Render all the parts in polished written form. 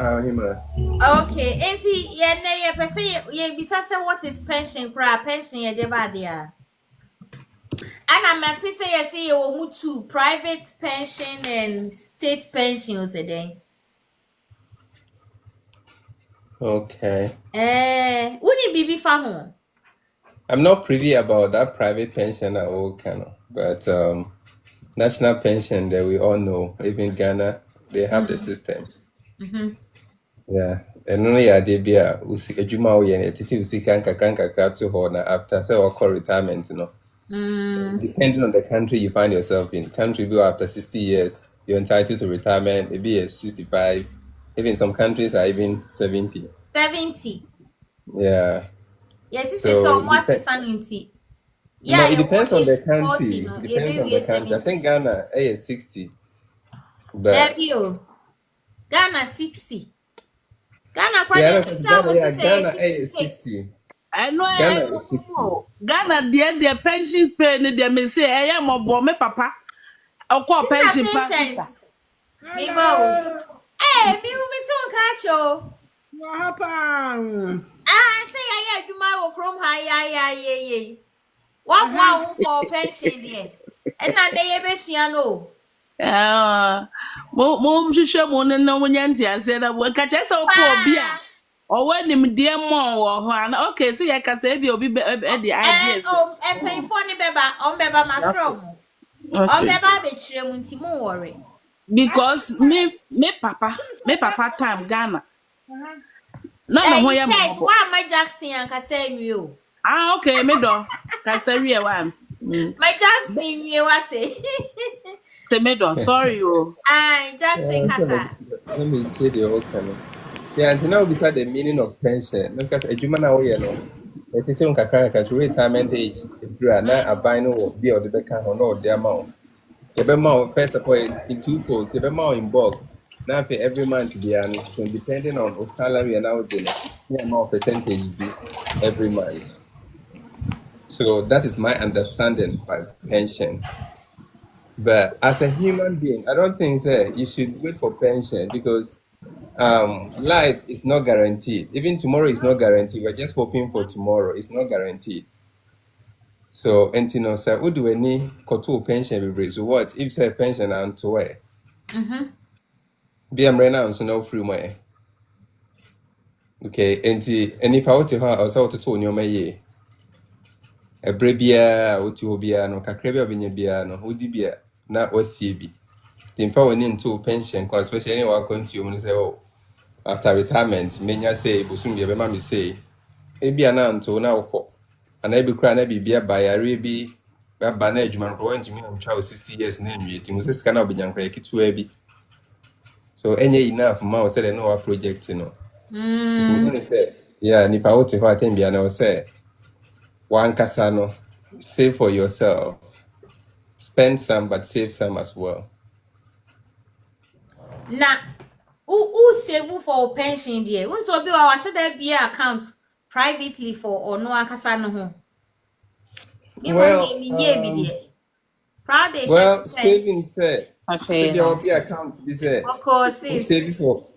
Okay, and see, yeah, yeah, per se, yeah, besides what is pension, crap, pension, yeah, the bad, yeah. And I'm at say, I see you move to private pension and state pensions a day. Okay. Wouldn't be for home. I'm not privy about that private pension at all, kind of, but national pension that we all know, even Ghana, they have the system. Mm-hmm. Yeah. And only idea be a ejuma we and titi usika nkakra to ho na after say or call retirement, you know. Depending on the country you find yourself in. Country go after 60 years, you're entitled to retirement, maybe at 65. Even some countries are even 70. 70. Yeah. Yes, this is So so it much depends. sanity. No, Yeah, it you want depends on the 40, country. no, It you depends on baby the country. I 70. think Ghana is 60, There but you Ghana 60. Ghana, yeah, I quite know the 'cause sound Ghana, was yeah, to say Ghana is 66. 60. I know Ghana I is 60. know. Ghana the pension pay ni the me say I am a me papa. I call These are pension pa sister. patients. Me bow. Hey, me who me too catch you. What happened? I say I do my work from high, yeah. What wow for pension there? And now they be no. Mo hwehwɛ mo no na wonya nti ase na wo ka kyerɛ sɛ wopɛ obi a Pa. ɔwɔ nimdeɛ mmɔ wɔ ho ana okay so yɛ kasa ebi obi de ideas Pay for ni beba, on beba my from. On okay beba be chire mu nti mo worry. because me papa time Ghana na me ho You yɛ test mmɔbɔ why my Jackson and kasa you. okay me dɔ kasa wie wa My Jackson you what say? say me dɔ sorry o Ah, Jackson Let kasa. me say the whole kind of. Yeah, and now beside the meaning of pension, because a human now, you know, if it's on Kakaka to retirement age, if you are not a bino or be or the back or no, the amount. You have more, first of all, in two folds, you have more in bulk. Now, pay every month, be an so depending on what salary and out there, yeah, more percentage be every month. So that is my understanding by pension. But as a human being, I don't think say you should wait for pension because life is not guaranteed. Even tomorrow is not guaranteed. We're just hoping for tomorrow. It's not guaranteed. So, and you know, sir, who do any koto pension be? So what if say pension and to where? Be am right now so no free money. Okay, and any power to her or so to tell you may a brebia or to obia no kakrebia binya no who dibia na wasi the power into pension because especially anyone consume say oh after retirement menya say busum be ma me say ebia na nto na wokọ ana ebi kura na bibia bayare bi ba na adwuma ko ntumi na mtwa 60 years na nwie ti mo se sika na obenyankra kitua bi so enye enough ma o say the no project no ntumi say yeah ni pa wote ho atem bia na o say one kasa no save for yourself spend some but save some as well. Na who save for pension there? Who so be wa should there be account privately for or no akasa no ho? Me mo Well, me be there. Proud they should well, say. saving say okay there will be account be say Of course, who sis. save for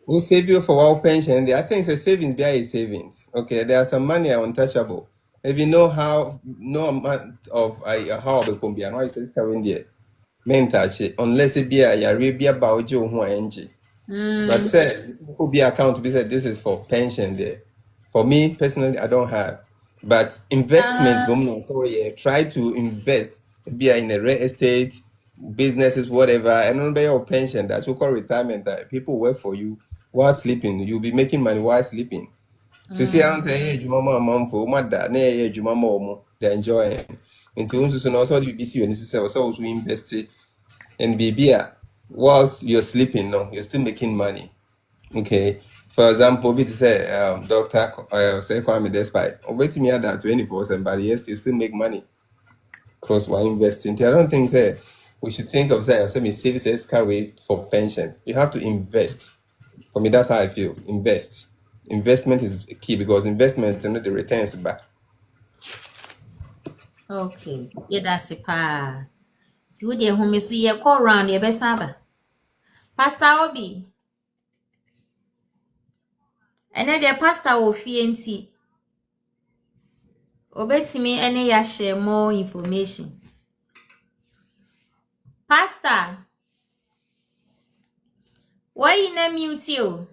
We'll save you for our pension. I think the savings behind savings. Okay, there are some money are untouchable. If you know how, no amount of how it can be, and why is this coming there? Main touch it unless it be a Arabia Baujo who NG. But say this could be account to be said this is for pension there. For me personally, I don't have. But investment, so yeah, try to invest, be in a real estate, businesses, whatever, and on your pension. That's what call retirement. That people work for you while sleeping. You'll be making money while sleeping. So see, I say, hey, Jumama, mom for mother, nay, Jumama, they enjoy it. Into so also the BBC when this is also invested in BBA whilst you're sleeping. No, you're still making money. Okay. For example, we say Doctor say Kwame Despite wait me at that 24/7, but yes, you still make money because we're investing. I don't think say we should think of say me services carry for pension. You have to invest. For me, that's how I feel. Invest. Investment is key because investment the returns back. Okay. Yeah, that's a pa. See what they home so ye call round ye besaba. Pastor Obi. And then the pastor will FNT. Obetimi any ya share more information. Pastor, why you na mute you?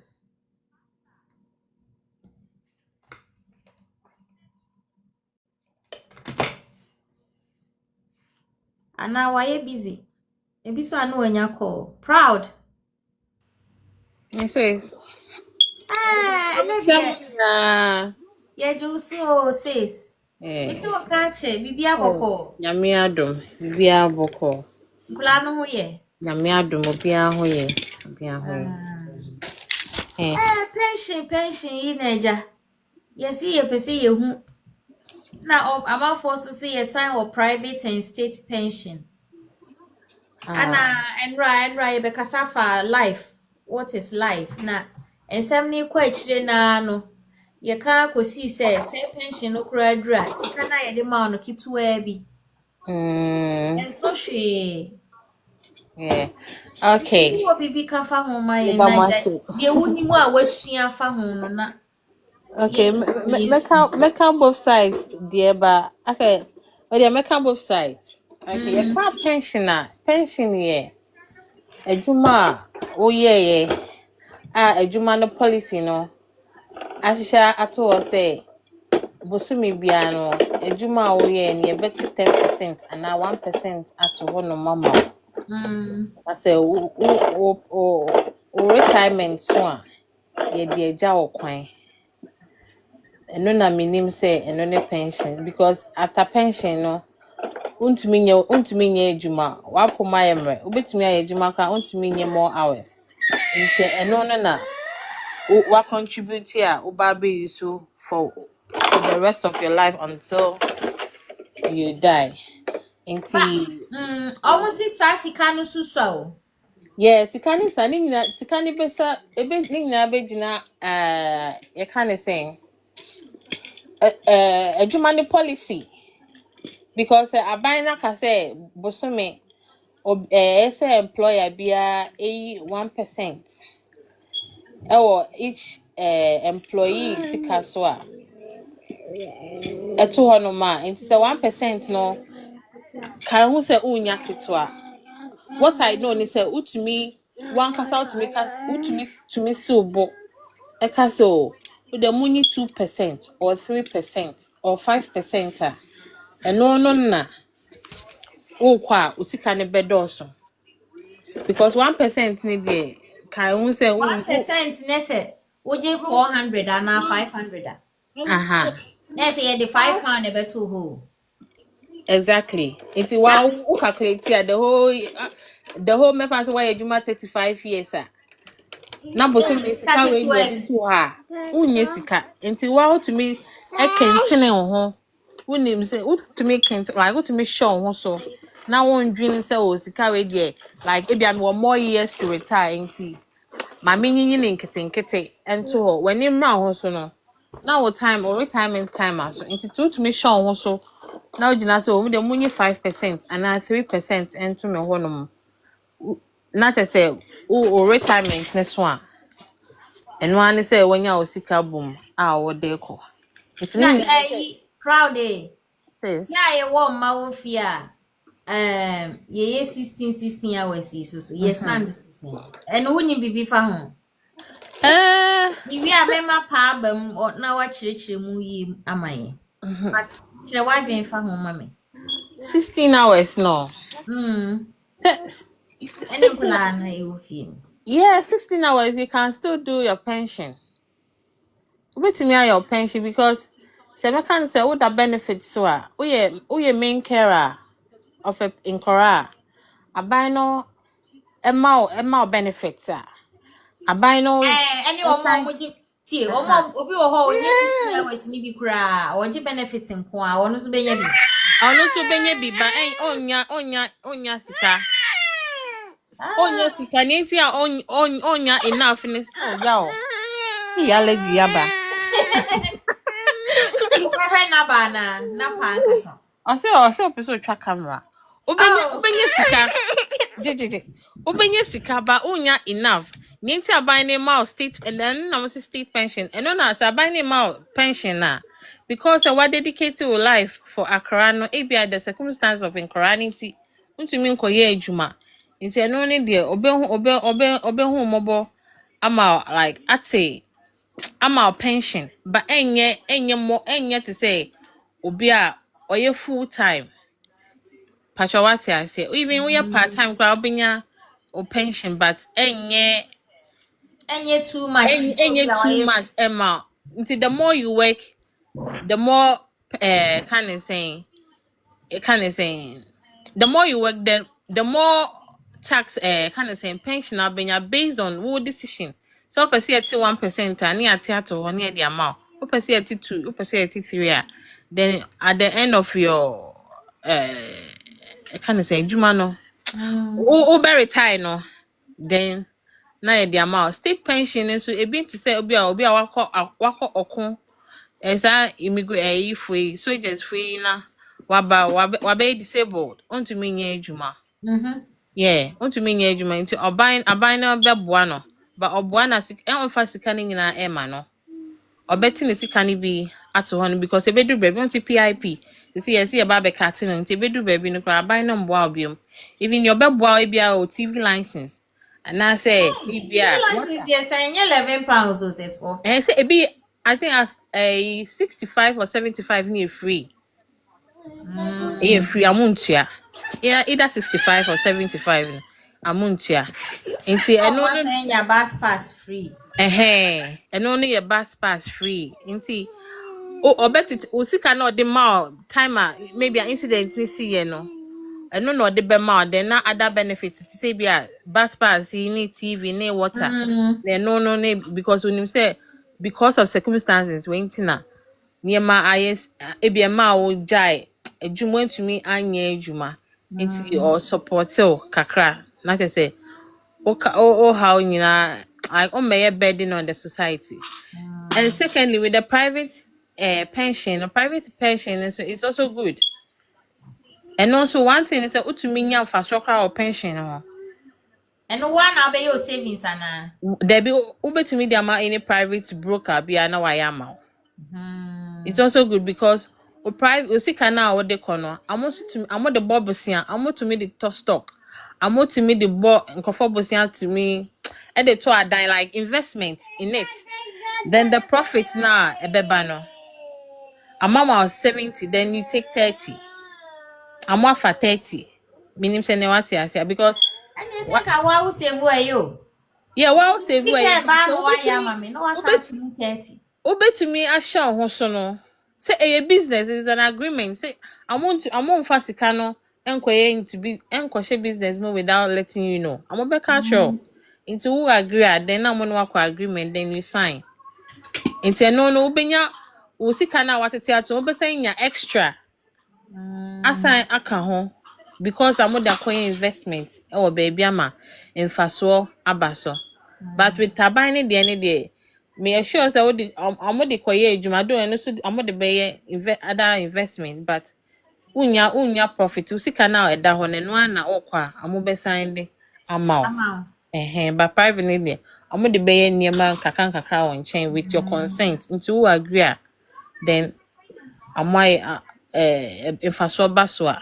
And now why you busy? Maybe so I know when you call. Proud. Yes, yes. Ah, Samina. yeah, do so sis. It's all catch it. Bibi aboko. Nyame adom. Bibi aboko. Kula no ho ye. Nyame adom obi aho ye. Obi aho. Pension in Naija. Yes, you pese you hu. Now about for so say a sign of private and state pension. And right because of life. What is life? Na and some new question na no. Ye ka kosi say pension no kura dra. Sika na ye de ma no kitua bi. And so she. Yeah. Okay. You bibi ka fa ho ma ye na ye woni mu a wasua fa ho no na. Okay, make both sides, dear, but I said, oh, yeah, make both sides. Okay, you can't pension, yeah. A Juma, oh, yeah. A Juma no policy, no. As shall at all say, Bosumi Biano, a Juma, oh, yeah, and you better 10% and now 1% at one no mama. I say, retirement, so, yeah, dear Jow Quine. No na minim say no ne pension because after pension no untumi nye adwuma wapoma yemre obetumi aye adwuma kra untumi nye more hours nti eno no na wa contribute a oba be you so for the rest of your life until you die nti almost sa sika no suso yeah sikani sa ni sikani besa ebe ni na be gina you can say adwuma ne policy because abina ka say bosome say employer bia 1% each employee sika so a eto hono ma nti say 1% no kan hu say unya ketwa what I know ni say utumi one kasa utumi subo so the money 2% or 3% or 5% and no na kwa usika ne bedoso because 1% ni dey kai won say 1% ne say woje 400 and 500 aha na say the 5 pound e beto ho exactly it wa calculate here the whole me fancy why ejuma 35 years na boso me sika we dey to ha unye sika nti wa to me e kentene ho unim say to me kent like go to me show ho so na won dwin say o sika we dey like e bia me more years to retire nti ma me nyinyi nkete ento ho when im ra ho so no now time or retirement time aso nti to me show ho so now gina so we dey munye 5% and 3% ento me ho no not to say o retirement ne so a eno an say wanya o sika boom a wo dey ko it's na proud day says na ye wo ma wo fi a ye 16 hours so ye stand citizen and woni bibi fa ho bibi a mema pa bam na wa chirechire mu yi amaye but chire wa dwen fa ho ma me 16 hours no yeah 16 hours you can still do your pension with me your pension because say me can say what the benefits so we main carer of a inkora abai no emma benefits abai no any omo tie omo obi wo ho onye 16 hours ni bi kura onje benefits nko a ono so benya bi ba onya sika onya sika ni ti a onya enough ni ya o ya allergy ya ba na ba na pa nkaso o se opiso twa camera obenye sika jejeje obenye sika ba onya enough Ninti aban ne ma state and then na state pension. And no na sa aban ne ma pension na. Because I was dedicated to life for Accra no ebia the circumstance of incoranity. Untumi nkoye adwuma. Nti eno ne de obe hu mobo ama like ate ama pension but enye to say obi a oye full time. Pacha what I say even we part time kwa obenya o pension but enye too much. too much Emma. Until the more you work, the more kind of saying the more you work, then the more tax kind of saying pension are being based on what decision. So per se at 1% and near theater or near the amount. Per se at 2, per se at 3. Then at the end of your kind of saying Jumano. Very retire no. Then na the amount state pension so e bin to say obi a wako okun esa immigrant free soldiers free na waba disabled onto me nya adwuma yeah onto me nya adwuma nti oban na beboa no but oboa na onfa sika ni nyina e ma no obeti ne sika ni bi ato ho no because e bedu baby onto PIP see yes e ba be cut no nti e bedu baby no kra oban na mboa obiom even your beboa e bia o TV license. And I say, £11 or set off. And say, be I think a 65 or 75 near free. Yeah, free amuntia. Yeah, either 65 or 75 amuntia. And see, and only your bus pass free. And only your bus pass free. And see, oh, bet it. Usika no the more timer maybe an incident this year no. I don't know the amount. There are other benefits. To say, be a bus pass, you need TV, need water. Then no, because when you say because of circumstances, when tina near my eyes, be a ma o jai. A jum went to me anye juma into or support so kakra. Not to say, oh how you know I may a burden on the society. And secondly, with the private pension, a private pension is also good. And also one thing is that utuminya infrastructure or pension. And one I'll be your savings ana. There be ube to me the amount any private broker be ana wayama. It's also good because o private o sika na what they corner. I'm the bob bosia. I'm to me the top stock. I'm to me the bob and comfort bosia to me. And they told I like investment in it. Then the profits now a bebano. A mama was 70, then you take 30. I'm off for 30. Meaning say what I say because and you say I will save you. Yeah, wow save you. Obey to me I shall hosono. Say a business is an agreement. Say I want fasikano enquire to be enquire business more without letting you know. I'm a back sure. Into who agree then I'm on work agreement then you sign. Into no benya usikana what to obe saying ya extra. Assign account because I'm the coin investment or baby ama in faso abaso. But with tabine the any day, me assure say I'm the coin jumado and also I'm the bay other investment, but unya profit usika now at that one and one na okwa I'm be sign the amount. But privately there, I'm the bay near man kakan on chain with your consent into who agree then am if I saw baswa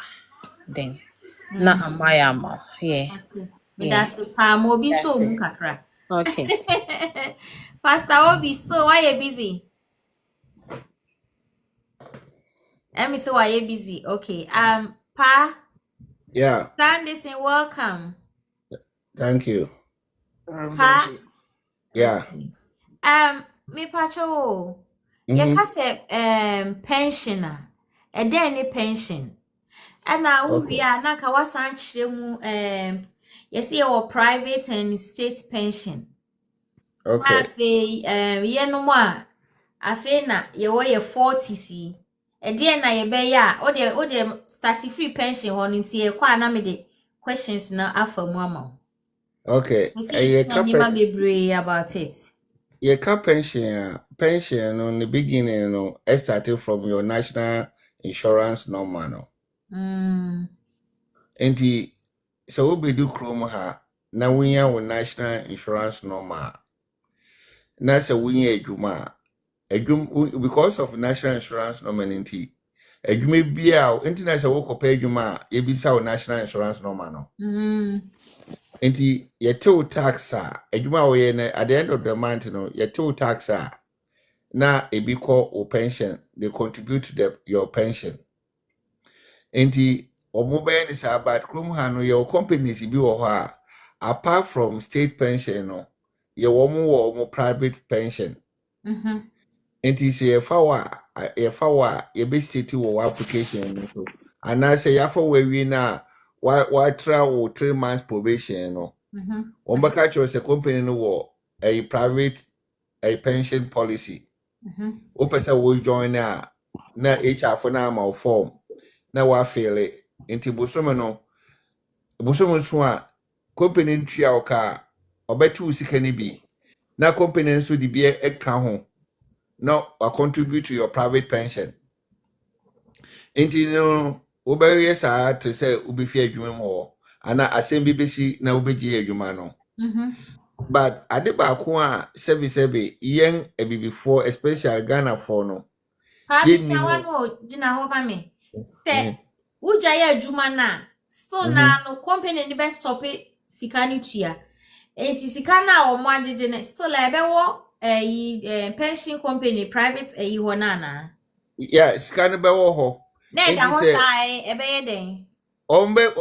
then na amaya yeah. That's Obi so mukakra. Okay. Pastor Obi, so why you busy? So why you busy? Okay. Pa. Yeah. Sanderson, welcome. Thank you. Pa. Yeah. Me pacho. You can say pensioner. And then a pension. And now we are not kawasan chemu yes, your private and state pension. Okay. No more. Afena you 40 c. And then na ye be ya o de start free pension on into ye kwa na me de questions na afa mu ama. Okay. Be about it. Your pension on the beginning, started from your national insurance number. And so we do chrome ha na wonya wo national insurance number na se wonya adwuma because of national insurance number nti adwuma bia nti na se wo kopa adwuma ye bisa wo national insurance number no nti yetew tax adwuma wo ye na at the end of the month no yetew tax na ebi call o pension, they contribute to your pension. Enti omobile is about krum hano your companies bi wo ha apart from state pension no ye wo private pension. Enti say ye fa ye be state wo application no so and I say ya for we na wa travel 3 months probation no. Ombaka cho say company no wo a private a pension policy. Opesa wo join na HR for na ma form na wa feel nti bosomo no bosomo so a company ntua o ka obetu sika ni bi na company so di bi e ka ho no wa contribute to your private pension nti no obewe sa to say obi fi adwuma mo ana asem bi besi na obeji adwuma no but ade ba ko a sebi yen before especially Ghana for no Papi na wano jina ho ba me se uja ya adwuma na so na no company ni be stop sika ni tua enti sika na wo mo agege ne still ebe wo pension company private ho na yeah sika ne be wo ho na da ho sai ebe ye den ombe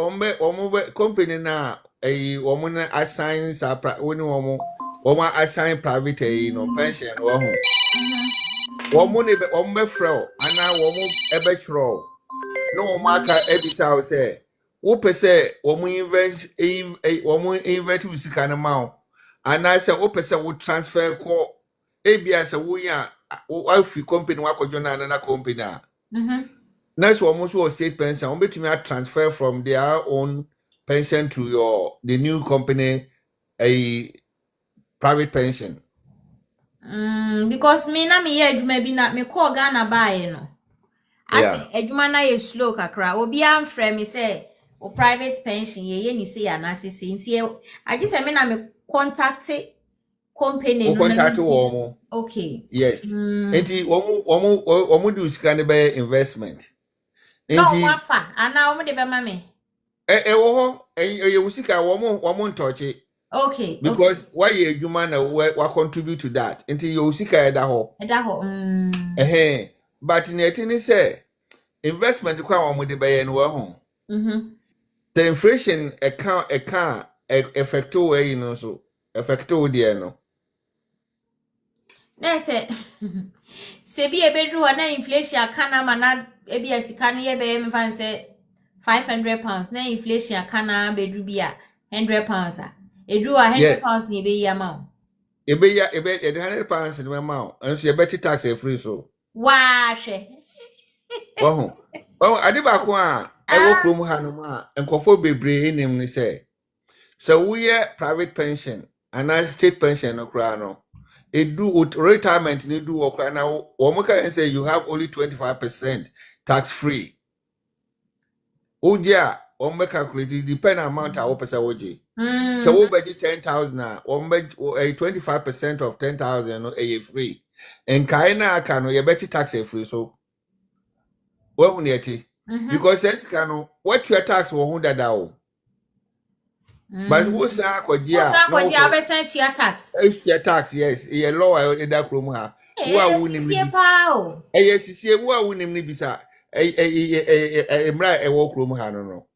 company na woman assign when woman assign private no pension wo ho woman fro ana woman ebe chro no woman aka ebisa wo say wo pese woman invest usika na ma ana say wo pese wo transfer ko ebia say wo ya wo free company wa kojo na company next almost was state pension between transfer from their own pension to the new company a private pension. Because me na me ye adwuma bi na me call Ghana buy no. As adwuma na ye slow kakra obi amfrɛ me say o private pension ye ni say anasese nti I just me na me contact company no. Contact wo. Okay. Yes. Enti omo do sika ne be investment. No wafa ana omo de be ma me. Wo ho usika wo ntoche. Okay. Because why you adwuma na we contribute to that. Enti you usika eda ho. But in etini say investment kwa wo de be ye no ho. The inflation account affect we no so affect there no. Na say se bi ebedru na inflation akana mana ebi asika no ye be me fan say £500 na inflation akana bedru bi a £100 a edru £100 ni be yi amount ebe £100 ni amount and so you bet tax free so wa hwe ade ba ko a e wo krom ha no ma enkofo bebre enim ni say so we private pension and state pension no kra no it do retirement need do work now can say you have only 25% tax free. Oja calculate it depend amount of person oje. So we budget 10,000 25% of 10,000 no free. And kaina kano you bet tax free so well because that's kano what your tax will 100 but what's that no be sent your tax. If your tax, yes, a lower that room ha. Who are winning? Yes, who are winning me bisa a walk room ha no.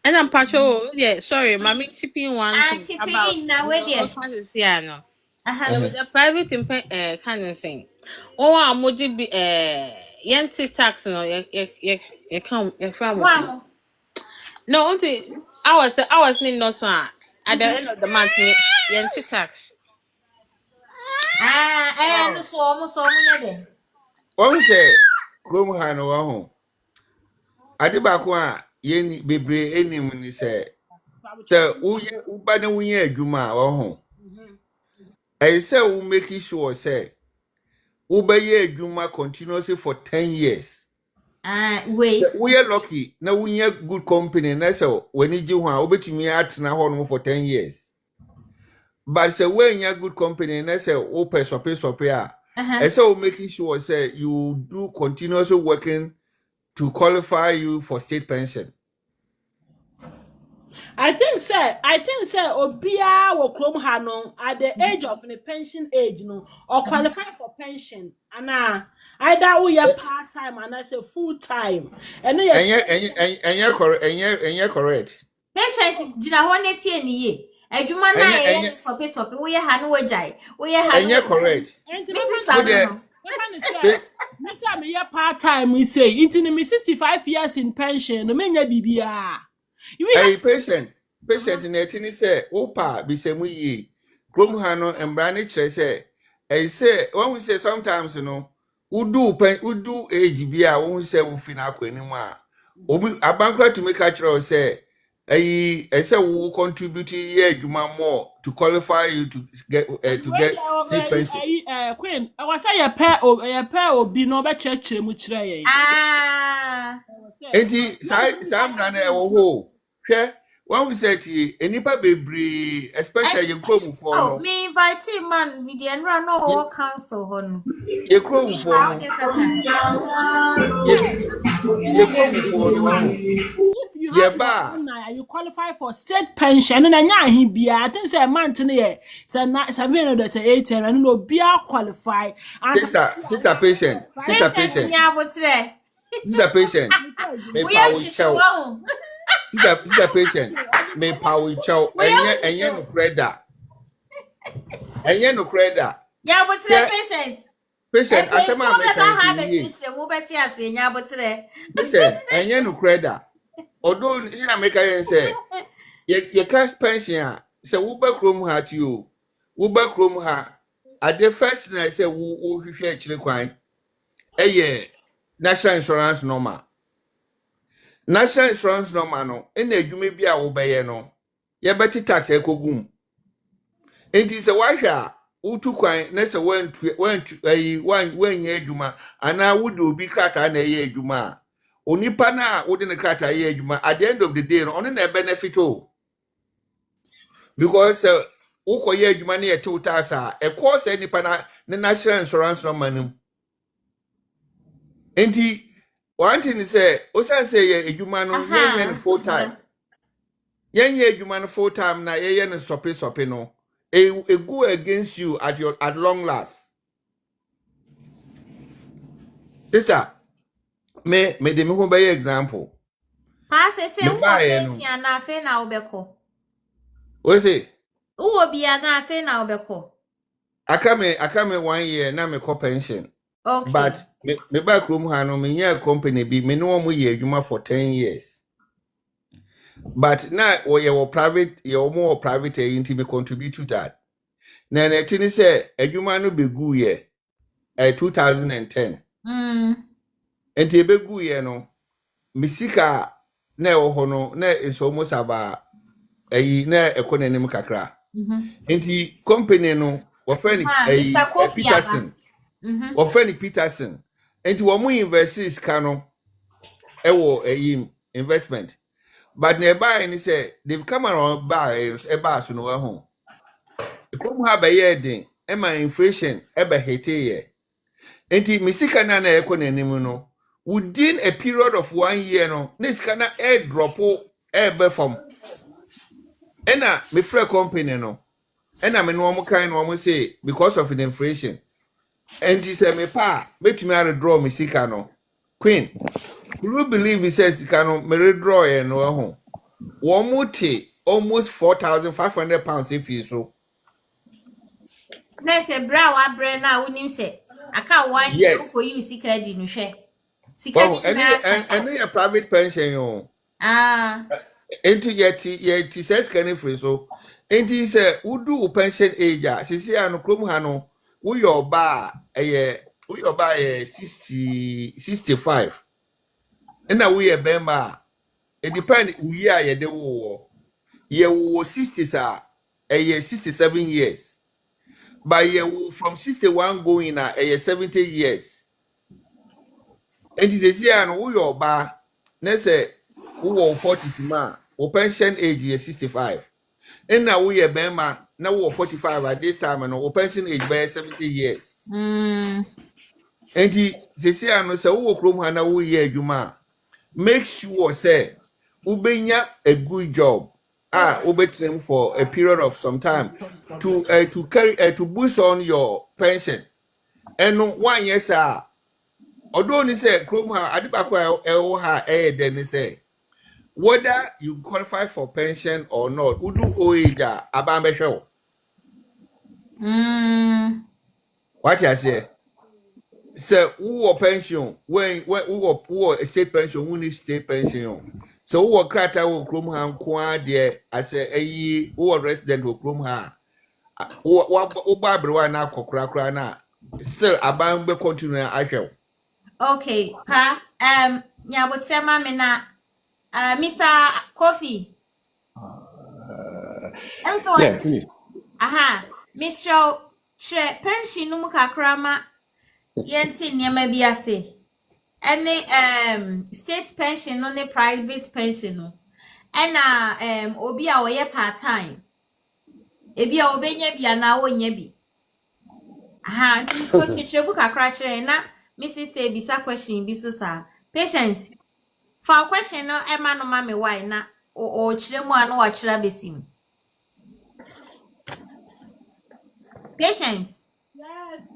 And I'm pacho, yeah, sorry, mommy chipping one about now where the private kind of thing. Oh, I'm would be yanti tax no you come from. No, auntie, I was need no son. At the end of the month, yanti tax. No so almost so many. One say, Chrome Hano home. Adibakwa, yen bebre any money say. So, Ubana Winya Juma or home. I say, we make sure say, Uba ye Juma continuously for 10 years. Wait. We are lucky. Now we have good company. And so when you want, obetumi atena home for 10 years. But say when you have good company, and say open sope. And so making sure say you do continuously working to qualify you for state pension. I think say Obia will come hano at the age of the pension age no or qualify for pension. And either we are part time and I say full time. And you're correct. Patient jina ho ne tie ni ye. Adwuma na ye sope wo ye ha no wajai. Wo ye ha. And you're correct. Miss me part time we say into me 65 years in pension no menya bibia. Hey, patient in the thing say, Opa, be same we Chrome Hano and Brandy say, I say, when we say sometimes, you know, who do age be a when we say we finna anymore. Obi a bankrupt to make a say, I say we will contribute here more to qualify you to get state pension. Queen, I was say a pair or be no better church muchre. Enti Sam Nana ho. When we say to anypa bebre, especially in Chrome for oh, me invite man with the enra no all council hon. Ye Chrome for you qualify for state pension and he be I think say a month in here. Say na 700 say 8 and no be qualify. Sister patient. Sister patient. We have to Sister patient, may power chow, and yen no credit. And yen no credit. Yeah, but patient. Patient, I said, my patient, and yen no credit. Although you make a say, your cash pension, so Uber Chrome hat you. Uber Chrome hat. At the first thing I say, who share Chile a year, national insurance normal. National insurance number no ena adwuma bi a wo beye no ye beti tax ekogum enti se wahwa utu kwan na se wan ye adwuma ana wo de obi krata na ye adwuma onipa na wo de ne krata ye adwuma at the end of the day no on na benefit o because wo ko ye adwuma na ye to tax a e course nipa na ne national insurance number nim enti one thing is say, Osan say a human yen full time. Yen human full time na yen sope no. A go against you at long last. Sister, me de me by example. Pass say who pension na fe na obeko. What say? Who obi na fe na obeko. Akame 1 year na me ko pension. Okay. But me back room hano me here company be me no mo ye adwuma for 10 years. But now we your private your more private agency me contribute to that. Na na tini say adwuma no be gu ye 2010. Enti be gu ye no misika na e ho no na is almost about na ekononim kakra. Enti company no wo friend Peterson. Ofeni Peterson and to one investors cano ewo investment but nearby and he said they've come around by a bar to no home. Come have a year thing and my inflation ever hate ye. And the Missika Nana Economimuno within a period of 1 year no this kind of air drop ever from Enna me free company no and I'm a normal kind of say because of the inflation. And he said, me pa, make me draw me sikano. Queen, will you believe he says sikano, me draw and no home. One muti, almost 4,500 pounds if you so. Let's say, brow, brain now, wouldn't say, I can't want you for you, Sika didn't share. Oh, and a private pension, you. Into yet, he says, can free so. And he said, who do pension age? She said, no come hano. We your bar 65. And now we a bemba. It depends we are the war. Ye 60s are a year 67 years. By ye from 61 going a year 70 years. enti se si an wo yo ba na se wo 40 ma wo pension age is 65 and na wo ye bema na wo 45 at this time no wo pension age by 70 years enti se si an se wo krom ha na wo ye adwuma make sure say ubenya a good job ubetrem for a period of some time to carry to boost on your pension and 1 year sir although ni say krom ha adibako ha then say whether you qualify for pension or not udu oija abambehwe what you say who pension when who state pension who need state pension so who krata wo krom ha nko ade ase ayi who resident wo krom ha wo babrewa na akokra na still abambe continue ahwe Okay, pa nyabotrema me na Mr. Kofi. Yeah, finish. Aha, Mr. Pension no mu kakra ma yenti niema bi ase. Any state pension no ne private pension no. Ena obi a oye part time. Ebi a obenya bi ana wonya bi. Aha, nti so chichebu kakra kire na Mrs. say bisa question bi so sa. Patience. For question no Emma no mame why na o kire mu anu wa kire besim. Patience. Yes.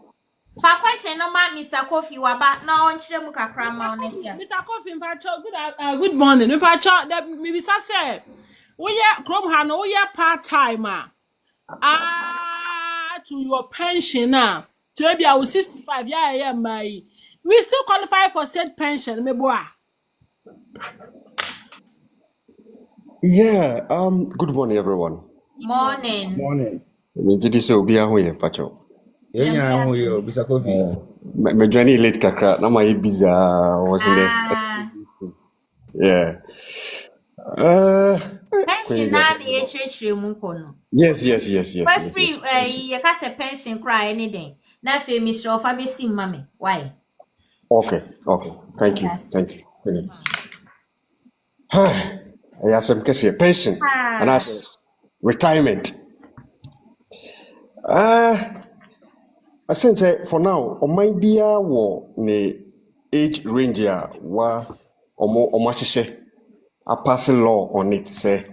For question no ma Mr. Kofi waba na on kire mu kakra ma on tia. Mr. Kofi mpacho good morning. Mpacho that me bisa say we ye krom ha no we ye part time to your pension now. To be our 65 yeah my. We still qualify for state pension me boy. Yeah, good morning, everyone. Morning. Morning. Me jidi se obi ahu ye pacho. yenya ho yo bisa coffee Me journey late kakra, na my busy wasn't there. Yeah. Pension na the church mu kono. Yes. For free you ka say pension cry anything. Na fe Mr. Ofa besim mame. Why? Okay. Thank you. Yes. I have some case pension and as retirement. I say for now, o might be a wo ne age range ya wa omo hyehyɛ a passing law on it say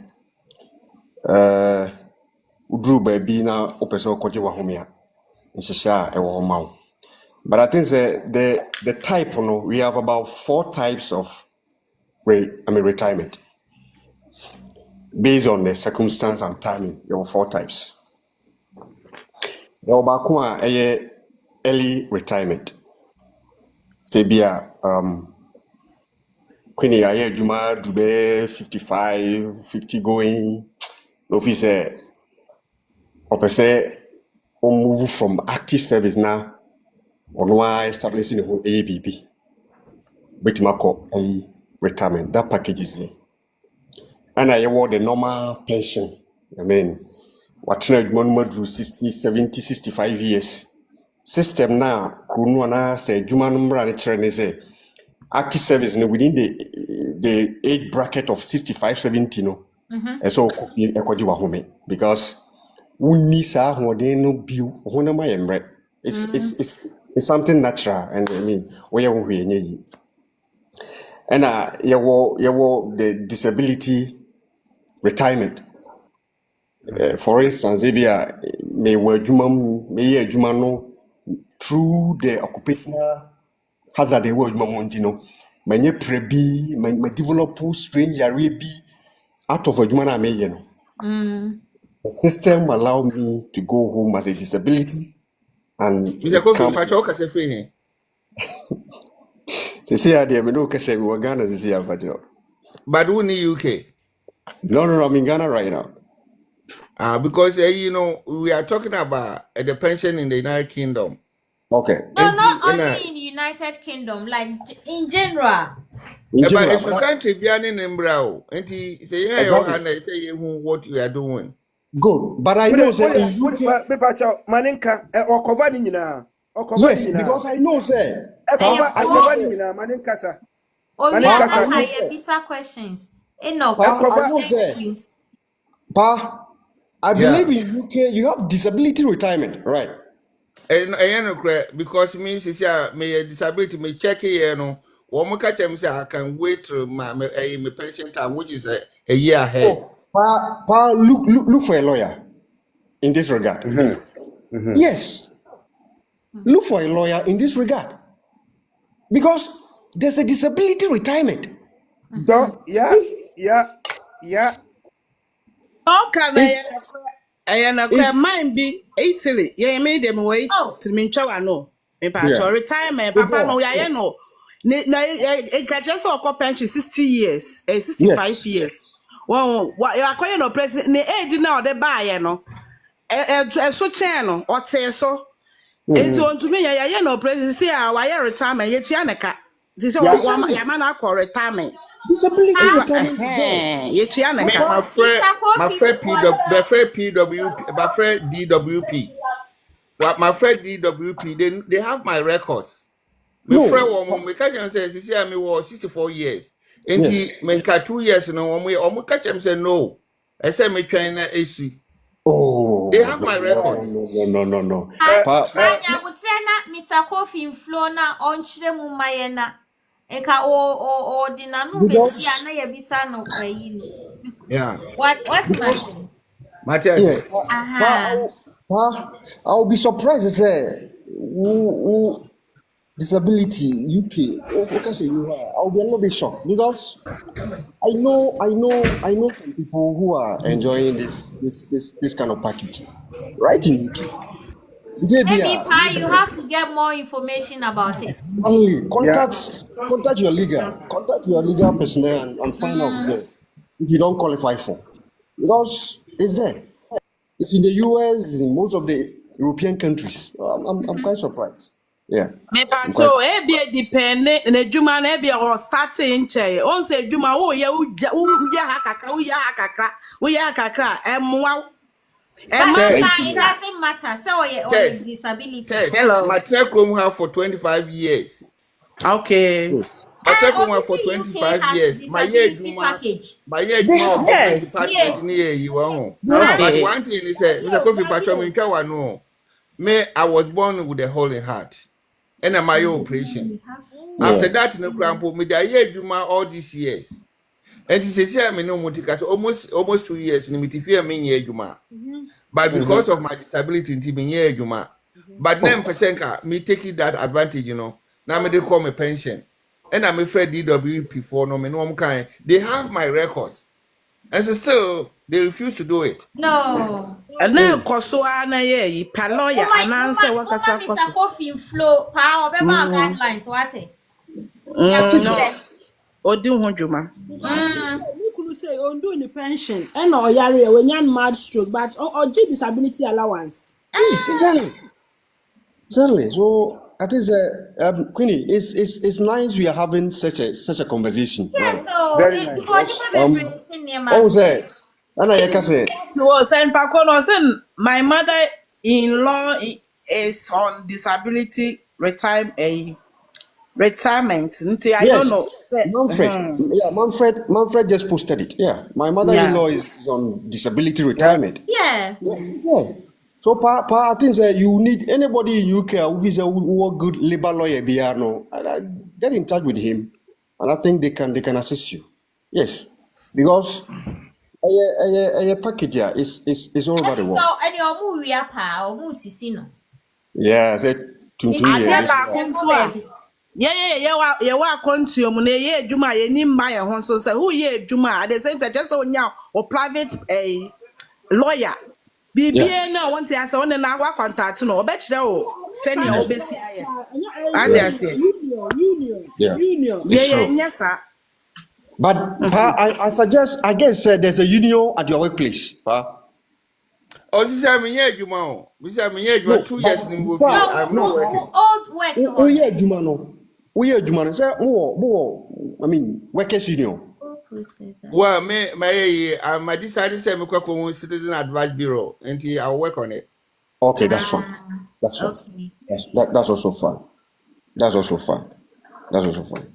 udru baby na opese okoje wa homia nhyehyɛ a ɛwɔ hɔ ma wo. But I think the type we have about 4 types of retirement based on the circumstance and timing. There are 4 types. There are early retirement. Say be Queenie Juma Dube 55, 50 going. No fi say opese move from active service now. Onwa establishing the whole ABB. But early retirement. That package is there. And I award the normal pension. I mean, what through 60, 70, 65 years. System now, Kunuana say, Jumanumra training say, active service within the age bracket of 65, 70, no. And so, because we need no view, it's something natural, and I mean, we are and the disability retirement. For instance, maybe may through the occupational hazard they work may prebi may develop strange be out of a human The system allow me to go home as a disability and Mr. Kofi pacho ka se free here see I no kese we Ghana see avadio. but who in UK No, I'm in Ghana right now. because we are talking about the pension in the United Kingdom. Okay. No, not only in United Kingdom, like in general. In But general, it's a country beyond in Embrao. And he say, yeah, Exactly. say what you are doing. good. But I know that in UK, Me pacho maninka o cover ni nyina. Yes, because I know, sir. Oh, Pa, yeah, I know, okay, sir. visa questions. Enoch, Pa, I know, thank sir. you. Pa, I Yeah. believe in UK you have disability retirement, right? And no credit because me say me a disability me check here no. One catch him say I can wait till my pension time, which is a year ahead. Oh, Pa, look for a lawyer in this regard. Yes, look for a lawyer in this regard because there's a disability retirement. Yeah. Okay, It's, na it's mine be Italy. Yeah, made them wait Oh, to me no. In fact, yeah. retirement, Good papa no, boy. yeah, no. Na in catch so pension 60 years, 65 Yes. years. Well, what you are calling no president, the age now they buy, no. So channel or say so. And so to me, yeah, no president, see, why retirement, yet Yanaka. This is what Exactly. Yamana call retirement. Disability retirement is there. Yet Me, Yanaka. my friend PWP, my friend DWP. What my friend DWP, they have my records. My friend No. woman, me catch him say, see, I was 64 years. And Yes. me catch 2 years no one way. Or catch him say no. I say me trying to AC. Oh, They have my records. no. I Pa, would say na Mr. Kofi flow na on chile mayena. Eka o dinanu mesi because ana yebisa no kwayi. Yeah. What matter? Matthias, yeah, Aha. I'll be surprised to say disability UK. What can say you are? I'll be a little bit shocked because I know some people who are enjoying this kind of package right in UK. Maybe Pa, you have to get more information about it. Only contact your legal personnel and find out if you don't qualify for, because it's there. It's in the US, it's in most of the European countries. I'm quite surprised. Yeah. Me pa I'm quite so e be depend na dwuma na e be o starting che on say dwuma wo ye wo ya kakra emwa But it doesn't matter. So or disability. Hello. my track room have for 25 years. Okay. yes. My track room have for Obviously, 25 UK has years. disability package. My year They Juma have- of Yes. department near you home. Yeah. But one thing is Mr. Kofi Pacho Minkawa no. Me, I was born with a hole in heart. And my operation. After that, no grandpa, me the year Juma all these years. And this is me no moticas almost 2 years in Mitifia me year Juma. But because of my disability in year Juma. But 9% me taking that advantage, you know. Now me they call me pension. And I'm afraid DWP for no me no kind. They have my records. And so still they refuse to do it. No. Na koso ana ye yi pa lawyer ananse wakasa Mr. koso. Kofi flow pa obema guidelines what it? Yeah, No. Odi ho dwuma. Mukulu say on do the pension and or yare when you're mad stroke, but or disability allowance. Certainly. So I think Queenie, it's nice we are having such a conversation. Yeah, so Oh, say, Anna Yeka say, No, sen pa kono sen my mother-in-law is on disability retirement. Nti I don't yes, know. Manfred. Yeah, Manfred just posted it. Yeah, my mother-in-law is on disability retirement. yeah. Yeah. So, I think you need anybody in UK who is a good labor lawyer, get in touch with him, and I think they can assist you. Yes, because a package here is all over the world. So any omu we pa omu sisi no. Yeah, I said 22 Ade years. ba konso a. Yeah, wa kontuo mu na ye adwuma ye ni mma ye ho so say who ye adwuma at the same time just onya or private lawyer. Bibie na want to answer on na wa contact no obekire o senior obesi aye. Union. Yeah, yes sir. But I suggest, I guess there's a union at your workplace. Oh, this is me year Juma. This is me year Juma 2 years in Mbufi. I'm not working. Old work. Oh yeah, Jumano. Oh yeah, Jumano. Say I mean, workers union. Well, my decided to say me citizen advice bureau, and I'll work on it. Okay, that's fine. That's fine. Okay. That's also fine. That's also fine. That's also fine.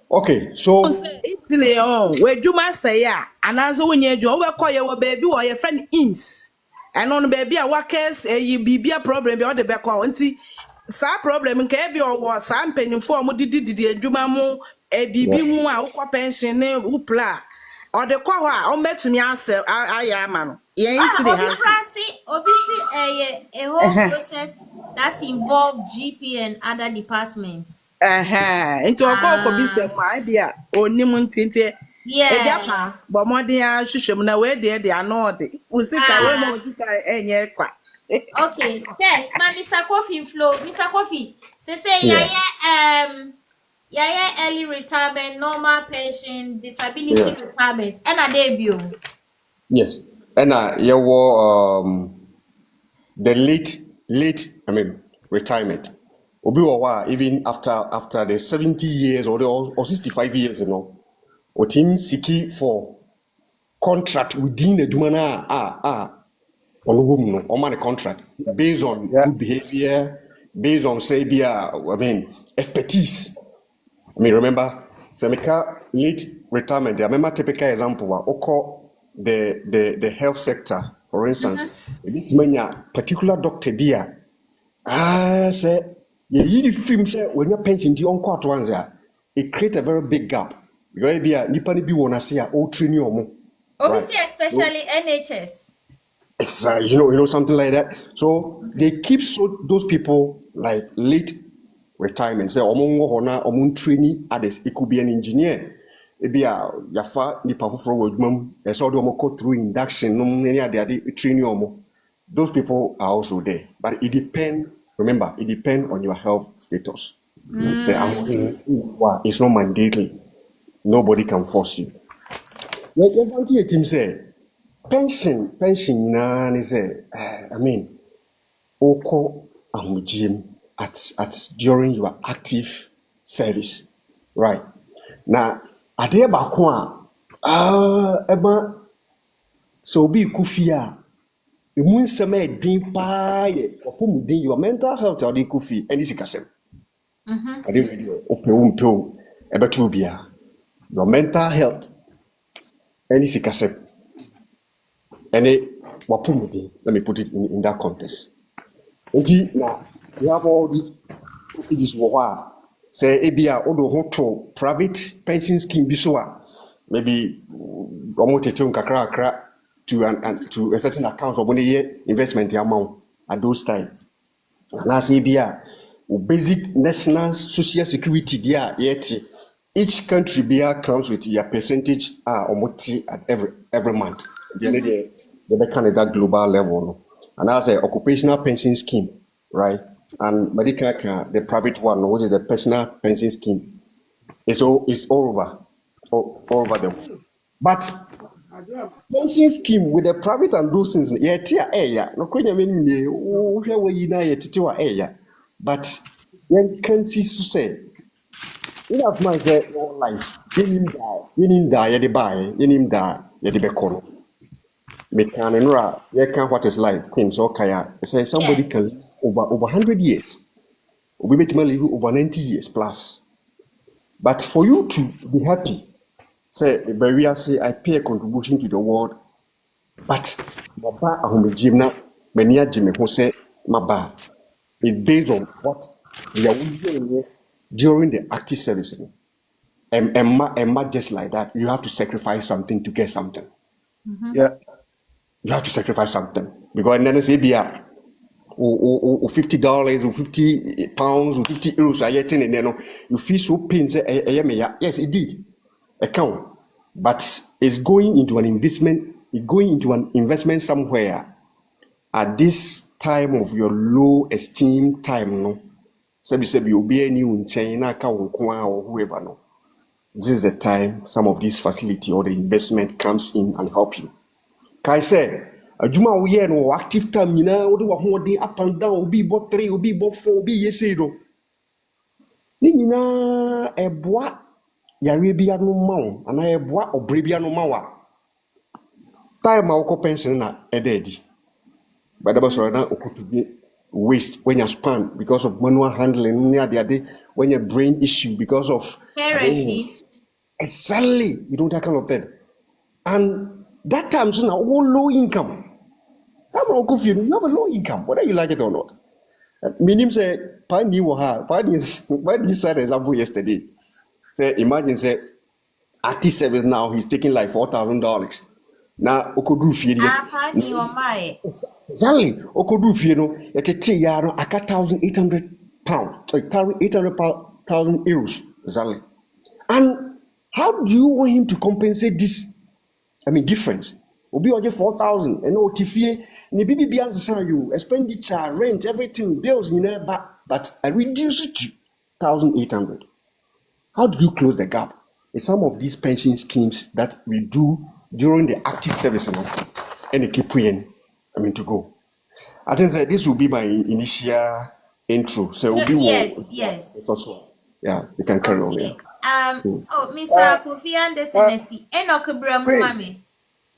Okay, so Italy w'adwuma sɛe a anaasɛ wonyɛ adwuma wobɛkɔ yɛ wɔ baabi wɔ yɛfrɛ no ins ɛno no baabi a wakɛs ɛyi biribia problem bi a wode bɛkɔ hɔ nti saa problem nka ebi ɔwɔ saa mpanyimfo a wɔdidididi adwuma mu yeah, biribi mu a wokɔ pension ne wopla a ɔde kɔ hɔ a ɔmmɛtumi asɛ ayɛ ama no yɛn Italy ha Obviously, a whole process that involve GP and other departments. nti ɔkɔ bi sɛ mu a ebi a onim ntinti Yeah. Ejapa, but more than I should na we they are not. Usika, we mo usika enye kwa. Okay, yes, man, Mr. Coffee flow. Mr. Coffee, say yeah, yeah, early retirement, normal pension, disability yeah. retirement, and a debut. Yes. And you were the late, retirement. Obi wa even after the 70 years or 65 years, or team seeking for contract within the Dumana on woman no or man contract based on good behavior, based on expertise. Remember, Semeka late retirement. I remember typical example oko the health sector, for instance. It means particular doctor bia say you film say when your pension the on court ones it create a very big gap. Because bia nipa ni bi wona say o training omo. Obviously, especially NHS. Exactly, you know something like that. So they keep those people like late retirement. Say omo training others. It could be an engineer. Maybe yafa nipa foforo wadwum. So they omo go through induction. No any other training omo. Those people are also there, but it depends. Remember, it depends on your health status. Say it's not mandatory. Nobody can force you. Like your team say. Pension na ni say oko ahomgym at during your active service, right? Now ade ba ko eba so obi kufi a emu nsem e din pa ye ofom din your mental health ade kufi eni sikasem ade radio opewo ebetu bia your mental health eni sikasem. And let me put it in that context. Now you have all this war. Say ebia odo hoto private pension scheme bisoa maybe almost to a certain account of 1 year investment amount at those times. And as ebia basic national social security there yet each country comes with your percentage almost at every month. They kind of that global level, and as a occupational pension scheme, right? And medical the private one, which is the personal pension scheme, it's all over the world. But pension scheme with the private and those things, but when can see to say, in that man say your life, you die, what is life? Queens or Kaya. Say somebody Yes. can live over 100 years. We may live over 90 years plus. But for you to be happy, say I pay a contribution to the world, but Maba Ahumejimna, Menia Jimmy who say Maba is based on what we are doing during the active service. And not just like that. You have to sacrifice something to get something. Yeah. You have to sacrifice something because then say be $50 or £50 or €50 are getting and then you feel so pain say yes it did account, but it's going into an investment somewhere at this time of your low esteem time no sebi obi any unchen na aka or whoever no. This is the time some of this facility or the investment comes in and help you. Kai say, adwuma wo ye no active time nyina wo de wo hoden up and down obi bo 3 obi bo 4 obi yesi do. Ni nyina eboa yare bia no ma wo ana eboa obre bia no ma wa. Time a wo pension na ededi. But that was right now to be waste when you span because of manual handling near the day when your brain issue because of Heresy. exactly you don't that kind of thing. And that time so now all low income. That one confused. You have a low income, whether you like it or not. Minim say Pani Waha, Pani said example yesterday. Say imagine say artist service now he's taking like $4,000. Now Okodu Fie. Pani or my. Exactly. Okodu Fie no yet yaro aka £1,800. Like €800,000. Exactly. And how do you want him to compensate this? I mean difference. Obi oje 4,000 and otifie ni bibi answer you expenditure rent everything bills but I reduce it to 1,800. How do you close the gap? In some of these pension schemes that we do during the active service and they keep paying to go. I think that this will be my initial intro. So it will be yes. Yeah, you can carry on. Okay. Mr. Kofi Anderson, Enoch Bremu Mami.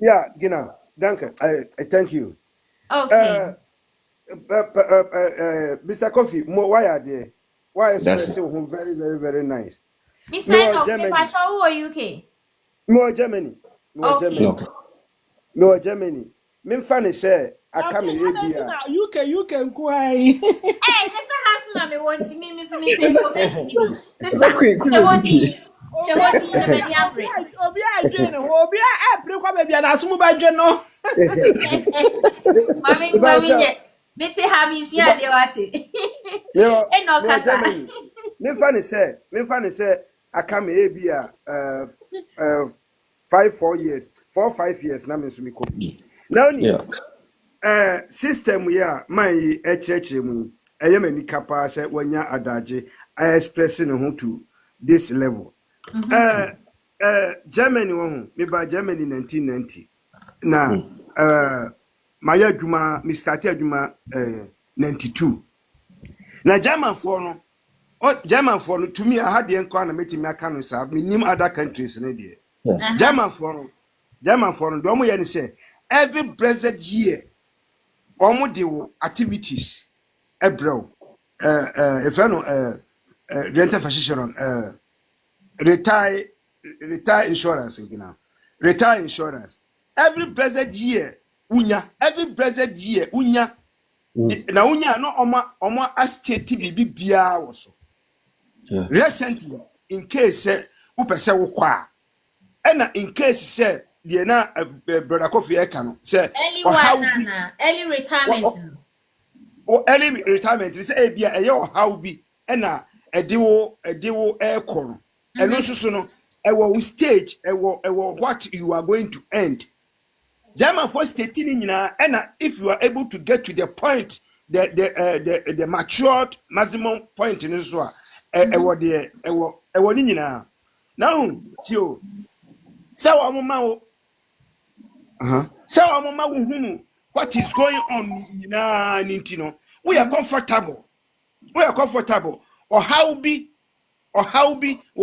Yeah, Gina, danke. I thank you. Okay. Mr. Kofi, why are they? Why is it very, very, very nice? Mr. Enoch, who are UK? No, Germany. Okay. No, Germany. Me funny say I come in here. UK nkwai. Hey, this has na me want me information. Sister, Shawati na me abre. Obi adwe no, obi apre kwa baby na aso mu badwe no. Mami nye. Beti habi shia de wati. No, Germany. Me funny say I come here 4 years na me so me ko. Now system ya my church mu eyemani kapa say wanya adaje I express no ho to this level. Germany won me ba Germany 1990 na my adwuma me start adwuma 92 na German for no to me I had the enko na meti me aka no sa me nim other countries na dey German for no do mo ye ni say every blessed year omo de activities ebro if I know rental fashion retire insurance retire insurance every blessed year unya na unya no omo estate bibia wo so recently in case upese wo kwa na in case say the na brother Kofi eka no say early retirement early retirement say e bia eye how bi na edewo eko no eno susu no ewo stage ewo what you are going to end German for state ni nyina na if you are able to get to the point the matured maximum point in so ewo ni nyina now tio say wa mama wo say wa mama wo hunu what is going on nyina nintino we are comfortable or how be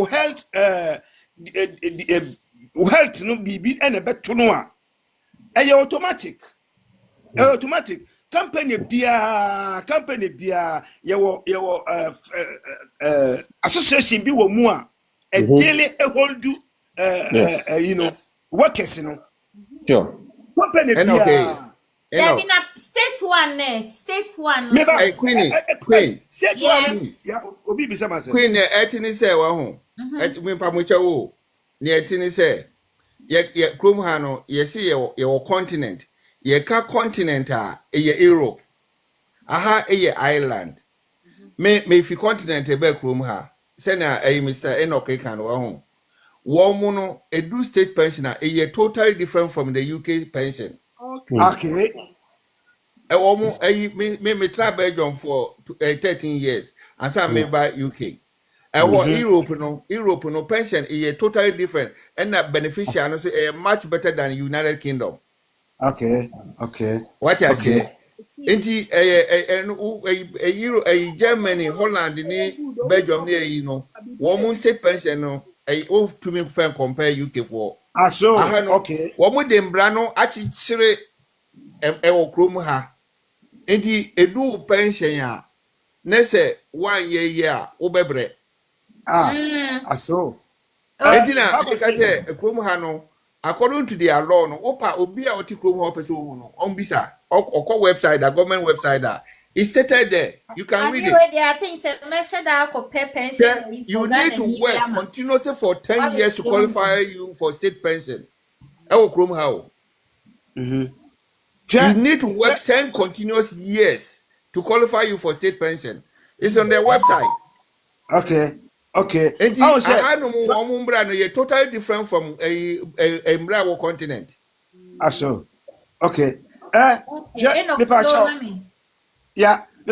health health no bibi ene beto no a e automatic company bia yewo association bi wo mu a daily hold workers no Sure. company And bia okay. There been a state one. Queen. state Yeah. one ya obi bi sama say Queen etini say wa ho. Me pa mo cha wo. Ne etini say ye krom ha no ye se ye continent. Ye ka continent a ye Europe. Aha ye island. Me fi continent e be krom ha. Say na Mr. Enoch kan wa ho. Wo mu no edu state pension a ye totally different from the UK pension. okay Me try Belgium for 13 years and so me by UK. Europe no pension is totally different and that beneficial no say much better than United Kingdom. okay What I say? Enti Euro Germany, Holland ni Belgium ni one state pension no to me compare UK for. so okay Womu de mbra no achichire ewo krom ha Enti edu pension a na say 1 year obebre. Aso. Enti na Bible eka says, say ekrom ha no according to their law no opa obi a oti krom ha person hu no on bisa okọ website that government website that it's stated there. You can read it. There are things that measure that for pension. You need to work continuously for 10 years to qualify you for state pension. Ewo krom ha o. You need to work 10 continuous years to qualify you for state pension. It's on their website. Okay. And you're totally different from a Mbrawo continent. Aso. Okay. The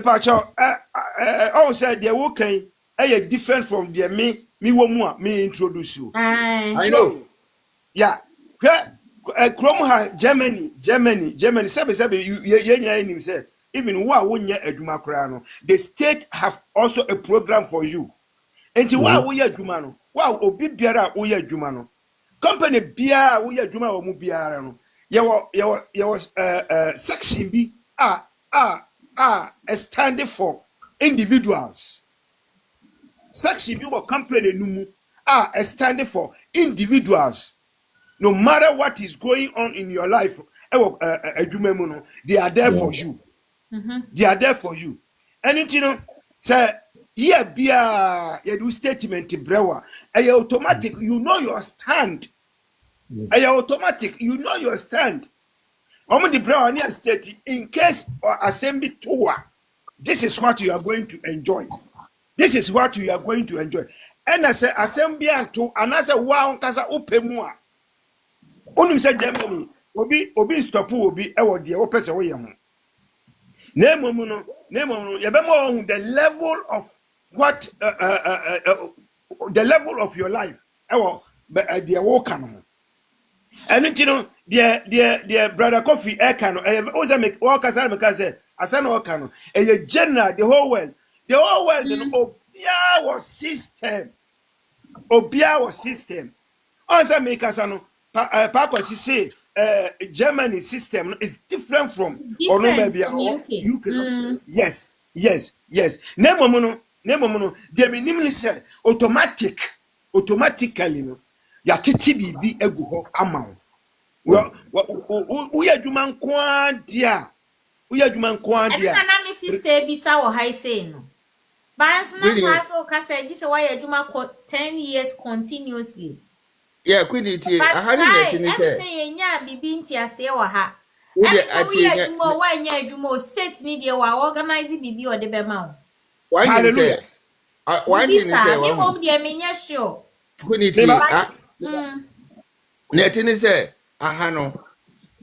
pacho. I said the okay. Different from the me introduce you. I know. Yeah. Kromha Germany. Sabe you say even who are one year eduma krano. The state have also a program for you. Enti wa wo ye adwuma no wa obi biara wo ye adwuma no company biara wo ye adwuma wo mu biara no ye wo section bi standing for individuals. Section bi wo company no mu standing for individuals. No matter what is going on in your life adwuma mu no they are there for you. They are there for you. Anything you know say yeah, you do statement brewer. Automatic, you know your stand. Automatic, you know your stand. The brewer near state in case or assembly tour. This is what you are going to enjoy. This is what you are going to enjoy. And I say assembly and to another wow kasa opemua. Only say Germany obi stop obi ewo de opese wo ye ho. Name the level of what the level of your life the work can and you know the brother coffee can also make work as say asan work can a general the whole world obia was system also make asano pa say Germany system is different from or no maybe UK. Yes. Nemo the minimum say automatically no ya titi bibi egu ho ama we adwuma nko dia na me sister bi sa wo high say no bands na pass o ka say ji say why adwuma 10 years continuously. Yeah, quinity. I had it. Say nya bibi nti ase wo ha. We adwuma why nya adwuma state ni de wa organize bibi o de be ma wo. Why did you say? Why did you say? Me mom de me nya sure. Quinity. Netini say aha no.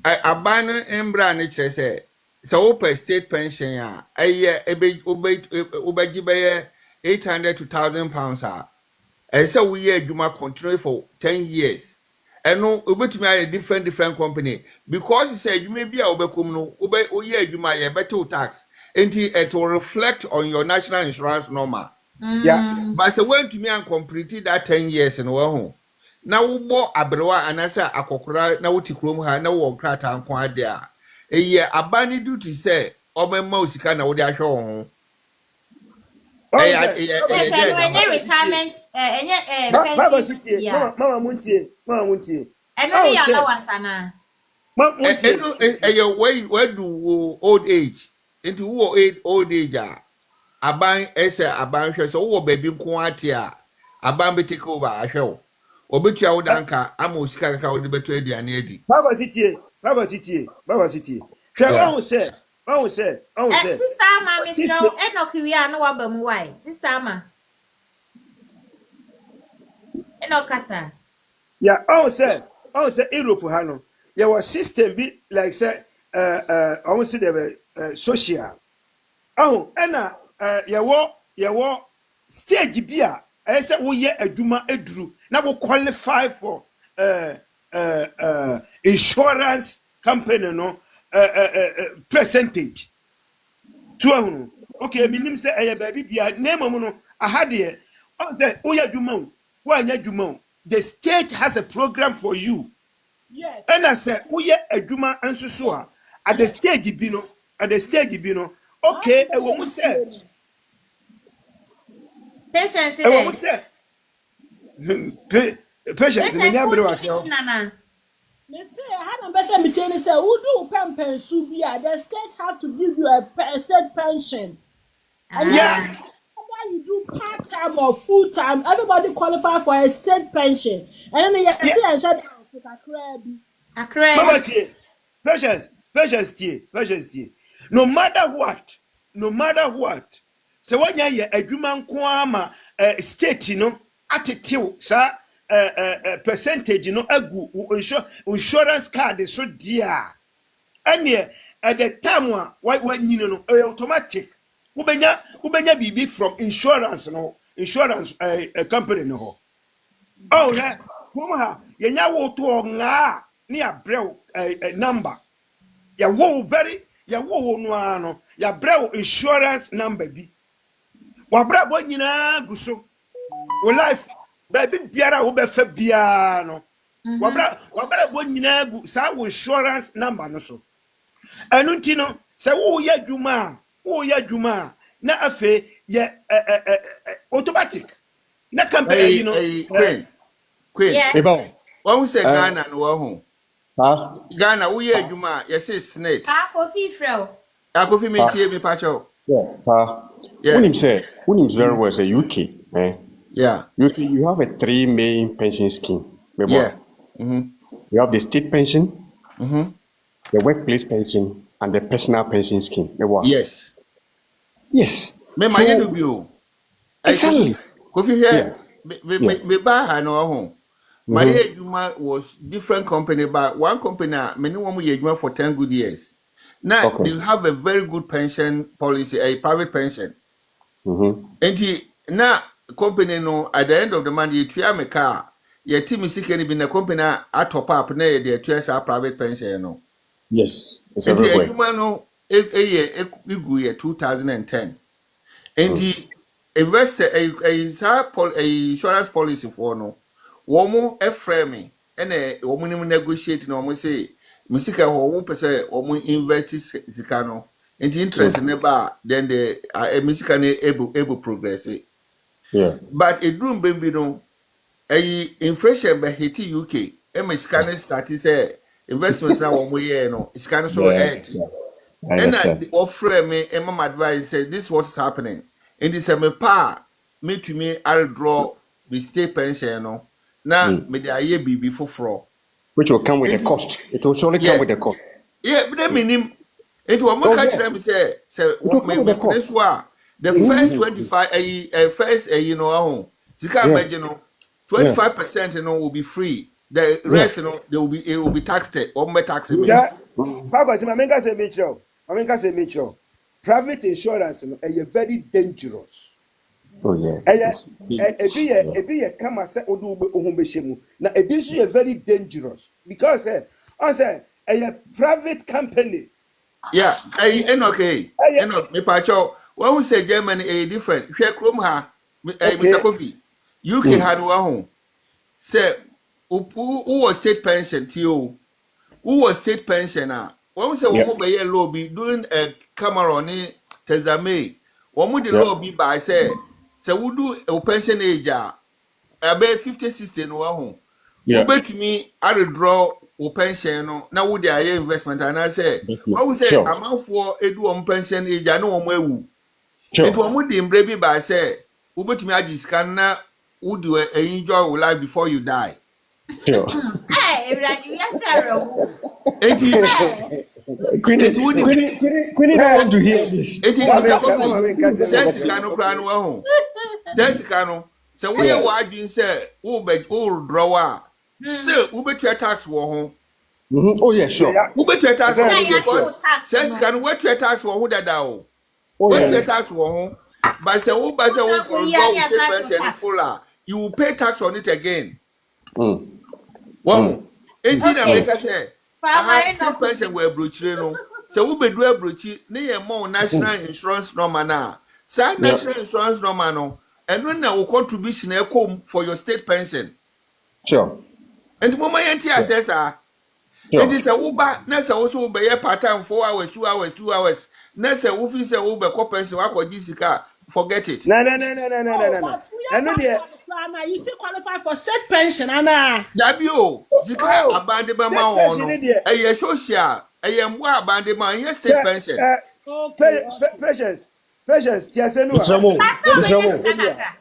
Abano embra ne kire say so per state pension ya eye obeji be 800 to 1,000 pounds ah. And so we hear Juma continue for 10 years. And no, we to a different company because he said you may be a obekum no oye Juma ye better tax. And it will reflect on your national insurance number. Yeah. But so when to me and completed that 10 years in one. Now we bought abrewa and answer akokora na wuti krom ha na wo krata anko ade a. Eye abani duty say obemma osika na wo de ahwe ho. Retirement pension. Mama Muntie. And no ya no ansana. Where do old age into old age aban ese aban hwe so wo baby nko ate a aban be take over ahwe obetu a wodanka ama osika kaka wo de beto aduane adi. Baba City. Hwe say. Sister Ama Mr. Enoch we are no wabamu why. Sister Ama. Enoch kasa. Yeah, say Europe hano. There was system be like say almost the social. Ena yawo stage bia say wo ye adwuma eduru na wo qualify for insurance company no percentage. Okay, minim say eye baby bia name no ahade say oya adwuma wo anya adwuma. The state has a program for you. Yes. And I say, "Uye adwuma ansusu a at the stage bi no at the stage bi no okay e wo mu say Patience e wo mu there. say patience me nya bere wase o Nana. Me say, Hannah Bessa Michele say, who do pension be? The state have to give you a state pension. And yeah whether you do part time or full time, everybody qualify for a state pension. And then you yeah see and shut down. So Akre. mama tie patience tie no matter what se wanya ye adwuma nko ama state no atetew sa percentage no agu insurance card so dia ane at the time when you know automatic ubenya bibi from insurance company no oh yeah kuma ha yenya wo to nga ni abrel number ya wo no ano ya brel insurance number bi wa bra bo nyina guso wo life baby biara wo be fa bia no wa bra bo nyina gu sa wo insurance number no so anu nti no se wo ya dwuma na afe ye automatic na company you know Queen Yes. what we say Ghana no ho Ghana wo ye adwuma ye say snake Kofi Frel. akofi me tie me pacho Unim very well say UK, eh? yeah UK, you have 3 main pension scheme. yeah You have the state pension, the workplace pension, and the personal pension scheme. yes Yes. me So, ma ye no bi o exactly. kofi here Yeah. me ba ha no ho my adwuma was different company but one company me ne wo mo ye adwuma for 10 good years now Okay. they have a very good pension policy a private pension and na company no at the end of the month you tua me car your team is seeking be na company a top up na the tua private pension no Yes. It's and everywhere. the adwuma no egu ye 2010 and the investor a insurance policy for no womo frame and womo nim negotiate no womo say misika wo pese womo invest sika no and interest never then the misika ne able progress Yeah. but a drum baby no inflation be hit UK e misika ne start say investments na womo ye no sika no so Yeah. I and understand. offer me and mama advice say this is what's happening in this me pa me to me I draw the state pension no now me the aye bibi foforo Which will come with the cost. It will surely yeah come with the cost. yeah but then minim it will make catch them say will come with the cost. this one the first 25 first you know sika meje no 25% you know will be free the rest you know it will be taxed or be taxed yeah Papa say mamenga say Mitchell private insurance no very dangerous Oh, yeah. ebi ye kama say odu ohunbehemu na ebi so very dangerous because on say private company yeah okay me pa cho when we say Germany a different hwe krom ha Mr. Kofi UK had one say who was state pension who was state pensioner when we say we be here law be during Cameron Theresa May we the law be by say we do a pension age about 50-60 no one we bet me I draw o pension no na wo dey aye investment and I say when we say amount for edu on pension age no omo ewu it omo dey mbre bi by say we bet me agi scan na wo do enjoy your life before you die Hey, Everybody, yes, sir. Queen don't want to hear this. Sense cano plan wo sense cano so we are doing say wo be wo draw still we bet your tax wo ho Oh, yeah, sure. we bet your tax Yeah, sense cano we your tax wo ho dada o Oh, we yeah. your tax wo ho but say wo pension full you will pay tax on it again wow engine America say I have pension we brochire no so we be do a brochi na ye mo national insurance number na say national insurance number no and when na contribution e come for your state pension Sure. and mama yenti assessor It Sure. is a Uber, Nessa also be a part time 4 hours, 2 hours, 2 hours. Nessa Ufi say Uber compensate wako Jessica. Forget it. No. Oh, but we I are know part the of the plan now. You still qualify for state pension, Anna. Dabio, Zika oh abandonment state pension on in there. a social, a more abandonment, yes, state pension. Okay. Patience, tiasemi wa Mr. ha. Mo. Pasa Mr. we Mo. just kakra.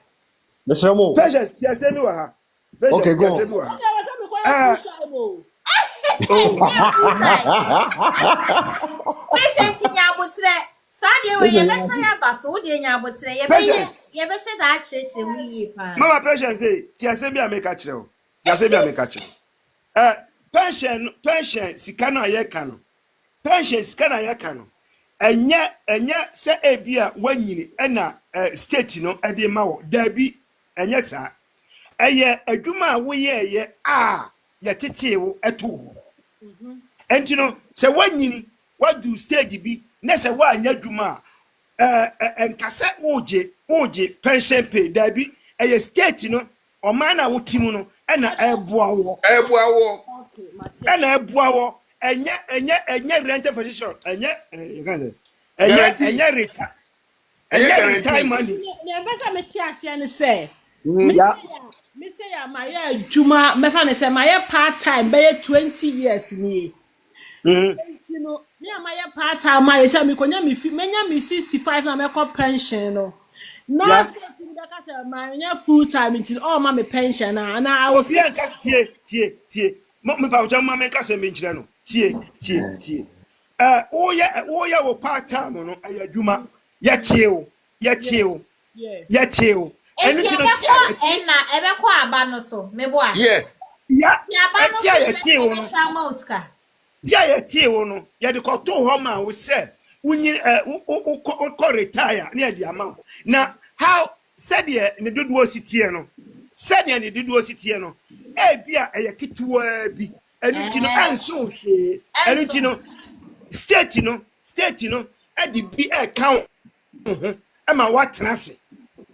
Mr. Mo. Patience, tiasemi wa ha. Okay, Patience, go tiasemi on. wa ha. Okay, what's up? Ah, Full time, oh. Patient nyabotre. Sadia we ye besa ya baso wo de nyabotre ye be Patience. ye be hye da church mu yi pa. Mama patience say, tiasemi ameka kire o. Tiasemi ameka kire. Pension sika na ye ka no. Pension sika na ye ka no. Enye se ebia wanyini na state no e de ma wo. Dabi enye sa. Eye adwuma a wo ye a ye tete wo eto ho. Enti no se wanyini wadu stage bi na se wa anya adwuma enkase oje pension pay dabi eye state no o man na wo timu no na eboa wo Okay, Matia. na eboa wo enye rent position enye Guarantee. enye reta Enye enye guarantee. retire money Ne besa me ti ase ne say. ya Me say ya my adwuma me fa ne say my part time be 20 years ni. You know, me am my part time my say me konya me menya me 65 na me call pension no. No Yeah. state in that say my full time until all my pension and I was Bien kas tie me pa jam ma me kase me nkyere no tie oye wo part time no ayadwuma ya tie o yes. enu Enti ti no ebe tie ko enna ebe ko aba no so me bo a. Yeah. ya Ya aba no tie ya tie wo no no Oscar. dia ya tie wo no ya de ko to ho ma wo se unyi ko retire na ya di ama na how said ne dodo si tie no said ne dodo si tie no e bia e yakituwa bi enu ti no anso hwe enu ti no state no e di bi e count e ma watena se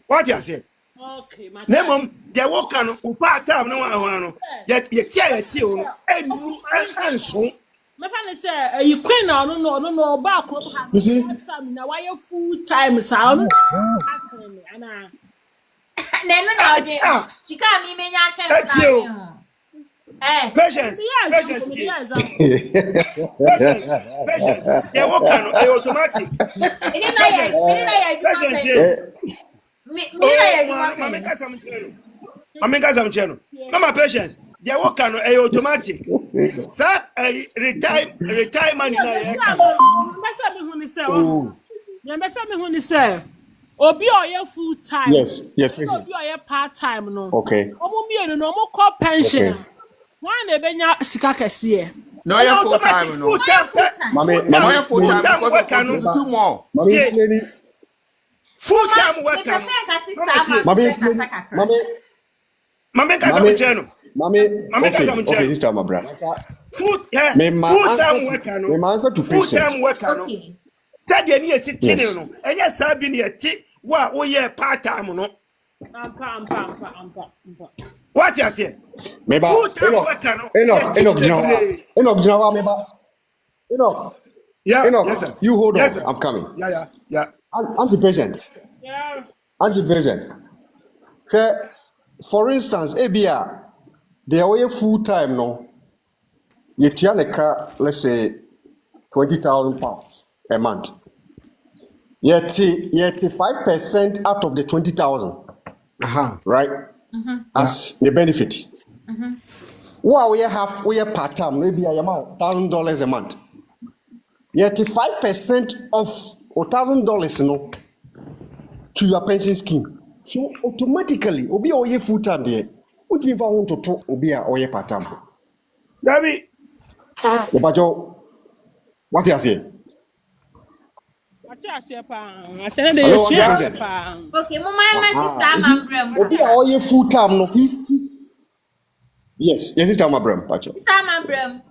what you say Okay, my nemom de wo ka no upa tab no wa no ya tie wo no enu anso me fa ne say you queen no ba ko ha. You see? Na why full time sa no. Ana Na no na ode. Sika mi menya che na. patience de wo ka no e automatic Ini na ya patience me Mama kasam cheno. Mama patience. They work on automatic. Sir, retire money na ye. Mbasa me hu ni say mbasa me hu ni say obi oye full time. Yes, patient. Obi oye part time no. Okay. Omo mienu no omo call pension. Okay. Wan na benya sika kese. No, you're full time. No, Full time. Mami, no, you're full Full time time work because no. of 22 more. Mami, Yeah. explain. Full time work ka sister Mami, explain. Mami, Mama kasam cheno. Mami. Mami Okay, kasam okay, cheno. this time, my brother. Full time work no. My answer to Full time patient. work no. Okay. Tade ni esiti no. Enya sabi ni eti wa oye part time no. Ampa. What you say? Meba. Full time work no. Enoch, Jinawa, Meba. Enoch. Yeah, Enoch, yes sir. you hold on. Yes, sir. I'm coming. Yeah. Anti-patient. Yeah. Anti-patient. Okay. For instance, ABR, they are full time no. You car, let's say, £20,000 a month. Yet 5% out of the 20,000, right? As the benefit. Well, we have part time, maybe amount $1,000 a month. Yet 5% of $1,000, no, to your pension scheme. So automatically, obi oye full time there. What do you want to talk obi oye part time? Dabi. Obajo, what you say? Ati ase pa. Atene de Hello, yesu Anti-patient. pa. Okay, mo my sister Mambrem. Obi oye full time no. Yes, sister Mambrem, Pacho. Sister Mambrem.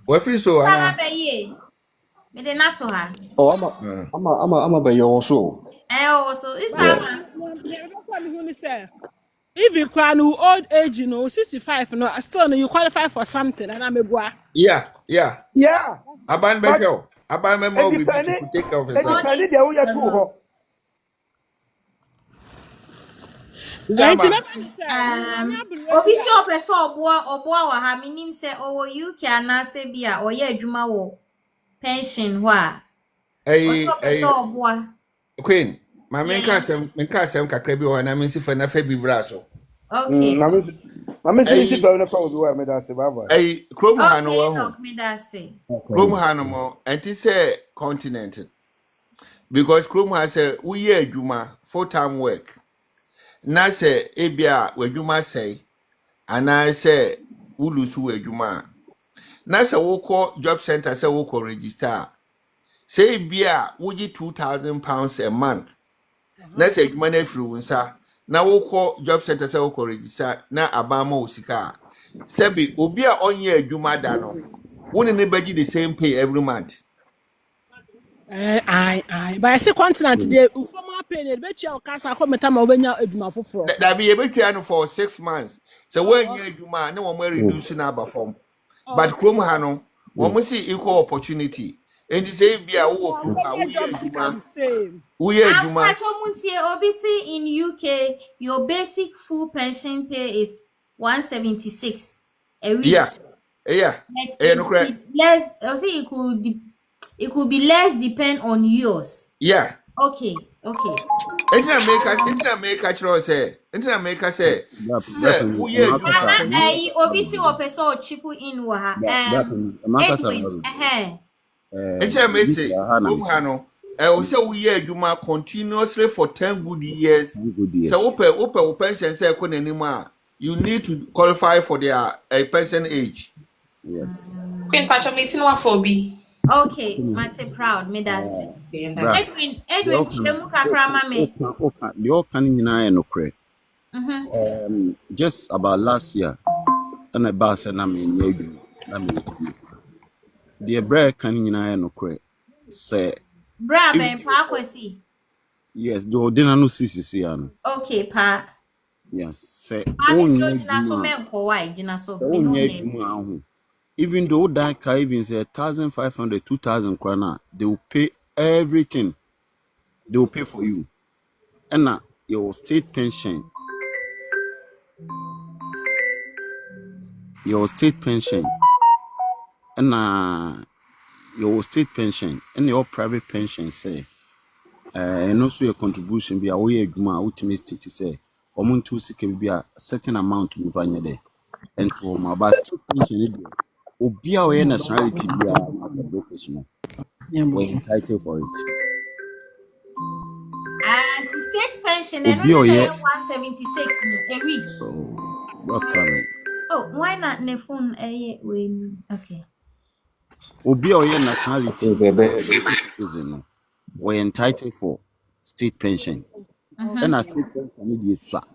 We free so, Sama Anna. be ye. Me de na to her. Oh, I'm a by your also. So it's Sama. Yeah, that's what me hu ni say. Even cry no old age, 65, no, still no, you qualify for something, and I'm a boy. Yeah. Yeah, Aban but Beshel. Aban Memo will be to take care of it himself. depends there we are too hot. Obi si opese oboa wa ha minim se owo UK anase bia oye adwuma wo pension ho a. Hey, Opese oboa. Queen, my Yeah. men ka sem kakra bi o na men si fa na fa bi bra so. Okay. Mama say si fa na fa obi wa me da se baba. Hey, Chrome ha no Okay, wa ho. knock me that say. Chrome ha no mo, enti say continent. Because Chrome has a we year adwuma full-time work. Na say ebia wadwuma say ana say wulusu wadwuma. Na say wo call job center say wo call register. Say bia woji £2,000 a month. Na say adwuma na free wonsa. Na wo call job center say wo call register na abama osika. Say bi obi a onye adwuma da no. Woni ne beji the same pay every month. Aye. But I say continent there, former pay ne bet you kasa ko meta ma obenya adwuma foforo. That be able to for 6 months. So when you do man, no one reduce in our form. But Chrome Hano, one must see equal opportunity. And the same be our we are Juma. Obviously in UK, your basic full pension pay is 176 a week. Yeah. No correct. Less, I say it could be less depend on yours. Yeah. Okay. It's not make a choice. It's not make us say. We are Juma. Obviously, or person chipu in waha. Edwin. It's a message. Chrome Hano. I also we are Juma continuously for 10 good years. So open pension say anymore. You need to qualify for their pension age. Yes. Queen Patrick, meeting one for B. Okay, Mate proud, me that's Edwin, chemu kakra ma me. Okay. The all can no credit. Just about last year, and a bass and I mean, the bread can no credit. Say, Bra ben pa kwesi. yes, do dinner no CCC. Okay, pa. Yes, say, even though that can even say 1,500, 2,000 krona, they will pay everything. They will pay for you. And now your state pension, and your state pension, and your private pension say, and also your contribution be a way ultimate state to say, to can be a certain amount to move there. And to my best pension, be our nationality be a British, we're entitled for it. And state pension, and 176 a week. Oh, welcome. Oh, why not ne phone? Okay. Obi or your nationality, citizen, we're entitled for state pension. And a state pension is swap.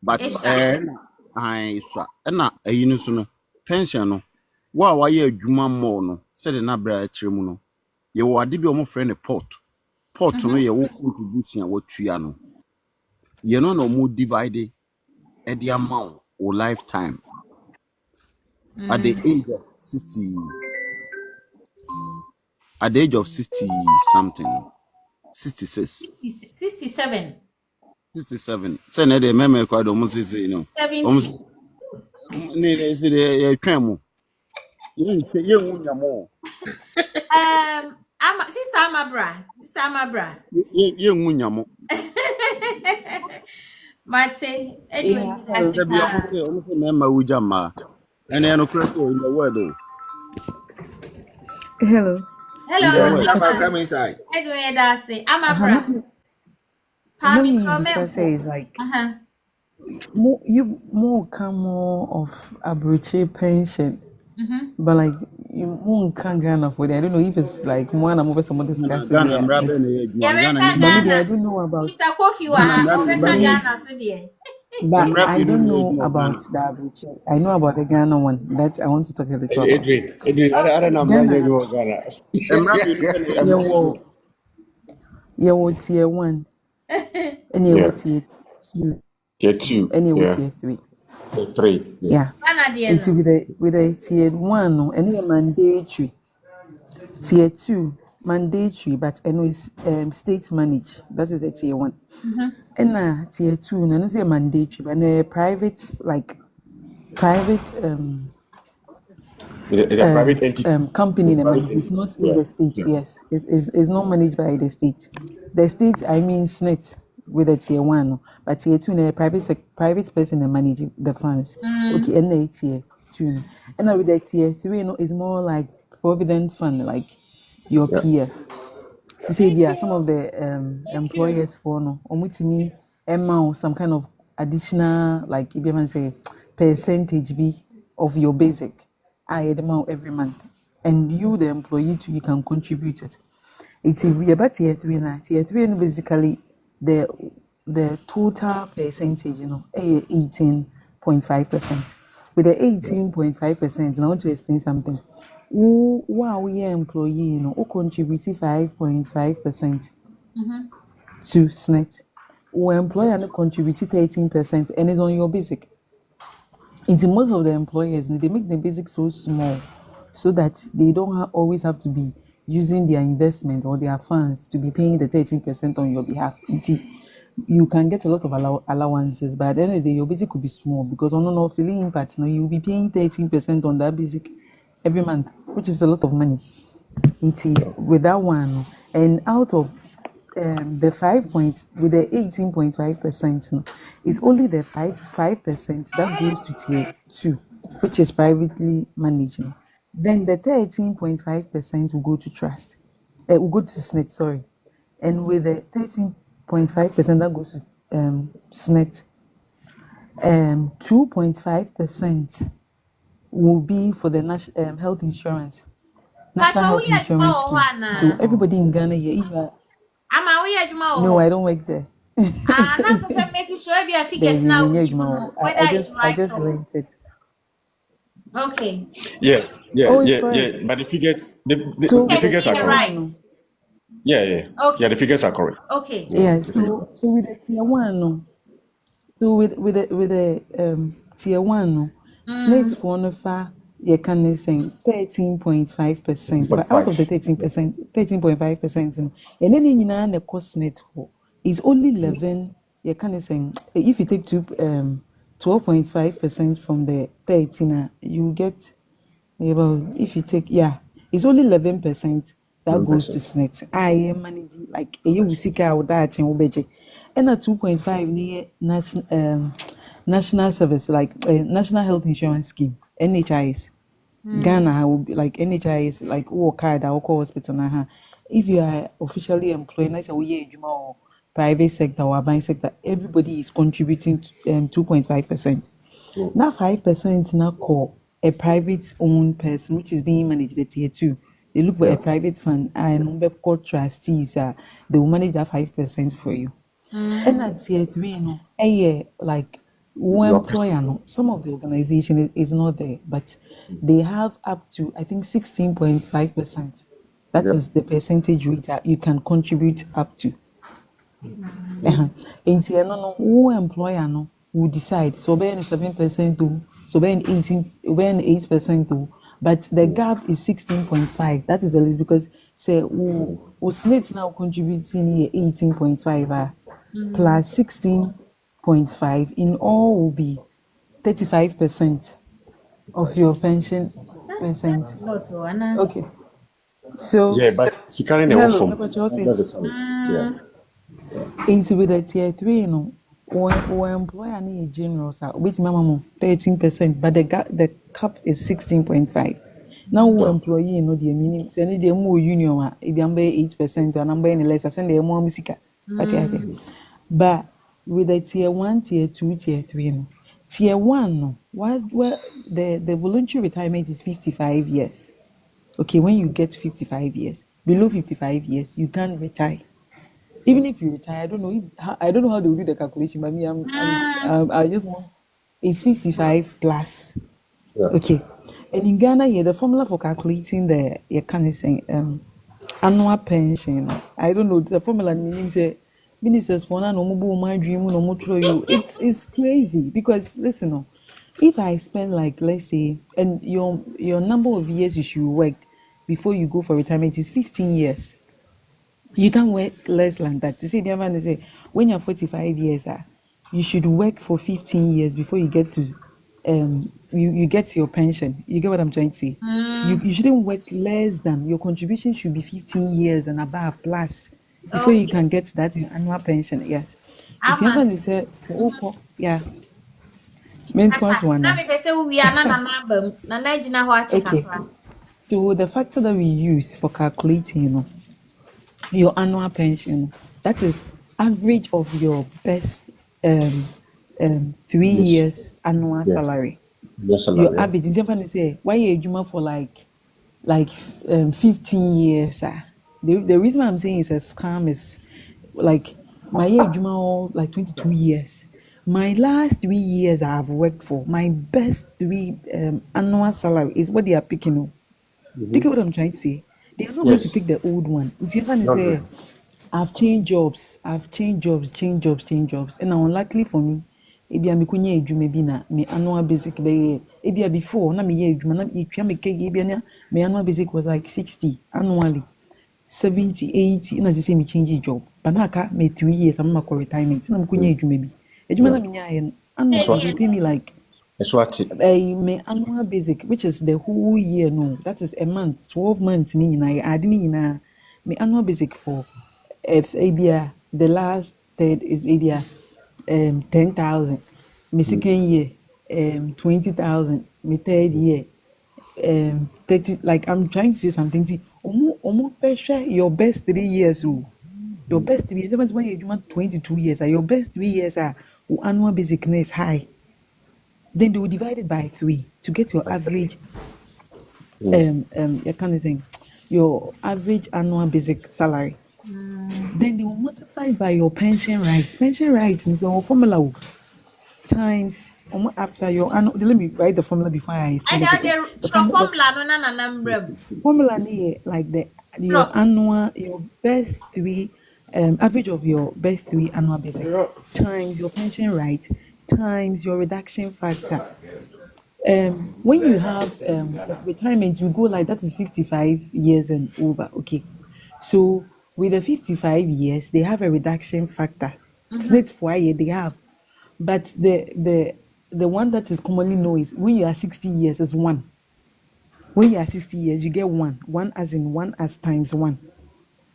But I swap. And now a unison pension. Why you Juma Mono said an abra tremuno. You are the friend a pot to know your contribution what triano. You know no more divided at the amount or lifetime. At the age of 60, at the age of 60 something, 66, 67. 67. Say na the meme quite almost is 70. Almost. You Sister Amabra. You munyamo. Mate, Edwin, almost remember Ujama. And then, in the word. Hello. Come inside. Edwin, that's it. Amabra. Say is like more come more of Abruche pension, but like you more can't Ghana for that. I don't know if it's like more and more someone discussing. But I don't know about Mr. Kofi. But I don't know about the Abruche. I know about the Ghana one. That I want to talk a little about. Edwin, I don't know Ghana. Yeah, tier 1. And you tier 2. Tier 2. Anyway, Yeah. tier 3. Tier 3. Yeah. Yeah. Ana deɛ It's no. with a tier 1, no, and a mandatory. Tier 2, mandatory, but anyways, state managed. That is the tier 1. And tier 2, no, not mandatory, but a private, like private It's a private entity. company that Private managed. It's entity. not in Yeah. the state. Yeah. Yes, it's not managed by the state. The state, I mean, SNET with a tier 1, no, but tier 2, a private person that manage the funds. Okay, and a tier 2, and now with the tier 3, no, it's more like provident fund, like your Yeah. PF. To say, yeah, some of the employers for no, which need amount some kind of additional, like if you say percentage be of your basic, I amount every month, and you the employee too, you can contribute it. It's about tier 3 now. Tier 3 is basically the total percentage, 18.5%. With the 18.5%, I want to explain something. Wow, we are employee, who contribute 5.5% to SNET. Who employer no contribute 13%, and it's on your basic. Into most of the employers, they make the basic so small so that they don't always have to be using their investment or their funds to be paying the 13% on your behalf. You can get a lot of allowances, but at the end of the day, your basic could be small because on no feeling impact, you'll be paying 13% on that basic every month, which is a lot of money. It is with that one, and out of the 5 with the 18.5%, it's only the 5% that goes to tier 2, which is privately managed. Then the 13.5% will go to trust. Will go to SNET, sorry. And with the 13.5% that goes to SNET, 2.5% will be for the health insurance. National health insurance scheme. So everybody in Ghana here, if you are Ama we adwuma no, I don't work there. na person making sure be a figures now whether it's I right just or rented. okay. Yeah. Oh, it's Yeah. correct. But the So the with the figures are tier correct. right. 1, Yeah. Yeah. Okay. Yeah. The figures are correct. Okay. yeah. The figures. So with the tier 1, so with the tier 1, SNET for NFA, you can say 13.5%, but out of the 13.5%, and then in the cost SNET is only 11. You can say if you take 12.5% from the 13, you get about, if you take, it's only 11% that goes to 11%. SNET. I am managing like a usika or that in Ubeje, and a 2.5 near national service, like National Health Insurance Scheme, NHIS. Ghana will be like NHIS, like card or hospital. If you are officially employed, that's or private sector or bank sector, everybody is contributing to 2.5%. Now 5% now call a private owned person which is being managed at tier 2. They look for a private fund and called trustees. They will manage that 5% for you. And at tier 3, like one employer, some of the organization is not there, but they have up to I think 16.5%. That is the percentage rate that you can contribute up to. In tier no employer will decide. So be 7% too, so be 8% too. But the gap is 16.5. That is the least because say SNET now contributing here 18.5 plus 16.5 in all will be 35% of your pension percent. Okay. So Yeah, but she carrying the hello, from. Papa Chelsea. That's the time. Yeah. It's with the tier 3, when employer need general, which mama 13%, but the cap is 16.5. Now employee, the minimum, say the more union, if you 8% or number any less, I send the more musica. But with the tier 1, tier 2, tier 3, tier 1, where the voluntary retirement is 55 years. Okay, when you get 55 years, below 55 years, you can't retire. Even if you retire, I don't know how they will do the calculation, but me, I just want it's 55 plus. Yeah. Okay. And in Ghana, the formula for calculating the annual pension, I don't know the formula meaning say ministers for now no more my dream no more throw you. It's crazy because listen, no, if I spend like let's say and your number of years you should work before you go for retirement is 15 years. You can work less than that. You see, the man say when you're 45 years, you should work for 15 years before you get to you get your pension. You get what I'm trying to say? You shouldn't work less than your contribution should be 15 years and above plus before you Okay. can get that your annual pension. Yes. If you Aman. ever say oh yeah, maintenance Asa. one. Na me pese we are na abam. Na na gina ho ache Okay. kakra. So the factor that we use for calculating, your annual pension, that is average of your best 3 Yes. years annual Yeah. salary. Your Your salary. Yeah. average, definitely say, why you juma for like 15 years. The reason why I'm saying it's a scam is like my year juma all like 22 years. My last 3 years I have worked for, my best 3 annual salary is what they are picking up. Do you get what I'm trying to say? They are not going to Yes. pick the old one. If you ever Not say, really. I've changed jobs, changed jobs, and now unlikely for me. Ebi a mekonya edwuma bi na me annual basic be ebi a before na me ye edwuma na me twa me kege ebi na me annual basic was like 60 annually 70 80 na say me change job but now aka me 3 years I'm ma retirement na mekonya edwuma bi edwuma na Yeah. me nya ye That's annually what. they pay me like That's what. my annual basic, which is the whole year, no, that is a month, 12 months, ni na add ni na my annual basic for if ABA, the last third is ABA 10,000, my second year 20,000, my third year 30, like I'm trying to say something. See, almost pressure your best 3 years, oh. Your best 3 years, that's why you want 22 years, your best 3 years are annual basic is high. Then they will divide it by 3 to get your average you can't say your average annual basic salary. Then they will multiply by your pension rights. Pension rights is your formula times after your annual. Let me write the formula before I I explain da everything. the The formula no na nambram. formula ni like your Tro. annual your best 3 average of your best 3 annual basic times your pension right times your reduction factor. When you have retirement, you go like that is 55 years and over. Okay, so with the 55 years, they have a reduction factor. Snit for a year they have, but the one that is commonly known is when you are 60 years is 1. When you are 60 years, you get 1 as in 1 as times 1.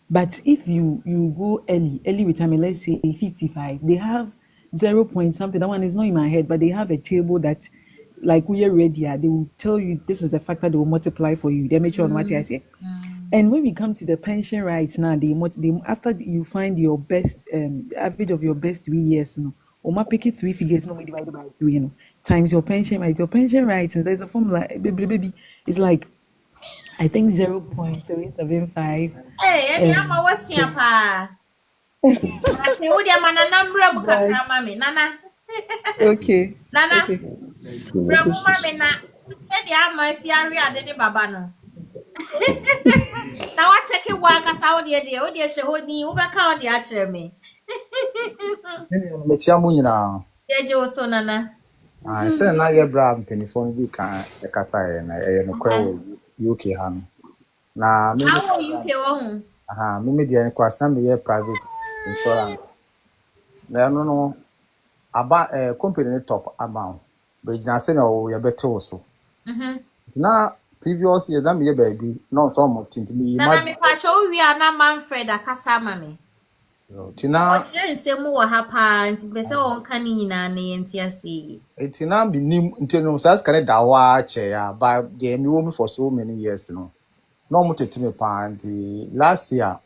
But if you go early retirement, let's say 55, they have 0 point something. That one is not in my head, but they have a table that, like we are ready, they will tell you this is the factor they will multiply for you. They make sure on what I say. And when we come to the pension rights now, they after you find your best average of your best 3 years, or pick it 3 figures, we divided by 3, times your pension right. Your pension rights, and there's a formula, baby, it's like I think 0.375. Hey, any ama wasua pa. Ati wo dia mana nambram kakra Guys, ma me nana. okay, Nana, okay, bramu okay. ma me na. Se dia ama si awe ade ne baba no. Na wa check wo akasa wo de de, wo de hye ho din, wo be ka wo de a kire me. Mekyia mu nyinaa. Ye je wo so nana. Sɛ na yɛ bra mpanyinfoɔ no di kan ɛkasa yɛ na ɛyɛ nokorɛ wɔ UK ha no. Na me How you ke wo hu? me deɛ no kwasena meyɛ private insurance. Na ɛno no aba company no top amount. Bɛgyina sɛ na yɛbɛte wo so. Na previous years na meyɛ baabi na ɔsɔ ɔmo tintimi yi Nana me pa cho wi ana Manfred akasa ma me. Tina Ɔkyerɛ nsɛm wɔ ha paa nti pɛ sɛ wɔnka ne nyinaa na yɛnte ase. Tina minim ntino saa skare da wa che ya ba de mi wo me for so many years no. No mo tete me pa nti last year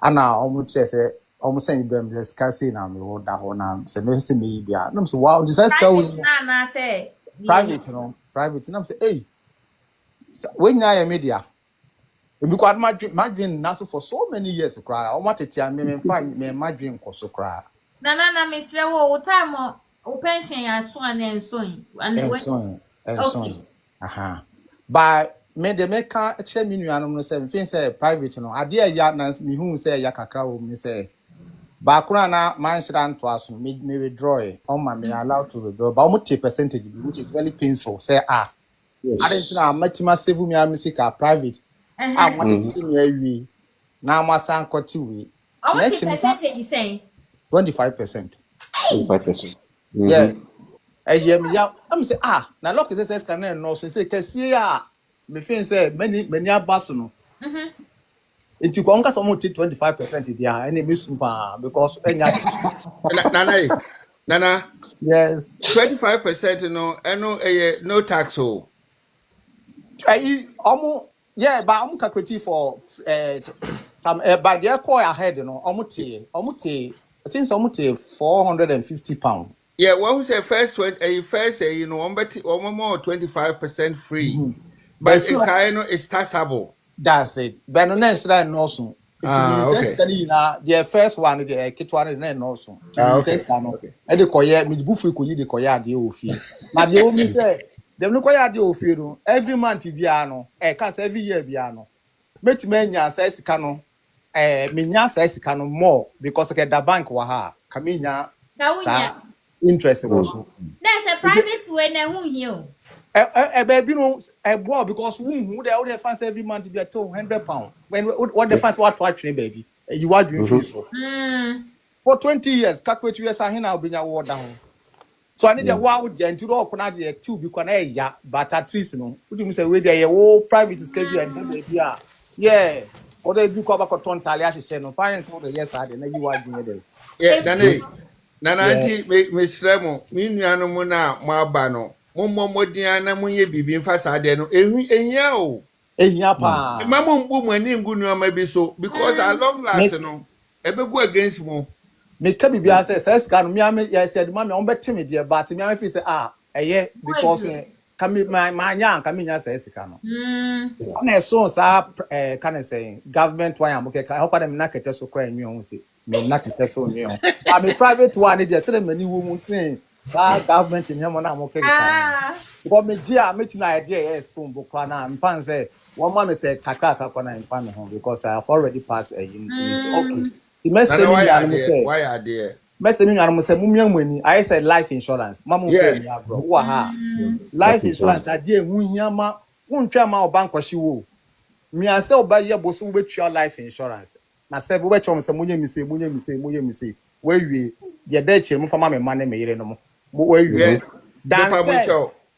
ana omo che se omo sen Ibrahim the scarcity na me wo da ho na se me se me bia na so wow the scarcity Private na sɛ private na say hey when na ya media emi kwa madwin na so for so many years cry omo tete me fine me madwin koso cry na mesrɛ wo time o pension ya so ana enso yi. And aha but me de meka che me nuanom no say me fin say private no ade ya na me hu say ya kakra wo me say Bakura na manshira to aso me withdraw it. On my me allowed to withdraw. But almost take percentage which is very painful. Say I didn't Yes. know matima save me a music private. I Uh-huh. wanted Mm-hmm. to me now my son got to we. How much Next percentage you saying? 25%. 25%. Yeah. Mm-hmm. Me ya I'm say now look is says can no so say kasi me feel say many abaso no. Mm-hmm. Nti ko nka so mo take 25% dia and me super because enya Nana, yes 25% no, no tax. Oh, yeah but calculate for some but they call ahead no omuti I think so omuti 450 pound. yeah, one who say first 20, first say, you know, one more 25% free, But but if you a kind of is taxable. that's it. But no next that no so. It means Okay. say na the first one the kit one na no so. It means Okay. say no. Okay. E de koye me bufu ko yi de koye ade ofie. Na de o mi say dem no koye ade ofie no every month bia no can't every year bia no. Metime anya say sika no me nya say sika no more because ke da bank wa ha ka me nya sa interest was so. There's a private way na who you. Baby no boy because who the fans every month be at £100 when what the fans what train baby you are doing free so for 20 years calculate years I now be your word down so I need a wow into all corner the two be ya but at least no what do you say we there private is can be baby yeah or they do cover ton talia she say no parents all the years are then you are doing there Yeah, Nana yeah auntie, me sremo, me nuanu mo na mo aba no. Mo mmɔden na mo ye bibi mfa saa de no. Ehia o. ehia pa Ma mo mbu mo ani ngu nneɛma bi so because at long last no, ebegu against mo. me ka bibia say scan me am yes said mama on beti me there but me am feel say because kami my nya kami nya say sika no na so sa can say government one am okay help them na kete so kra nwi on say me na kete so nwi on am private one dey say many wo mu say government in him na am okay because me gia me tina idea so mbokwa na am fan say one man say kakaka na in fan home because I have already passed a unity so okay the message Why are there? Message me and say mumia money I say life insurance mama say me agro wa ha life insurance ade hu hiama wuntwa ma obanko hye wo me ase oba ye boso wo betua life insurance na say wo betwa me say munye mi say we wie de da che mu fama me ma na me yire no mo we wie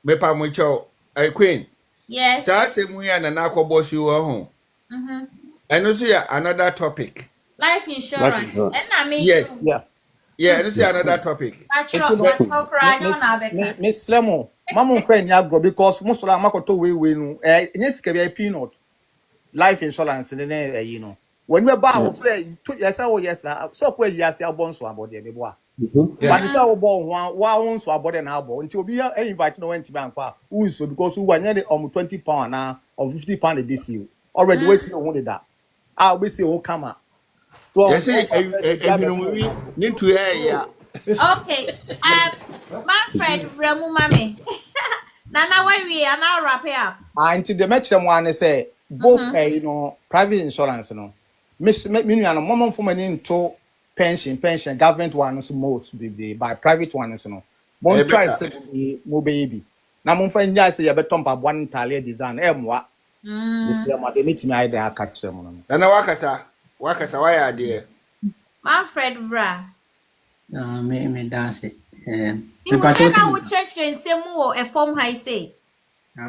me pa mo cho queen Yes. sa se mu ya na na akobo shi wo ho eno so ya another topic. Life insurance. And I mean, yes. Yeah, this is another topic. Miss Lemo, Mamma friend Yagro because most of them to we no. Yes, can be a peanut. Life insurance, you know. When we buy friend, yes, so quite yes, our bonds were about the bois. But it's our bone one so about an album until we are invited no to bank. Who so because we were nearly £20 now or £50 a BCU. Already we see only that. I'll be see who come up. Yes, need to hear. Okay. Manfred Remu Mami. Nana, when we are now wrap up. Until the match someone say both you know private insurance no. Miss me no mom for money into pension government one so most be by private ones no. Bon try say mo baby. Na mo fa nya say you beton pa one tale design emwa. This am dey meet me I dey catch them no. Nana wakasa why are there? Manfred Bra. Me dance. You say now church and say more a form high say.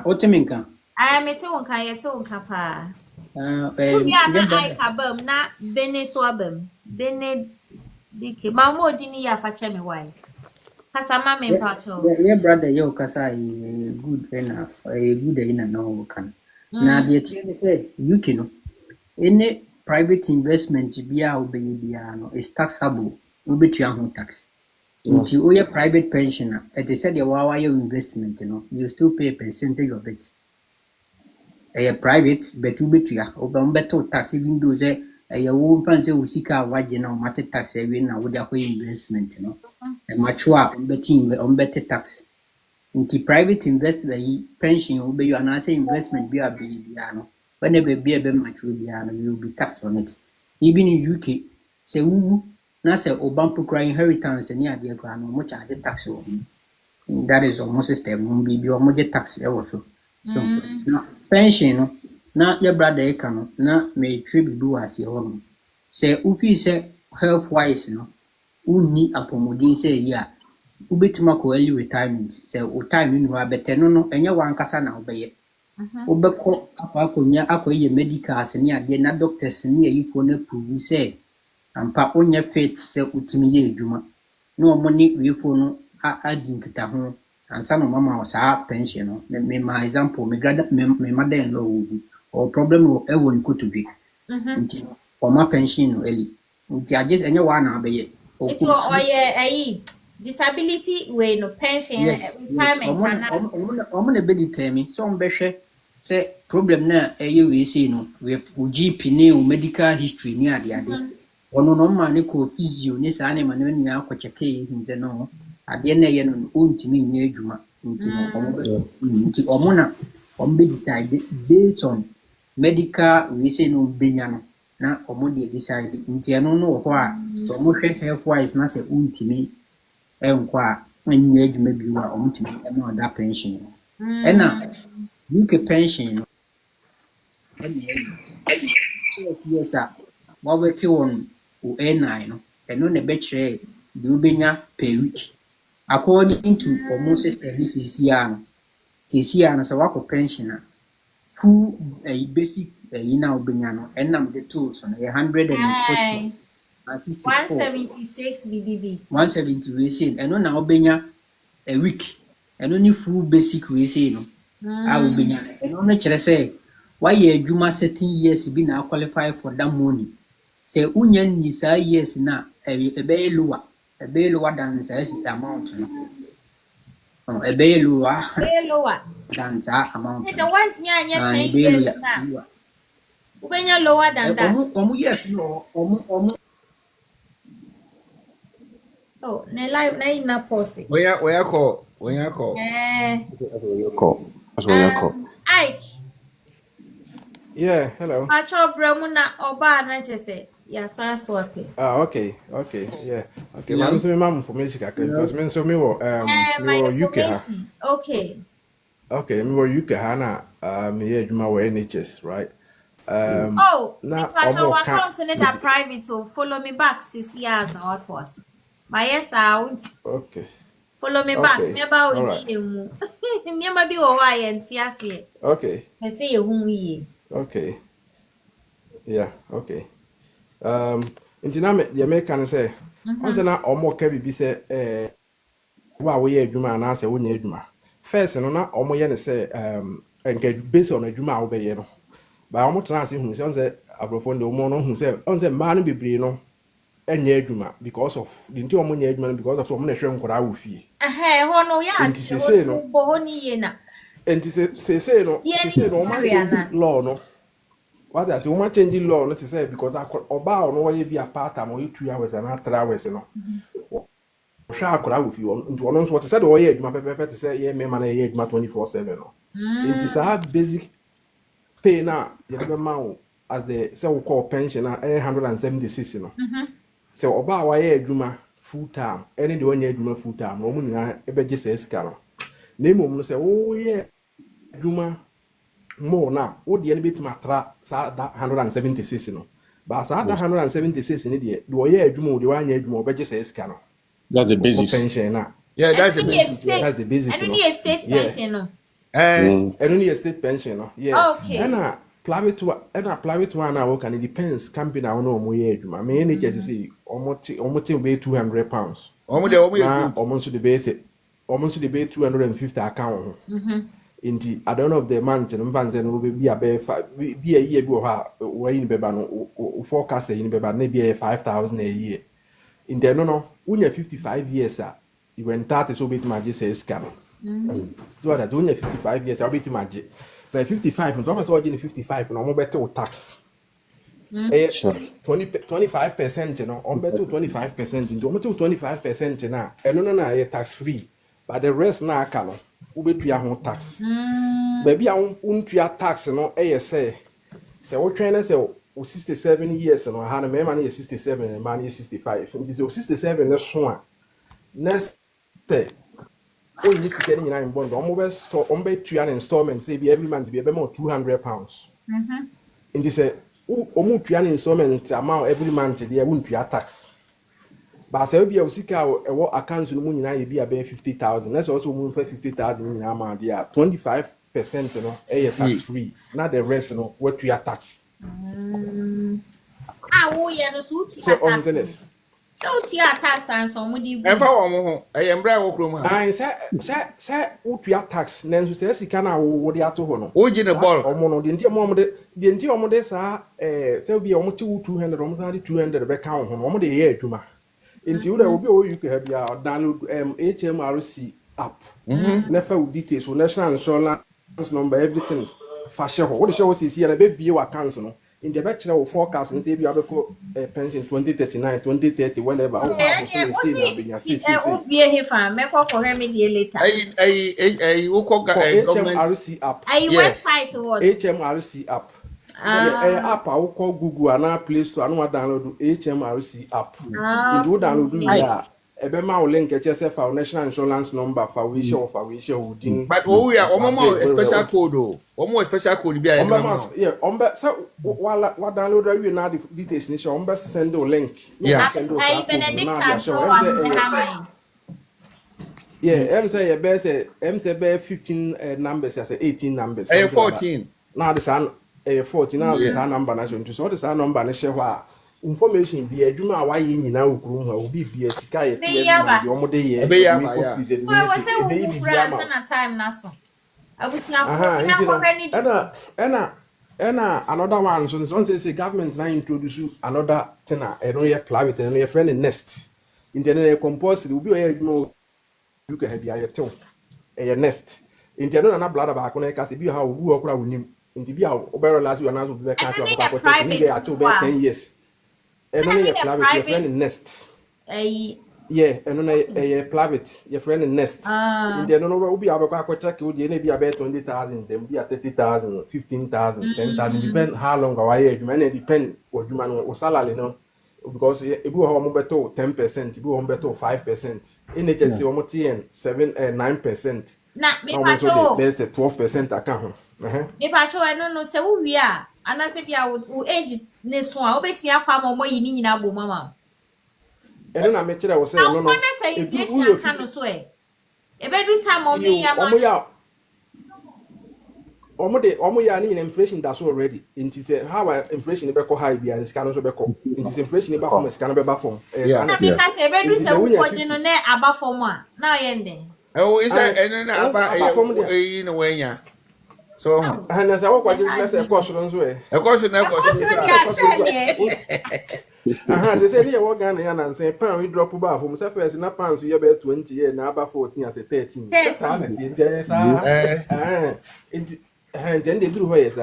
Oteminka. I am a tongue pa. I cabum na bene swabum. Bene diki. Mammo dini ya fachemi why. Kasama me pato. Yeah, brother, yo, Kasa, good enough. A good enough no can. Now, the thing say, you can. Any private investment is taxable. We tax. Into your private pensioner, at the said your investment, you still pay a percentage of it. A private, but you bet you are better tax even though say a own fancy usika wajina matter tax every now with your investment, a mature betting on better tax. Into private investment pension will be your answer investment be a biano. Whenever be a mature biano, you'll be taxed on it. Even in UK, say na say obampo kra inheritance ni ade kra no mo charge tax wo. That is almost system no bi o mo je tax e wo so. So na pension no na your brother e ka no na me tribute do as ye ho no. Say ufi say health wise no unni apomodin say ya ubetima ko early retirement say o time nu abete no no enye wankasa na obeye. Obeko akonya akoye medicals ni ade na doctors ni ayifo na prove say ampa onye fit say utimi ye adwuma na omo ni wefo no adi nkita ho ansa no mama o sa pension no me my example me grada me mother no wo or problem wo e won kotodwe nti o ma pension no eli nti ajes enye wa na abeye o It's oye disability we no pension retirement omo na be determine so on behwe say problem na eye we say no we GP ne o medical history ni ade ono no ma ne ko physio ne sa ne ma ne ni akocheke nze no ade na ye no ontimi nya adwuma nti omo na omo be decide based on medical we say no benya no na omo de decide nti eno no ho a so omo hwe health wise na say ontimi enko a nya adwuma bi wa omo timi e ma da pension ena UK pension no yes sir what we kill on O9 no eno ne be kire de obenya per week according to almost system this is here no so wako pension na full basic na obenya no enam the tools no 140 and 64 176 BBB 170 we say eno na obenya a week eno ni full basic we say no a obenya eno no kire say why ye adwuma 13 years bi na qualify for that money say unya ni sa years na ebe lower than say amount no ebe lower than that amount so once nya 10 years na ubenya lower than that yes no oh na ina pause where call Ike Yeah, hello. Pacho bremu na oba na chese ya sanso ape. Okay, yeah. Okay, man, so me mam information kakra because me so me wo UK ha. Okay, me wo UK ha na me ye adwuma wo NHS, right? Na Pacho account in that private to follow me back 6 years or what was. My yes out. Okay. Follow me back. Me about with you. Nyama bi wo wa ye ntiase. Okay. Me say ye hu yi. Okay. Yeah, okay. Nti na the American say, once na omo ka bibi say wa wo ye adwuma na say wo nya adwuma. First no na omo ye ne say enka based on adwuma wo be ye no. Ba omo tran say hu say on say abrofo de omo no hu say on say ma no bebre no enya adwuma because of the nti omo nya adwuma because of omo na hwe nkora wo fie. Ho no ya. Nti say no. Bo ho ni ye na. Enti say no ma change law no. What that you change law no to say because oba no we be a part time or 2 hours and 3 hours no. Sha akora wo fi nti ono nso what say the we adwuma pepe to say ye me man ye adwuma 24/7 no. Enti say basic pay na ye be ma wo as the say we call pension na 176 no. So oba wa ye adwuma full time any the one ye adwuma full time no mo nyina e be je say sika no. Na emom no say wo ye adwuma more na wo de bit matra sa 176 no ba sa 176 ni de wo ye adwuma wo de wa nya adwuma wo be je say sika no. That's the basis. Pension na. Yeah, that's the basis. That's the basis. And only a state pension no. And only a state pension no. Yeah. Okay. And a private one now can it depends company na no mo ye adwuma. Me NHS say omo be 200 pounds. Omo de omo ye omo so the base almost the bay 250 account. Indeed, I don't know if the month and months and will be a year go where in Beba no forecast in Beba maybe 5,000 a year. In there no when you're 55 years you went that so bit magic says scan. So that when you're 55 years I'll be to magic. But 55 and almost watching 55 no more better tax. 25%, you know, on better 25%, into 25% now, and no tax free. But the rest na akalo ube tuya ho tax. Baby a untuya tax no say say wo twene say 67 years no ha na me man 67 and man 65 nti so 67 no so a next day o yi sika ni nyina in bond o be tua installment say be every month be more £200 nti say o mu tua installment amount every month dey won tua tax but say be o sika e wo account no mu nyina ye bi about 50,000 let's also move for 50,000 nyina amount dey 25% no e tax free na the rest no what tua tax. Oh, yeah, the suit. So, tax and some would you? And for I am brave. I say, what your tax, Nancy says he can what you have to honor. Oh, in a ball or mono, the entire modes are, there'll be almost 200, almost 200 back count on the year, Juma. Until there will be all you can have your download HMRC app. Never with details, national insurance number, everything. Fashion, what the show is here, a baby your account. In the bachelor of forecast and say you have a pension 2039, 2030, whatever. HMRC app. HMRC app. App I will call Google and our Play Store and download HMRC app. You download Ebema will link HSF our national insurance number for we show within. But we are a special code. Almost special code be so what download you now the details ni show send the link. Yeah. Yeah, M say 15 numbers as 18 numbers. 14. Now the sun 14 now the sun number nation so the sun number na share information be adwuma wa yi nyina okuru ha obi bia sika ye te ye omo de ye be ya time na so abusua na another one so say government na introduce another thing ye private and your friend nest in the compulsory obi o ye adwuma you can have ya tew e nest in the na blada ba ko na ka se bi ha ogu okura wonim in the bia obero last you na so be ka to ba ko te ato be 10 years. And only a private, your friend in nest. Yeah, and only a private, your friend in nest. In the no will be able to check would be about 20,000, then be at 30,000, 15,000, 10,000, depend how long or age, man, depend what you man was salary, no, because if you home better 10%, you home better 5%. In HSC, almost 9%. Now, there's a 12% account. If I show I don't know, so we are. And I said, yeah, would age this one. I'll bet you have more in Nabo, Mamma. And then I met you, I was saying, no, if you can't swear. Every time only almost inflation that's already. It is how inflation is high behind the scan of Beco. It is inflation about from a scan of Bafon. Because every so about for one. Now ending. Oh, is that about a way? So, and as I walk, I just a question way. A question, they say, here, what Ghana and say, pound we drop about from surface in a pound, so you're about 20 and now about 14 as a 13. And then they do ways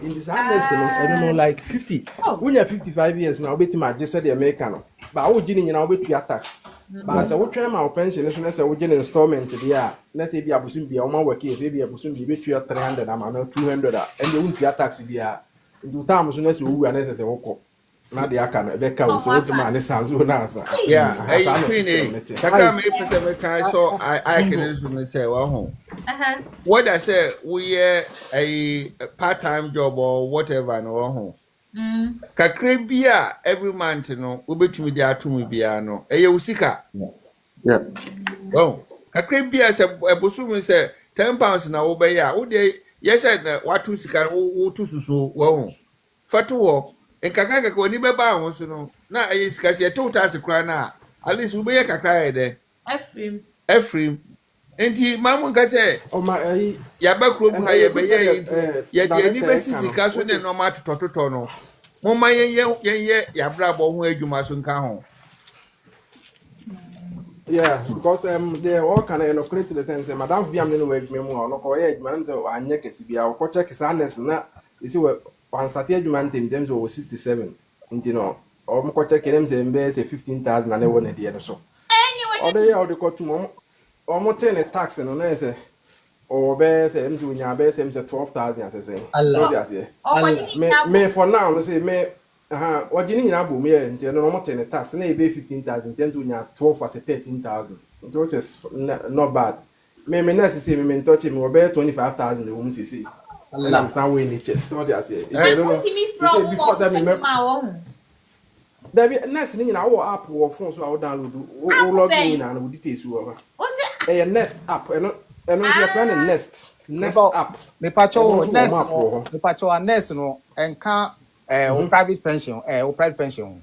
in this I don't know, like 50. When you're 55 years now, wait my just said the American. But I would get in our way to your tax. But as I would try my pension, as I would get installment, let's say, be a person be a woman working, maybe a person be between 300 and 200, and you won't pay tax if you are. Do time soon as you are necessary. Now the account, the cow, so the man is sounds good answer. Yeah, I so I can say, well, what I say, we a part-time job or whatever, no home. Kakribia every month, no, we bet me there to me, piano, a usika. Yeah. Oh, Kakribia said, a bosom say £10 now, obey ya. Would they, yes, said what to sika, who to so well. Fatu. And Kakaka go ni beba won so no na ayes kasi e 2000 kra na at least we be kakra there Ephraim enti mamu ka say o ma ya ba krom ha ye be ye de ni be sisika so ne no ma tototo no mo ma ye ya brabo ho adwuma so nka ho. Yeah, because they all can create the sense madam viam no we adwuma no ko ye adwuma no anye kesi bia ko check sadness na isi we one start adwuma ntem dem so 67 nti no o mo ko check dem say 15,000 and they won the so anyway o dey how they got to mo o ten tax no na say o be say em do nya be say 12,000 say so just here me for now no say me What you need to be here in general, not in a tax, and they pay 15,000, 10 to 12 as 13,000, which is not bad. Maybe necessary, me touch him or bear 25,000 the woman see. And I'm somewhere in the so they say. Before that, there be next thing in our app or phone, so I'll download, log in and with details. A Nest app, and your friend Nest app. Me pacho Nest no and can private pension private pension.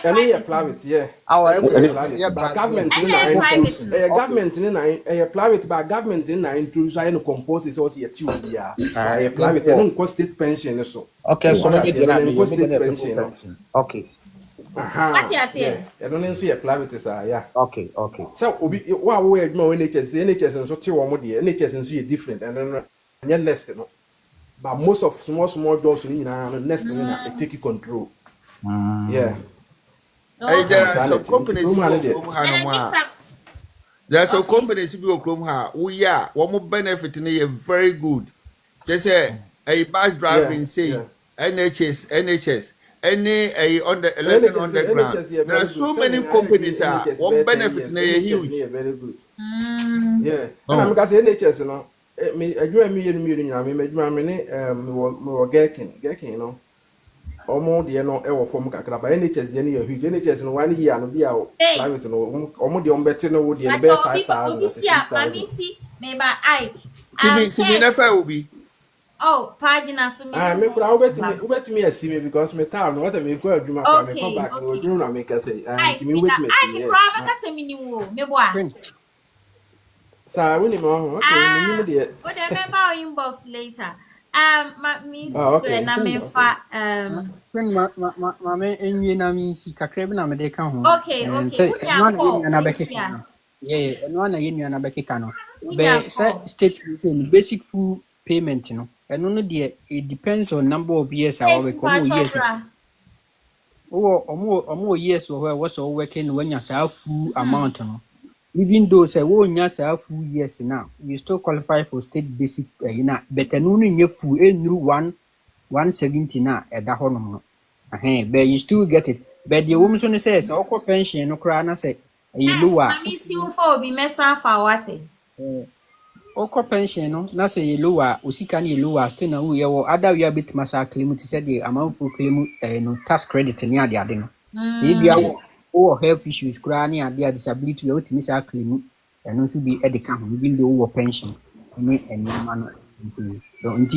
Any private, yeah. Our government government in private, but government in introduce I no compose is also a tube, yeah. A private and cost state pension so. Okay, so maybe state pension. Okay. What you say? I don't see a private yeah. Okay. So what we more NHS and so two or more NHS and so different and then less no. But most of small jobs in next take control. Yeah. There are some companies there are some companies who Chrome ha. We are one more benefit in very good. Just say a bus driving say NHS any a on the electric underground. There are so many companies are one benefit in a huge. Very good. Yeah. And I'm gonna say NHS, you know. Me Gherkin, you know. Omo de no e wo form kakra ba NHS de ne huge NHS no 1 year no bia o private no omo de ombete no wo de be 5,000 obi si a mami si me ba Ike Simi na fa obi oh pagina so me me kura obetimi asimi because me town what me go adwuma pa me come back no odwuma na me ka say me wait me see Ike kura ba ka se me ni wo me bo a sa woni mo okay me ni de o de me ba inbox later. Na me fa mame enye na mi si kakra bi na me de ka ho. Okay. Na bekeka. Yeah, no na yenu na bekeka no. Be say state in basic food payment no. Eno no de it depends on number of years I we come years. Omo years where was working when you say full amount no. Even though say we nya say full years now, we still qualify for state basic but no nya full enru 170 na e da ho no. But you still get it. But the woman so say okwa pension no kra na say e lower. Mami si u for obi mesa fa wate. Okwa pension no na say e lower, osika na e lower still na we wo other we bit masa claim to say the amount for claim no tax credit ni ade no. Say bia or health issues, granny and their disability, you to miss our claim, and also be at the camp, even though pension, and manner. Don't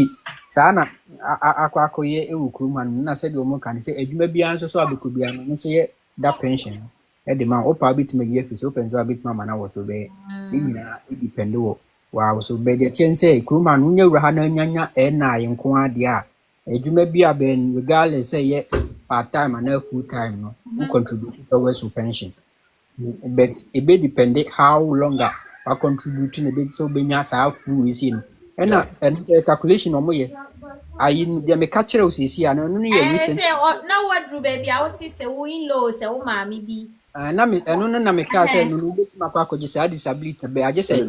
Sana, Aquacoye, Ukuman, I said, you can say, you may be answered so I could be an say that pension. At the man, or probably to make your face open, so I bit my man, I was obey. Independent. Wow, so by the chance say, Kruman, when you ran Yanya, and I inquire, dear. You may be a ben, regardless, say, yet. Part-time and full-time no who contribute towards your pension. But it be depend how longer I contributing a bit so benya sa full is in. And calculation on me. I in the me catcher o see no say no what do baby I see say we low say o mami bi. Na me na me ka say no bit ma pa ko just disability be I just say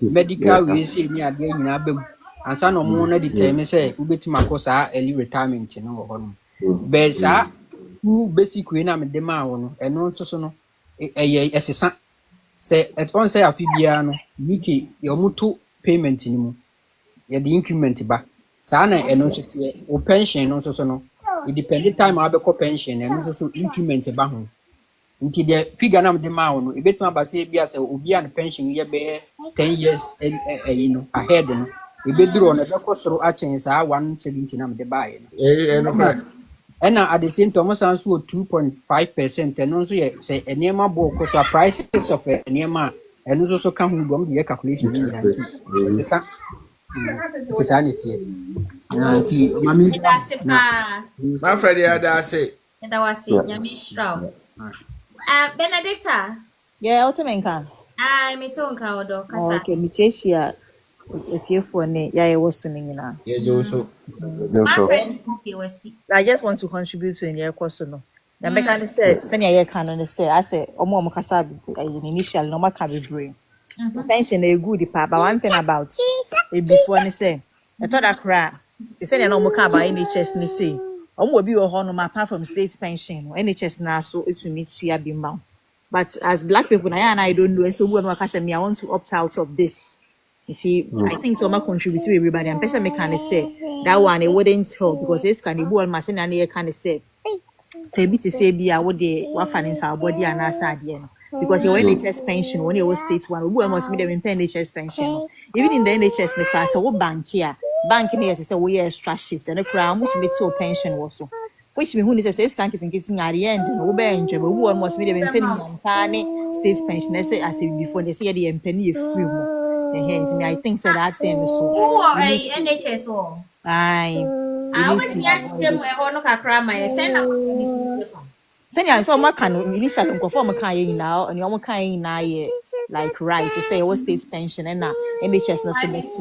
medical we see ni ade nyina bam. Ansa no mo na determine say we bit ma ko sa early retirement no ho no. But who basically na me dema wono eno nso so no esesa say at on say afibia no wiki your mutu payment ni mu ye the increment ba sa na eno nso tie o pension no nso so no it depend time abeko pension eno nso so increment ba ho nti the figure na me dema wono e betuma ba say bia say obi an pension ye be 10 years ahead no e be duro na be ko soro a chen sa 170 na me de ba ye no and at the same time, 2.5%, and also say a near book because the prices of a near man, and also come from the calculation. My friend, I say, and I was saying, Yamisha. Benedicta. Yeah, Automenka. Me too, Kaudo. Okay, Michesia. It's here for ne. Yeah, I was swimming now. Yeah, you also. I just want to contribute to any question. The mechanic said, "Senior, can say." I say, "Omo Makasabi." Initial no makabi brain. Pension a good part, but one thing about it before I say, I thought I cry. They said, "No mukaba NHS ni say." will be a honor apart from state pension, NHS now so it will meet you be bound. But as black people, I don't know, and so when I want to opt out of this. You see, I think so much contribute to everybody. And person me can say that one it wouldn't help because it's can be one machine and it can say maybe to say be a what they what finance our body and us at the end. Because your NHS pension, when you state one, we must be them pay NHS pension. Even in the NHS, the class, so bank here, bank here to say we extra shifts and the crown must meet your pension also. Which means who says can't get in at the end, no bench, but who must be them penny state pension. I say as before they say the penny free. Hence, I think so that thing so. Oh, NHS or I always get them a honor crama. Send so much can initially conform a kind now, and you're kind now, like right to say what state pension and NHS not so much.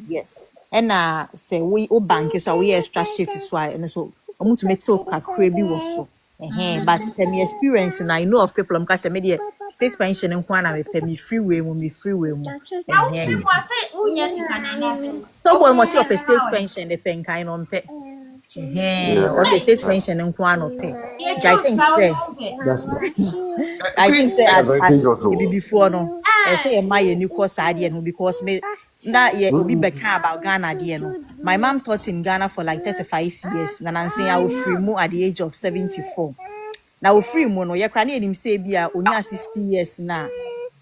Yes, and say we bank so we extra shift is why, and so I'm going to make so crazy also. But penny experience, and I know of people I'm cast media state pension and one I pay me free way. So one must see a state pension, the pen kind on pay. Or the state pension and one of pay. I think as before no. I say my new course idea because me that year will be back about Ghana dear. My mom taught in Ghana for like 35 years, and I'm saying I will free more at the age of 74. Now free mono, you're crying him say be only 60 years now.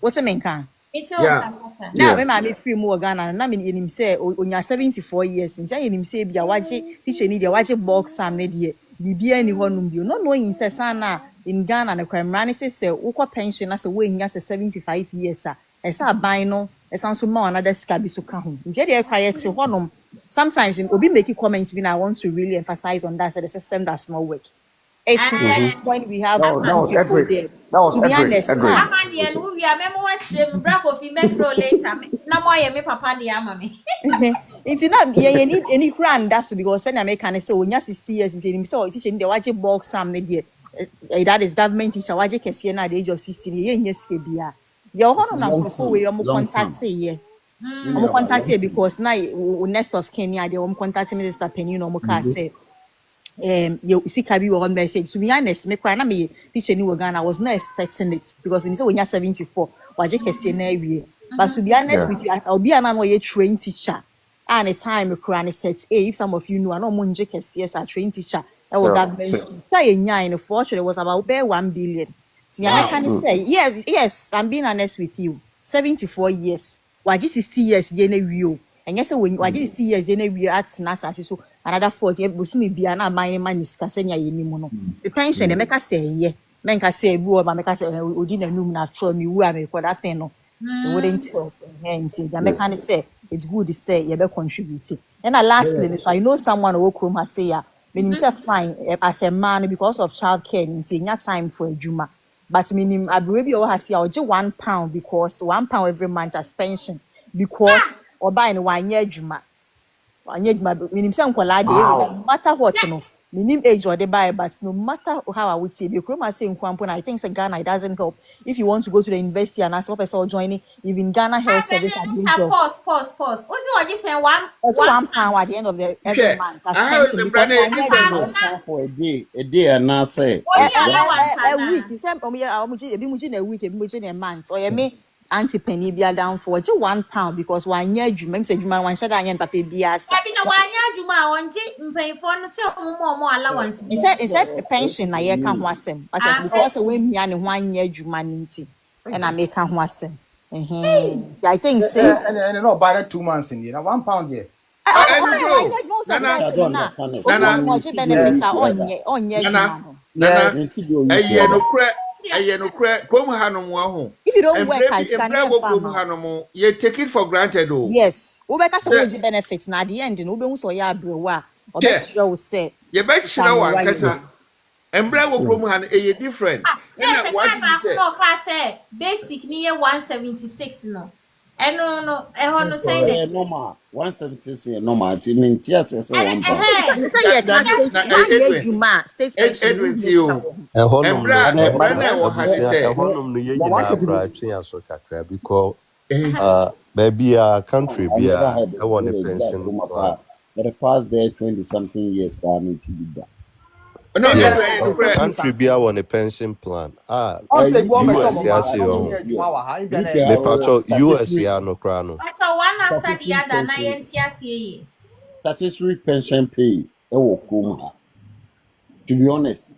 What's a man can? Yeah. Now when I free more Ghana, and I mean him say only 74 years, and say him say be a watch teacher need a watch box some maybe be anyone you not knowing says sana in Ghana and the crime run say what pension as a way in 75 years, as a bino, as some more another scabby so come. They're quiet to one. Sometimes it will be making comments when I want to really emphasize on that, so the system does not work. It's next when we have That was Edward. That was to be honest, Edward. I'm on the movie. I remember watching them break off in Metro later. No more, me papa the amami. It's not need any grand that's because then I make an say when you're 60 years in him so teaching the watch box some media that is government teacher watch can see at the age of 60 years kebia. Your honor before we contact say yeah. I'm contact because now next of Kenya they contact Mr. Penny no more say you see Kabi one message. To be honest, me cry na me teacher ni Ghana I was not expecting it because when you say when you're 74 waje kese na ewie. But to be honest with you, I'll be an annual trained teacher. And a time cry said, hey, if some of you know, I know Munje kese as a trained teacher. That was government. Say in fortune was about 1 billion. So I can say yes. I'm being honest with you. 74 years. Waje 60 years ye na ewie. And yes, when waje 60 years ye na ewie at nasa so another 40 years busumi bia na man is kasenya ye ni mo no. The pension make us say yeah. Men can say bu or make us say odi na num na tro me wu am for that thing no. It wouldn't help. Hence, the mechanic say it's good to say you be contributing. And lastly, if I know someone who come say yeah, meaning say fine as a man because of childcare, means saying time for a juma. But meaning I believe you has here £1 because £1 every month as pension because or buying 1 year juma. 1 year juma meaning say no matter what you know. Minimum age or the buy, but no matter how I would say, because I say I think Ghana it doesn't help. If you want to go to the university and ask for joining, even Ghana Health Service at the age of pause. What's what you saying? £1 at the end of the every month as pension because £1 for a day, and I say a week. He said, a week, a month, or me. Auntie Penny be down for just £1 because 1 year Juma said Juma one shot and papa be as. I mean, 1 year Juma on paying for more allowance. It's a pension. I can't was him, but it's because when me and 1 year Juma and I make him was him. I think say and no buy 2 months in here. £1 here. Benefits are on year if you don't work as can you take it for granted though. Yes, we better say benefits na at the end no be so ya brewa or be say you bet sure one kasa embre wo krom han e different na what you say basic ni 176 no no no say that normal 176 normal it mean theater say one state pension because maybe a country be a want a pension but the past there 20 something years that need to be done No, Yes, anyway, country be on a pension plan. On say go make US ya more say man. oh. Maybe Me pacho US ya no kra no. But one after the statutory other, na pension, yentiasie. statutory pension pay ɛwɔ kurom ha. To be honest,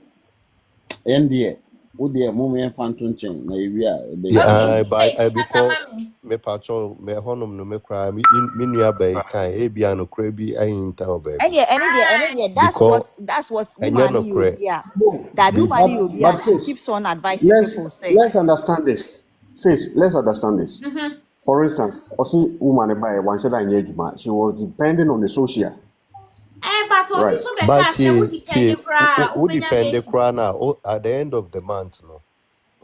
NDA wo de mo me fa nto nkyɛn na ewi a ebe Yeah, by Hey, because Mami. me pacho me honum no me kra me nua ba kan e bia no kra bi ayinta o ba bi. And Because that's what enye woman no kra Obia. No, That baby. woman but Obia, she face. keeps on advising people say, Let's understand this. Face, let's understand this. For instance, also woman by one said she was depending on the social. But Right. obi so be But ka say wo depend kra, who ubenya depend the basic. kra na at the end of the month no.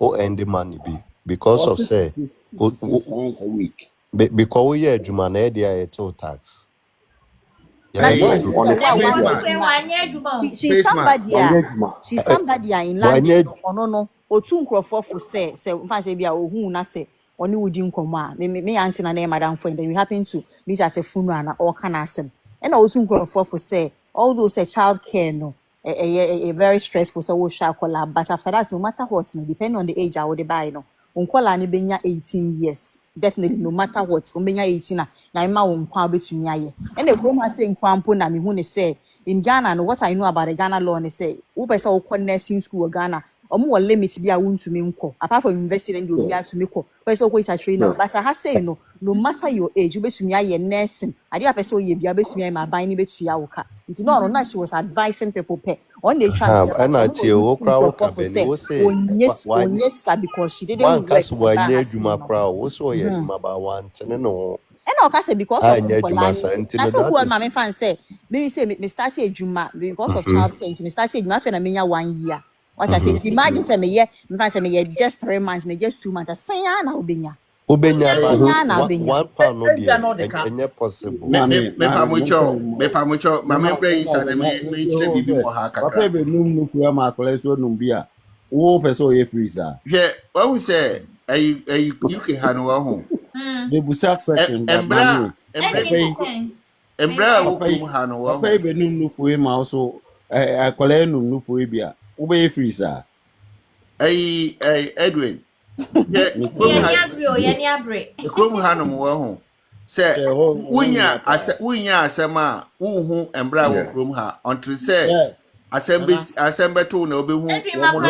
O end the money be because of say £6 a week. because we hear adwuma na e dey a tax. You Hey, get No, it. on the Say face what social. man, when wanye adwuma. she's face man. somebody, she's Eh, somebody in But London. No, or two crofo for say, fancy be a who na say, only would in coma. Me answer na name, madam friend, and we happen to meet at a funeral and all can ask them. And also crofo for say, although say child care no. A very stressful so we shall collab, but after that, no matter what, no, depending on the age I would buy no. Unkola ni benya 18 years. Definitely, no matter what, benya 18 na ima unkwa betumi aye. And the grandma say nkwampo na me hu ne say in Ghana, no, what I know about the Ghana law, and say, who person will nursing school Ghana, or more limits be a wound to me, apart from investing in you to me, person wait a trainer. But I have say, no matter your age, you bet me a nursing. I did a person you be a bit me, my buying bit to Yawaka. It's not, she was advising people pay on the channel. and I tell you crowd can we say Yes, because she didn't one work. cast one year juma crowd was so yeah juma ba one ten no. And I'll say because of Juma that's so cool. that My fan say, maybe say me start say Juma because of is child care. Me start say Juma for na 1 year. What I say, imagine say me fan say me just 3 months, me just 2 months. Say na obenya. Ubenya na one pound no dear and possible. Me pamucho, mama brain sa na me chire bibi mo ha Papa kakra. be num no fua ma akole so num bia. Wo person ye freezer. Yeah, what we say, you can handle ho. They busa question but mami. Embra wo kum handle ho. Papa be num no fua ma so akole num no fua bia. Wo be ye freezer. Edwin. Yeah, Yeni abre. Krum hanum wo ho. Say wunya asema wo hu embra wo krum ha until say asembe to na obehu wo no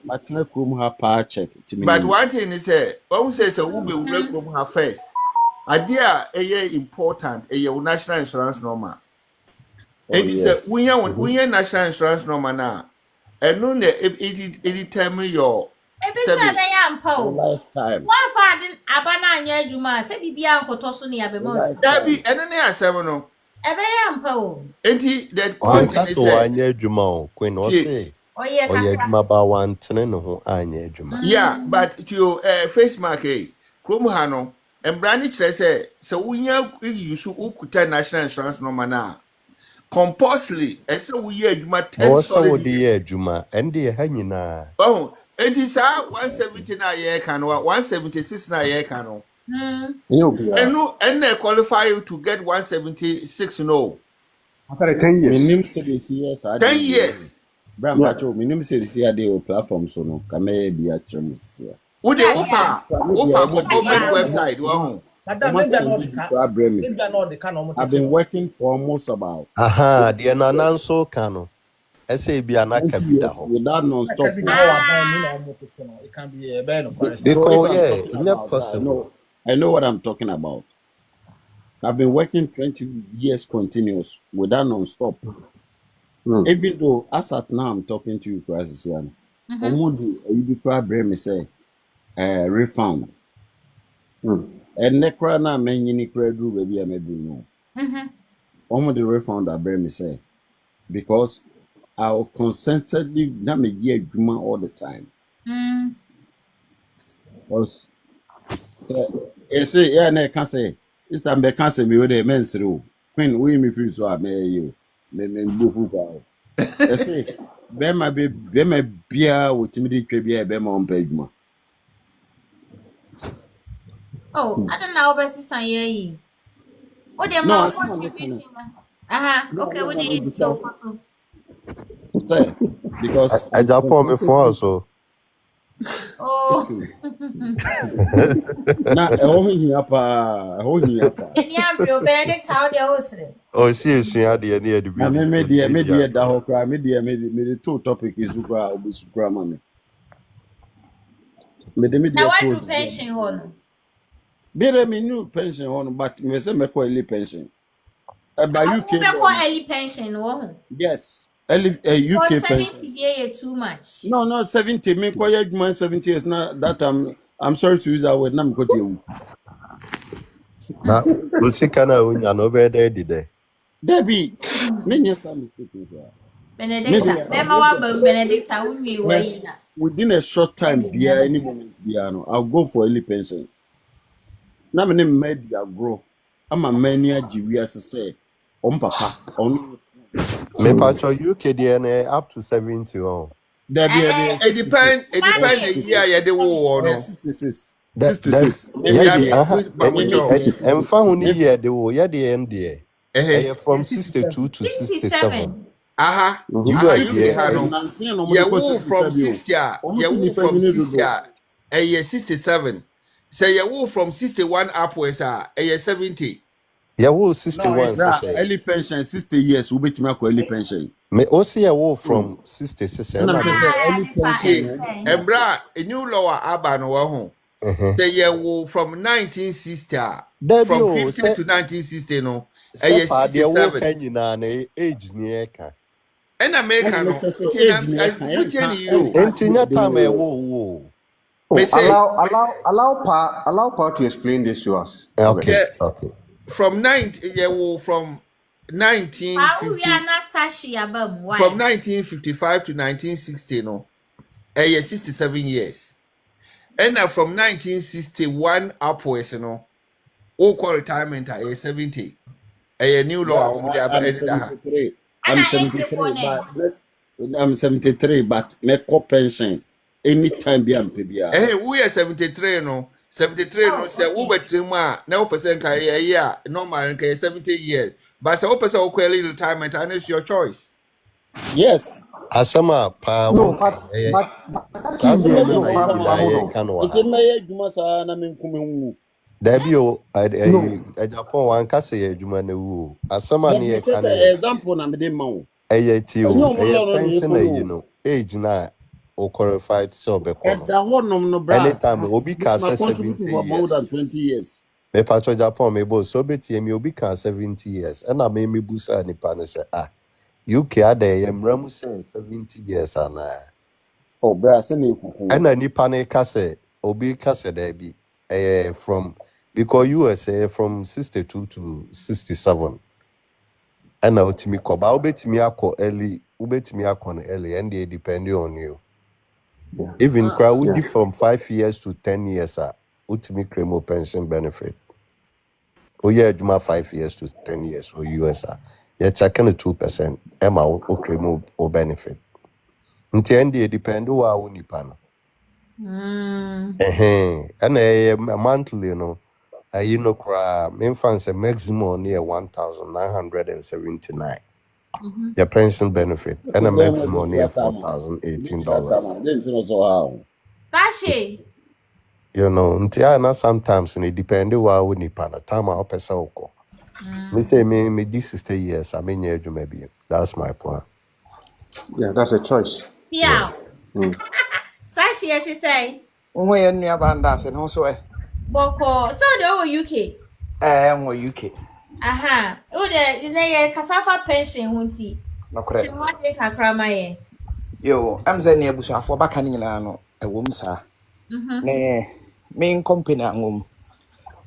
matna krum ha pa check. But one thing is say when say wo be wura krum ha first. Idea important national insurance number. And it say wunya national insurance number na eno na it determine your Ebi say be ya mpa o. Lifetime. One father abana anya adwuma say bibia nkoto so ne abemo. Dabi eno ne asem no. Ebe ya mpa o. Enti that One cast anya juma o queen o say. Oye juma ba one ten no ho anya juma. Yeah, but to face mark krom ha no embra ni kire say wunya use ukuta national insurance number na compulsory ese wuye adwuma 10 solid. What the juma and the hanyina. Oh, and it's 170 na year can 176 na year can and they qualify you to get 176 no. After 10 years. Minimum service years. 10 years. Bram Pacho, minimum service year they platform so no kame be a chums here. Wo de opa government website wo. I've been working for almost about. The ananso kano. I say be an akabida. Without non-stop. It can be a bad Because it's not possible. I know what I'm talking about. I've been working 20 years continuous without non-stop. Even though as at now I'm talking to you, Christian, you say refund. And nekra na many credit baby I may do no. The refund I bring me say because I'll consistently not me get juma all the time. Because say yeah, can say this time they can't say me with the men's through. Queen, we me feel so I may you. Me do football. I say be my beer with me be be my own page. Oh, I don't know about this year. What the amount contribution? Okay, what do you so? Say, because I Japan me for so. Oh. na ɛhɔ hia paa ɛhɔ hia paa Any abro Benedict how they host. Oh, see, de near the na me deɛ da hɔ koraa me deɛ to topic is koraa obesu koraa ma me Now deɛ what pose do pension hon? bere me new pension hɔ but me say me call early pension by UK We call early pension wo. yes early UK For pension 70 day too much. no not 70 me call adwuma 70 years na that time I'm sorry to use that word na me ko tie wu na usika na unya no be there did Debbie me nya some mistake koraa Benedicta, Bema wa Benedicta unwi we na. within a short time bia any moment bia no I'll go for early pension na me ne media grow ama mani agiwi asese papa on me patcho UK there up to 70 on. It depends the year you dey wo no. 66. And found year they were yeah the end there. From 62 to 67. Aha. You from 60. You from 60. 67. Say you from 61 upwards 70. Yeah, 61 early pension 60 years we bet me early pension. Me also yeah from 66. Early pension. Embra a new law aban wo ho. Say you from 1960 from 50 to 1960 no. 67 age near ka. And America no. Allow Pa to explain this to us. Okay. From 1955 to 1960 no. 67 years. And from 1961 upwards no. All retirement 70. A new law. I'm 73, but make pension anytime be PBR. Hey, we are 73 no. 73 no say we betrima na person can year normal 70 years. But say person o early retirement and it's your choice. Yes. Asama pa. No, but it's my juma sa na menkume Debio, Japan one case adwuma na wu. Asama ne e kan. Example na me dey ma wo. Ti o. Pension you know. Age na o qualified so be kono. Da honom no bra. Anytime obi ka 70 more than 20 years. Me patcho Japan me bo so betie me obi ka 70 years. Na me busa nipa no say UK ade yemram say 70 years ana. Oh bra say na ekuku. Na nipa ne ka say obi ka say there be from because USA from 62 to 67 and now to me koba obetimi akọ early ubetimi akọ early and they depending on you even crowd from 5 years to 10 years ultimate cremo pension benefit adwuma 5 years to 10 years or USA you're checking 2% ema o cremo o benefit until and they depend wa unipa no and a monthly you know main funds a maximum near 1,979 your pension benefit and a maximum near $4,018 Sashi you know until sometimes it depend wa we nipa na time I pesa oko me say me this 60 years I mean maybe that's my plan. Yeah, that's a choice. Yeah. Sashi yet say Nwe nua banda se no so Boko so the UK nwe UK aha o de na ye kasafa pension hunti no kore chimwa de kakra maye yo amze na ebusuafo baka ni nyina no ewom sa ne main company angom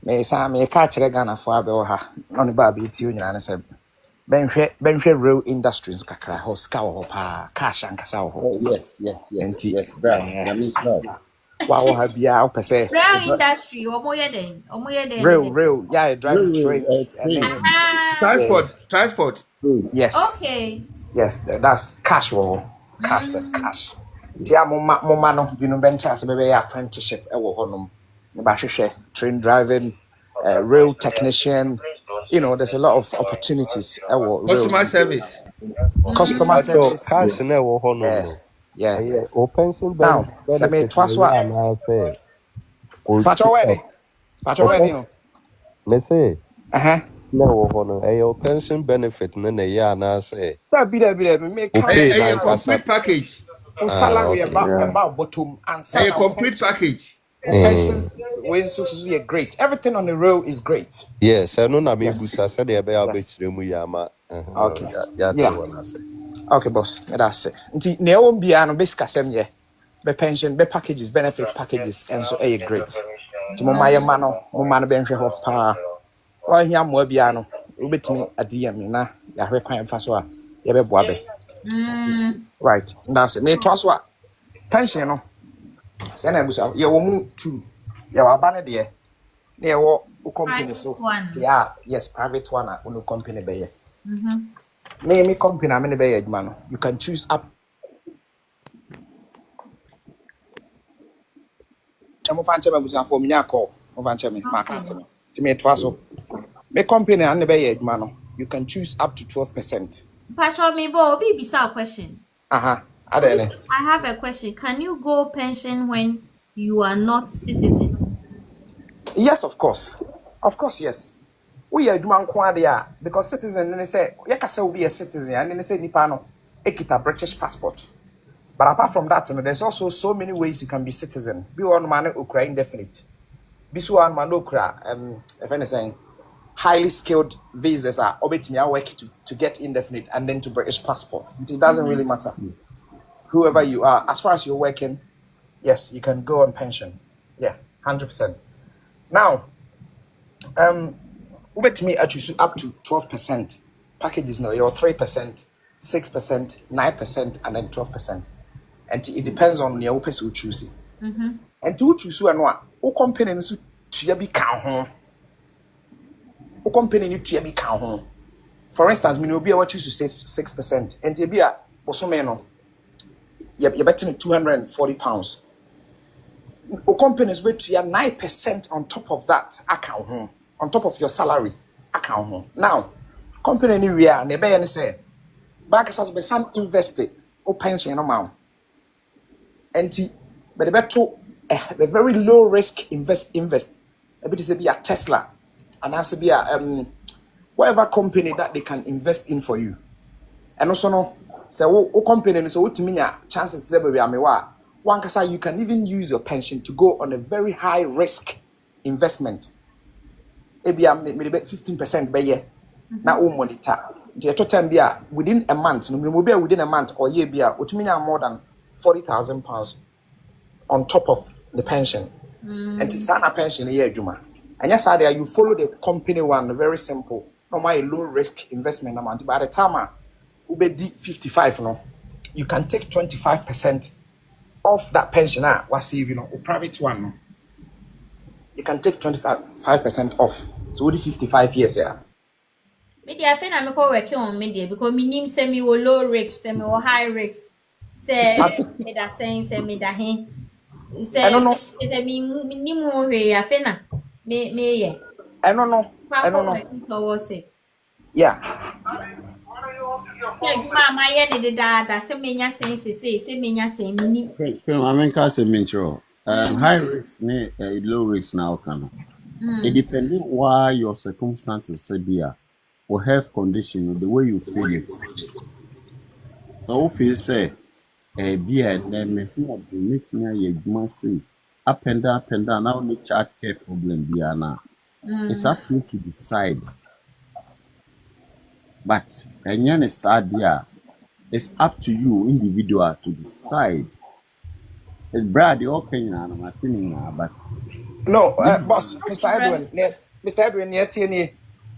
me sa me ka kire Ghana fo abe ha no ne ba be ti onyina ne se benhwe real industries kakra ho ska ho pa cash ankasa ho yes bra na me try wow ha bia opese real industry omoye den real yeah driving trains transport yes okay yes that's cash that's cash dia mama no binu benchas be apprenticeship e wo honom ne ba hwehwe train driving rail technician, you know, there's a lot of opportunities. Customer service. customer But your service. cash never honor. Yeah. Or pension Now, so me benefit. twice what? Pacho wedding. Pacho wedding. Me say. No, your pension benefit. Nene ya na say. That be me A complete package. Salary about bottom and a complete package. Pensions when success is great. Everything on the road is great. Yes, I know na me busa said e be abetire mu yama. Okay. Yeah. Okay, boss. That's it. Nti na won bia no basic asem ye. Be pension, be packages, benefit packages and so great. Nti mo maye ma no be nhwe ho pa. Wa hia mo bia no obetimi adiyam na ya hwe kwan fa so a ye be boa be. Right. That's it. Me to so a pension no. Say na busa ye wo mu 2. Ye wa ba ne de. Na ye wo company so. Yeah, yes, private one no company be ye. Me company I'm in the man. You can choose up. Chamo fanche me busa for me call. Mo fanche me market me. Ti me twaso. Me company I'm in the man. You can choose up to 12%. Pacho me bo be bisa question. I have a question. Can you go pension when you are not citizen? Yes, of course. Of course, yes. We are doing quite because citizen and say you can say we be a citizen and then say nipa no ekita British passport. But apart from that, there's also so many ways you can be citizen. Be one man okra indefinite. Be so one man okra if anything highly skilled visas are obetimi work to get indefinite and then to British passport. It doesn't really matter. Whoever you are, as far as you're working, yes, you can go on pension. Yeah, 100%. Now, me up to 12% packages now. You're 3%, 6%, 9%, and then 12%. And it depends on your person who choose it. And to choose and what? O company to be count. O company to be count. For instance, me no be able to choose 6%, and to be a bosomeno. You're betting £240. O companies wait to 9% on top of that account. On top of your salary account. Now, company anywhere and they say bank has be some invested or pension amount. And but the very low risk invest. A bit is be a Tesla and has to be a whatever company that they can invest in for you. And also no so company so what mean chances to be one kasa you can even use your pension to go on a very high risk investment. Maybe I'm maybe 15% by year. Now, monitor. The total be within a month. No, maybe within a month or year be which means more than £40,000 on top of the pension. And it's a pension a year, Juma. And yes, you follow the company one very simple. Normal low risk investment amount. By the time you be 55, no, you can take 25% off that pension. Was saving a private one. No? You can take 25% off. So only 55 years here. Maybe I think I'm working on media because me name say me low risk, say me high risk. Say me that saying say me that he. Say say me name I think me yeah. I don't know. Towards it. Yeah. Yeah, mama yeah the data say me nya say me nya say me. I mean can say me sure. High risk low risk now can. It depends why your circumstances say be or health condition, the way you feel it. So if you say be then me who make me a say up and down, now the child care problem be now. It's up to you to decide. But and it's it's up to you individual to decide. It's Brad, you're okay now, but no, boss, Mr. Edwin, yet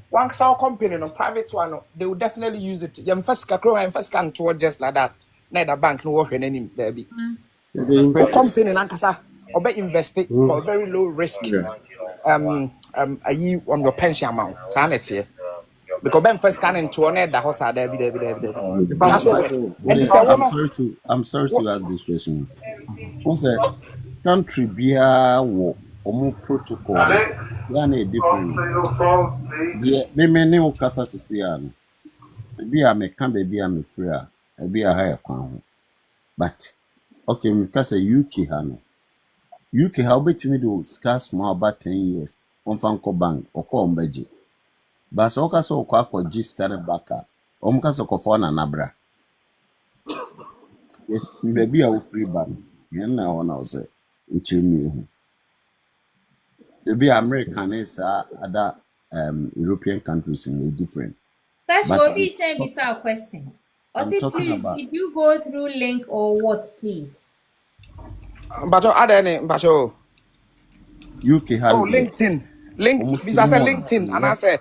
one company, no private one, they will definitely use it. You first can toward just like that. Neither bank no work any baby. The company Nankasa or be invested for very low risk. A year on your pension amount. Sanity. Because Ben first scanning to one the house are there. I'm sorry to ask this question. What's a country be a more protocol? Different. The many Casasian. Be a meka baby I'm free a be a higher crown. But okay, because a UK hano. UK how bet me do scarce more about 10 years. On Fanco Bank or call Beji. But so so quack or G started back up. Omcas of phone and abra. Yes, maybe I will free bank. You know, when I was in to be American is other European countries in a different. Sashi, But Obi is saying beside question. Or I'm say, talking please, about did you go through link or what, please? Bacho, Adene, Bacho. UK has Oh, LinkedIn. Link, this I said LinkedIn, and I said,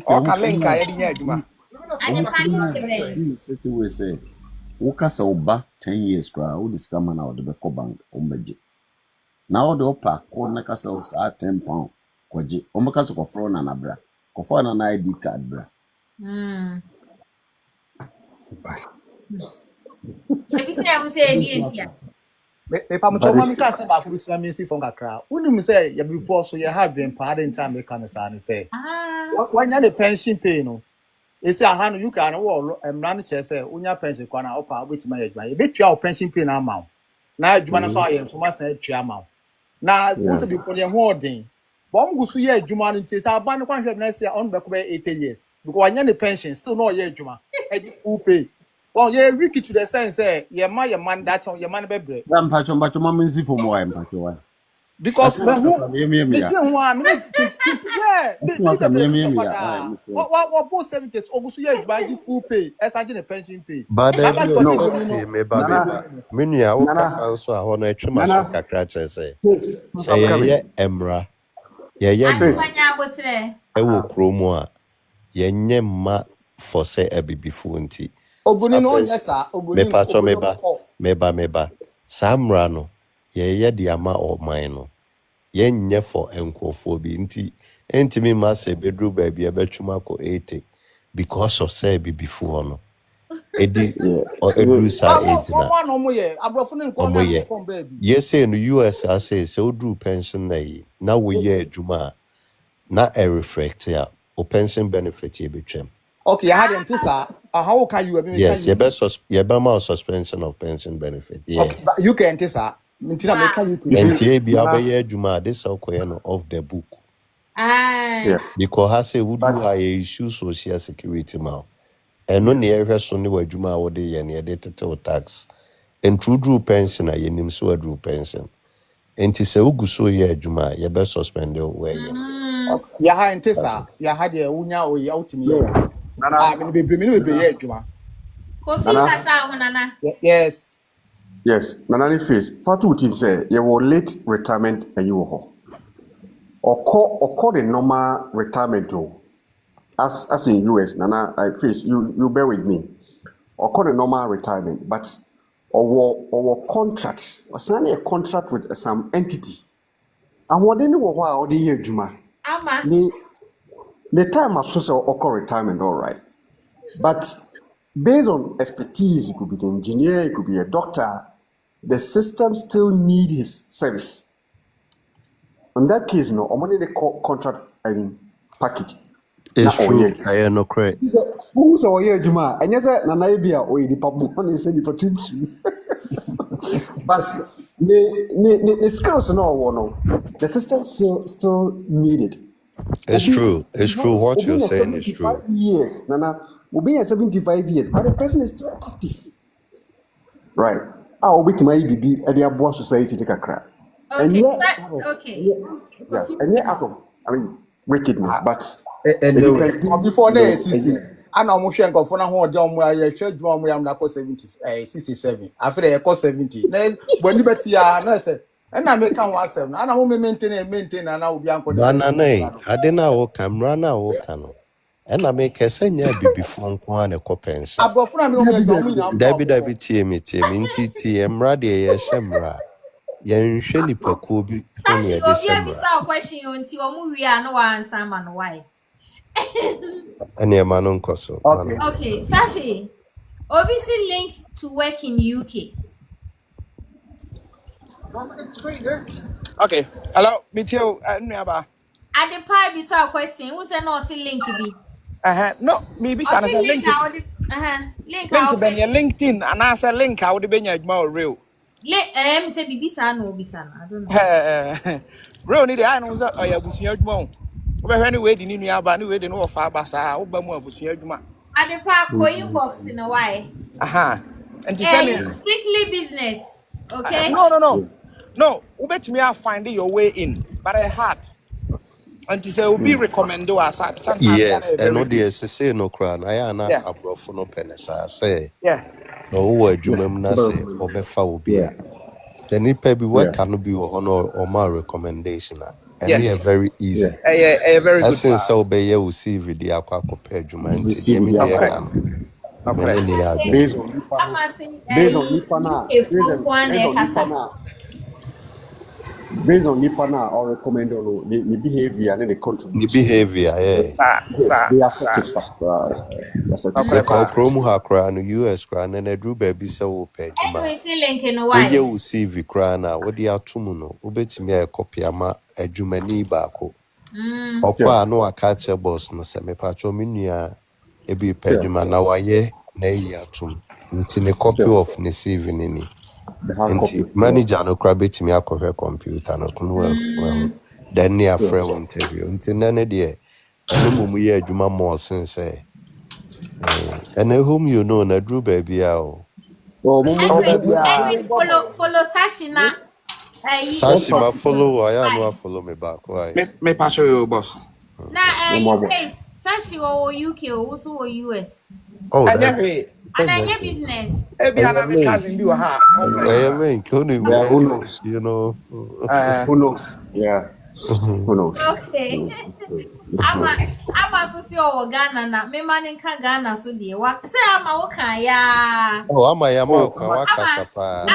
okay, link, I didn't Juma. And the panic say, Wokasa oba 10 years cry, all this come out of the bank ombeji. Now the opa corner castles are 10 pounds. Kwaji, Omakaso Kofron and Abra. Kofron an ID card, bra. If you say, I will say, DNT. Papacho, Mammy can't say about which I mean, see from a crowd. Wouldn't you say, you before so you have been pardon time, they can say, why not the pension pay? No, it's a hand you can all and run chess, when your pension corner up with my age. You bet your pension pay amount. Now, Jumana saw him, so much say, Chiamount. Now, what's before the hoarding? Bomb goes to ye, Juman, and says, I'll ban one next year on back away 80 years. Because I know the pension, still no ye, Juma. Who pay? Well, yeah, wiki to the sense, your man, that's on your man, baby. Pacho, but your mom is for more, Pacho. Because what both 70s almost year by the full pay, as I did a pension pay. But me Minya, also I want to trim my cracker say Emra. Ewo Chroma. Yenye ma for say a baby funti. Obunino, yes, sir. Me pacho meba. Samrano. Ye diama or mine. Yenye for encophobia inti. Enti ma say bedroom baby a betchumako 80 because of say baby before. Edi or Edrusa age. Yes, in the US, I say so drew pension day. Now we year Juma. Not a reflect here. Or pension benefit ye between. Okay, I had him tisa. How can you? Yes, your best suspension of pension benefit. Yeah. Okay, but you can tisa. Mintina make you. And be a Juma. This of the book. Because I say would do I issue social security now. And no near person where Juma or day and your data tax. And true pension I nim so drew pension. And tis a uguso ye Juma, your best suspended way. Yaha and Tessa, Yaha de Unya or Yautimi. I mean, be Juma. Yes. Yes, Nanani Fish. Fatu Tip say you were late retirement and you were or call the normal retirement as in US. Nana, I Fish, you bear with me. Or call the normal retirement, but or contract or sign a contract with some entity. And what then or the year Juma. The time of social or retirement, all right. But based on expertise, it could be the engineer, it could be a doctor, the system still need his service. In that case, no, I'm only the contract package. It's true. I am no credit. Who's our year, Juma? And yes, Nanabia or the public is any potential. But the skills no, the system still need it. It's true. It's true. What you're saying is true. Years, Nana, will be at 75 years, but the person is still active. Right. I'll be to my EBB at the Abua Society take a crap. And yet, and yet out of, wickedness, but before they 60. I know Mushan go for now, John, where your church drum, we am not 67. After they cost 70. When you bet I said, and I make come 17. I don't maintain, and I will be uncle. Banana, I didn't know camera now, cano. And I make a senior before one a copens. I've got from David TM Radio, Shemra. Yan Shelly Pacobi. Question until we are no answer, man. Why? And your man on Coso. Okay, Sashi. Obviously, link to work in UK. Okay, hello, meet you. Never. At the pie, beside question, who's a no link be? No, maybe some link. Link Link out. ben your LinkedIn and I say link I would be your real. Say Bibisa no Bisa. I don't know. Real need I know that I was your mom. Over anyway, the new Abani way, the no far basa, Obama was your man. At the park, inbox in a way. And to send me strictly business. Okay. No, ubet me I find your way in, but I had. And to say will be recommended as sometimes. Yes, and no dear say no crown. I am not a bro for no pennies. I say, no word you may say or befa will be. Then it may be what cannot be honor or my recommendation. And they are very easy. Very good. Since so be you will see video aqua compared to my based on based on Nipana or recommend on the behavior and the contribution. The behavior, yes, they are satisfied. They call Chrome Hakra and US crown and a drew baby so paid. You will see the crown. What the Altumuno, ubet me a copy ama a Jumani bako. Okwa no a catcher boss no semi patcho minia a be pedima now a ye nay atum. Until a copy of this evening. Manager no crabit me a cover computer no well. Then near friend interview. Until none dear. No more Juma more since say. And whom you know na Drew baby out. Follow Sashina. Sashima follow I know follow me back. Why? Me pass your boss. Now Sashi or UK or also or US. Oh, and I get business. Every other cousin do ha. I mean, who knows? You know. Who knows? Yeah. Who knows? Okay. I'm associate with Ghana na. Me man in Ghana so dear. What say I'm a worker ya? Oh, I'm a Wakasapa.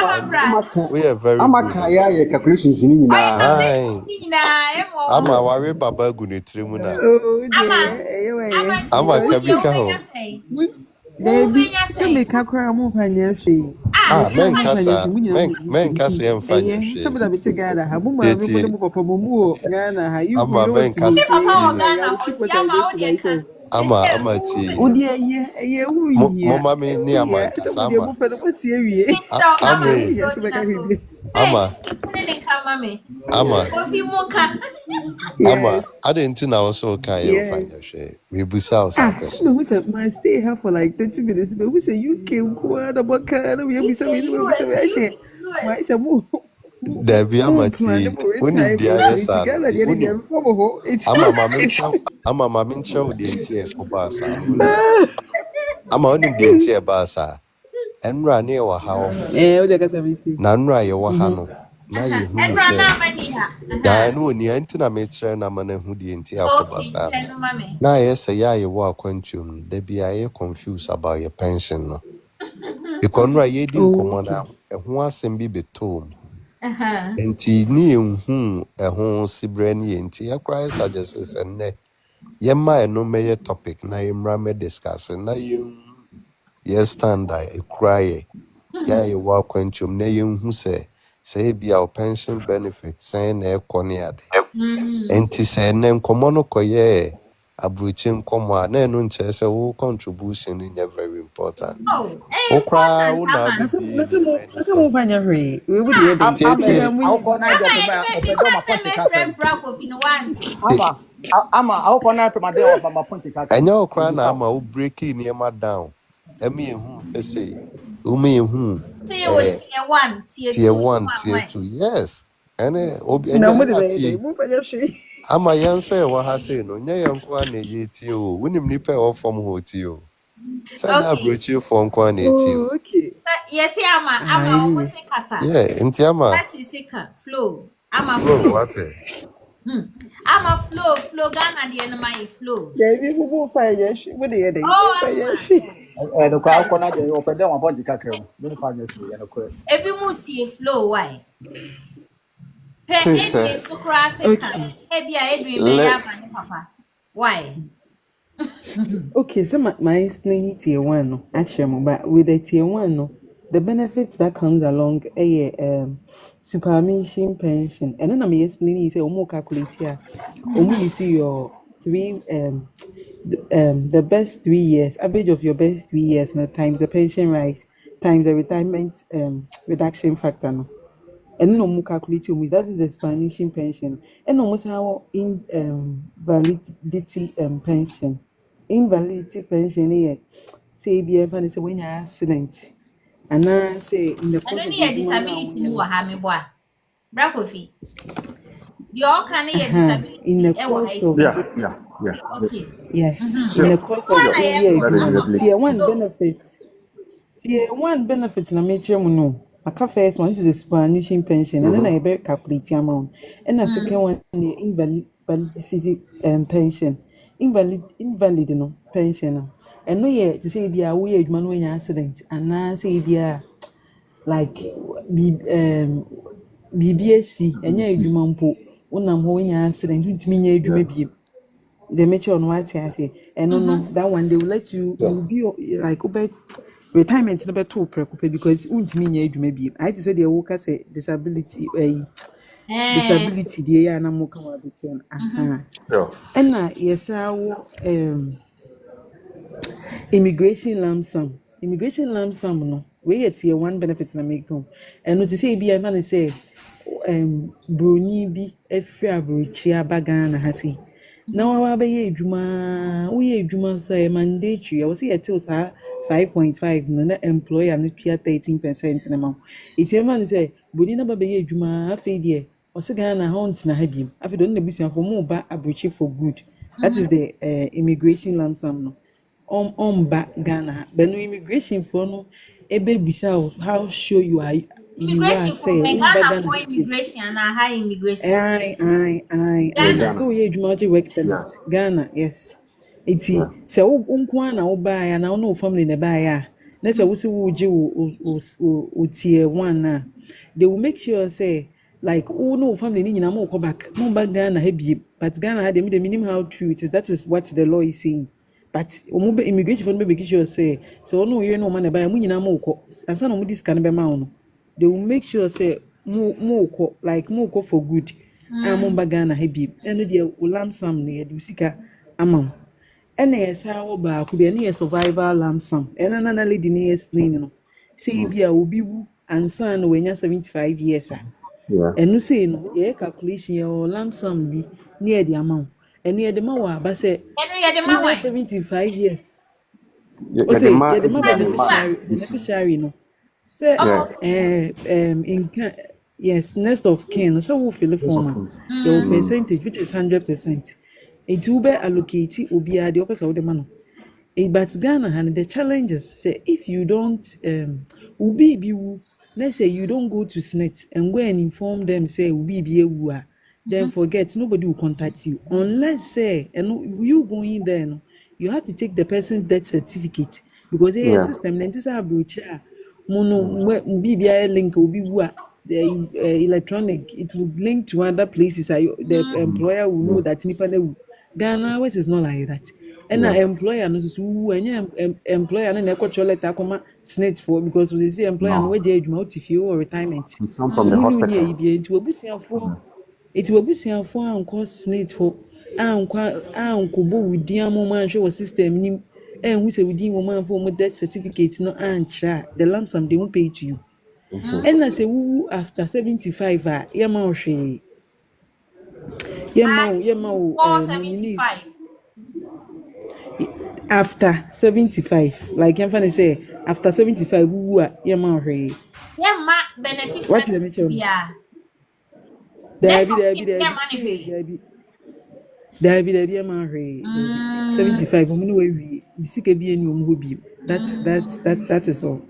We are very. I'm a kaya calculations in I'm a worry Baba Gunitrimuna. I'm a Kabika. Baby, so make a cry more financially. Men Cassie and financially. Some of them together. Have more Ghana. How you I'm a tea. Oh, dear, Mamma, me near my Cassama. I didn't think I was so kind of financial. We busy my stay here for like 30 minutes, but we say you came quite about car. We have been there be a mati. When you yes, I'm a mamma show the entire Cobasa. I'm only the entire Basa. And run near how Nanra, your Wahano. Now you say, Diane, when you enter a mature and a man who the entire Cobasa. Now, yes, you walk quantum, there be a confused about your pension. You can write ye do commander, and once and be betom. And tea near a home Sibrani and tea cries suggests and ne. Yemma no major topic, na rame discussing, na you yes stand I cry. Ya you walk quantum, na you who say be our pension benefit, saying a coniad. And tis say name commono coye. Abruchin Koma, Nenun Chess, all contribution in a very important. Oh, cry, let's move on your way. We would hear them. And your crown, I'm a breaking near my down. And me who say, Umi whom tier 1, tier 2, yes. And I'm a young say what I say, no, young one, you, when you nip off from hotel. Send a bridge you from quantity. Yes, I'm almost sick. Yeah, in Tiama. Flow. I'm a flow. What's it? I'm a flow, Ghana, the enemy flow. Baby, who will find your shit? What do you think? Oh, the crowd corner, they open them upon the cacao. Don't find your shit, and of course. Every mood flow, why? Why? Okay, so my explaining tier 1, actually, but with the tier 1, the benefits that comes along superannuation pension, and then I'm explaining say more calculate here. You see your the best 3 years, average of your best 3 years, no, times the pension rise, times the retirement reduction factor, no. And no more calculate you, that is the Spanish pension. And almost how in validity pension. Invalidity pension here, say be ever say when you're accident. And I say in the I course don't of need the a human disability ni wa ha me boy. Bra Kofi. Your can a in disability the e wa course high of school. Yeah. Okay. yes, in Sure. the course of One the I year, That is human, ability. tier one benefit na nature no. Aka first one, this is the Spanish pension, and then I better calculate the amount. And the second one, the invalidity pension. Invalid no pension. No. And no yeah, to say be a weird man when you accident, and now say be a like BBSC, and yeah, you man po. When I'm when you accident, which mean you maybe the mature on what I say, and no, that one they will let you, you will be like over retirement number 2 preoccupy because won't mean you maybe. I just said the worker say disability, disability, the year and I'm more come between. Sure. And yes, immigration lump sum. Immigration lump sum no. We at tier 1 benefits na make home. And what to say be a man say broni bi efri abrochi abagana hasi. Na wa ba ye adwuma, wo ye adwuma so e mandatory. I was say till 5.5 no na employer no tua 13% na ma. Iti man say broni na ba ye adwuma afi de o se Ghana ha ontina ha biem. Afi do na busuafo mo ba abrochi for good. That is the immigration lump sum no. Ba Ghana. But no immigration for no ebe bisa how sure you are Immigration for say me, ba Ghana Ghana. for immigration and high immigration. Aye. So yeah, Jumaji work permit. Ghana, yes. Iti se wo nko na wo ba ya na wo no family na ba ya. Na se wo se wo ji wo tier 1 na. They will make sure say like oh no family ni nyina mo ko back. Mo back Ghana ha bi. But Ghana had the minimum how true it is. That is what the law is saying. But immigration for make sure say so no you no man ba ya mo nyina mo ko. Ansa no mo discan be ma wo. They will make sure say more for good. I'm Ghana heavy. And the lamb sum near the sika amount. And yes, how about could be any survival lamb sum. And another lady near explaining. Say be a will be woo and son when you're 75 years. Yeah. And you say no, yeah, calculation or lamb sum be near the amount. And near the mawa, but say 75 years. Yeah, the man, The beneficiary, no. Say, yes, next of kin. So we fill the form. Your percentage, which is 100%. It will be allocated. Will be the opposite of the man. But Ghana and the challenges say if you don't let's say you don't go to SNET and go and inform them say then forget nobody will contact you unless say and you going there no, you have to take the person's death certificate because the system then this approach mono link will be the electronic it will link to other places the employer will know that Ghana West is not like that. And our employer no so employer no na control letter come SNET for because we see employer no we dey adwuma otifi or retirement. You come from the hospital. It will be for anko SNET for anko bo wudi amoma hwe system nim who say wudi woman for death certificate no ancha the lump sum they won't pay to you. And I say who after 75 yema ohwe yema 75. After 75, like I'm finna say, after 75, who are your man? Yeah, ma beneficiary. What is the matter? Yeah. There be a man. 75. I'm no way we see be any hobby. That is all.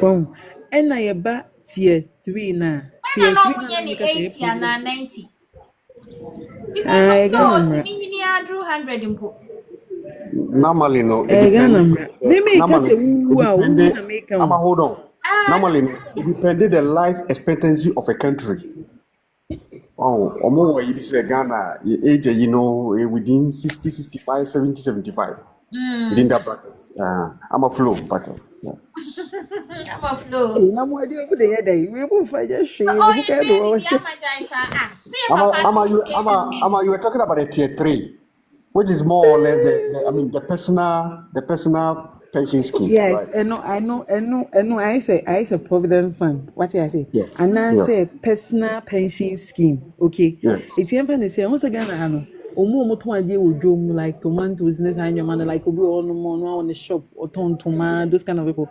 Boom. And I about tier 3 now. Tier 3 80 and 90. Because of those, me 100 input. Normally, no. Hold on. Normally, it depends the life expectancy of a country. Oh, you say Ghana, age, within 60, 65, 70, 75. Within that bracket. I'm a flow, but. I'm a flow. No idea what they are. We will find a shame. You were talking about a tier 3. which is more or less the personal pension scheme, Yes, right? I know. I say provident fund. What I say, Yeah. and I Yeah. say personal pension scheme. Okay, Yes. it's even funny say once again I know. Omo to idea with drum like tomatoes, business and your man like obi on the shop or tomato, those kind of people.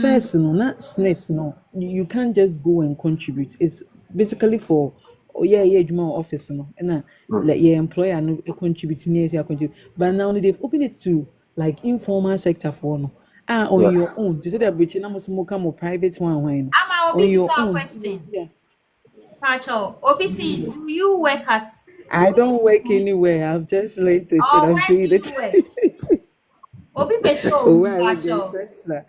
First, no, not snakes. No, you can't just go and contribute. It's basically for juma office no, and let your employer no contribute near contribute. But now they've opened it to like informal sector for no. On Yeah. your own. They say that which na mo come or private one when Ama on Obi your bisa own. question. Yeah. Pacho, OBC, do you work at I don't work anywhere. I've just learned it and I'm where saying do it. you work? Obi Peso, Oh, where I work is Pacho. Tesla.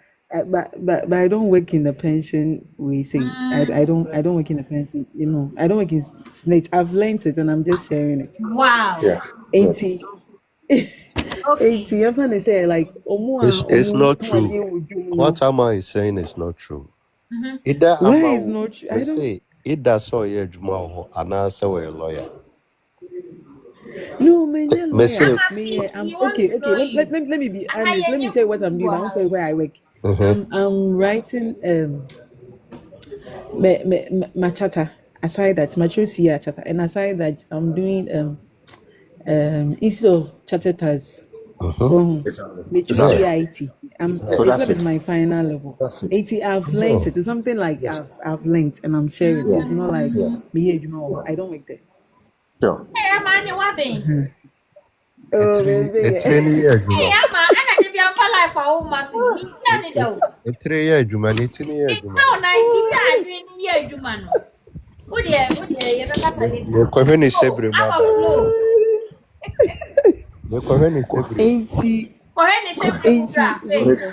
But I don't work in the pension way thing. I don't work in the pension. You know, I don't work in snake. I've learned it and I'm just sharing it. Wow. Yeah. 80. Okay. 80. I'm trying to say like It's not true. omu. What Ama is saying is not true. Mm-hmm. Either Why Ama is not true? I me don't. say either so ye juma ho anasa we a lawyer. No, man, you're Me lawyer. say Please, I'm we want okay. to know you. Let me be Ama honest. Let me yenye tell you what I'm doing. I kubwa. won't tell you where I work. mm-hmm. I'm writing my charter. Aside that, my choice here charter, and aside that, I'm doing instead of chartered as Exactly. me choose Yeah. CIT. So It's that's like it. my final level. That's it. 80. I've learned it. It's something like Yes. I've learned and I'm sharing. Yeah. It's not like Yeah. me here, you know. I don't work there. Sure. Hey, Ama, ni wabe? Oh, baby. Etire ye Hey, juma. Ama, ana de bi ampa life a wo maso. Ni tani da wo. Etire ye juma ni tini ye juma. How na di bi adwen ni ye adwuma no. Wo de ye be kasa Me later. kohwe ni Oh, sebre I'm a ma. flow. Me kohwe ni sebre. 80. Kohe ni shebre mu bra face.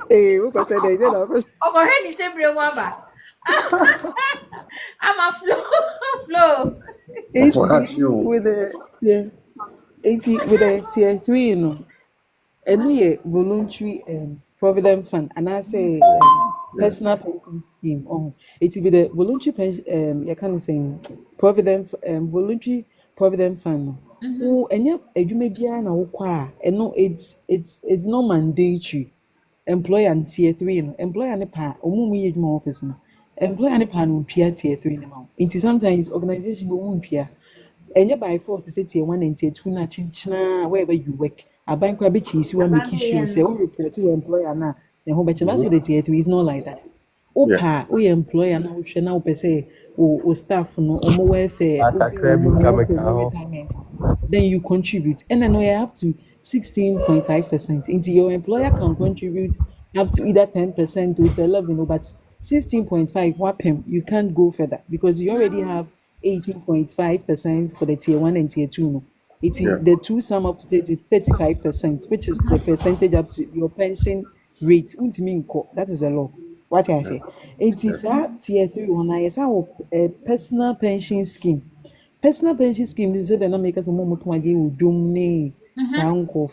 Hey, who got that? O kohe ni shebre mu aba. I'm a flow. 80 you. with a 80 with a tier 3, you know. And we voluntary provident fund, and I say personal pension scheme. Oh, it will be the voluntary pension. You can say provident voluntary provident fund. Oh, and yeah, you may be an awkward, and no, it's not mandatory. Employer and tier 3, no. Employer and a pa, or mummy more office. No. Employer and a pan will peer tier 3 now. It is sometimes organization won't peer. And you by force to say tier 1 and tier 2 na chinchina wherever you work. A bank will be cheese, you want make sure say we report to employer now. And who bet you that's what the tier 3 is not like that. Yeah. Opa, we employer now we now per se or staff no or more welfare, retirement. Then you contribute. And then we have to 16.5%. Into your employer can contribute up to either 10% to 11, but 16.5 WAPM, you can't go further because you already have 18.5% for the tier 1 and tier 2. No. It's Yeah. the two sum up to 35%, which is the percentage up to your pension rate. That is the law. What I say. It's tier 3 one. I a personal pension scheme. Personal pension scheme is the na make us more to do sound for.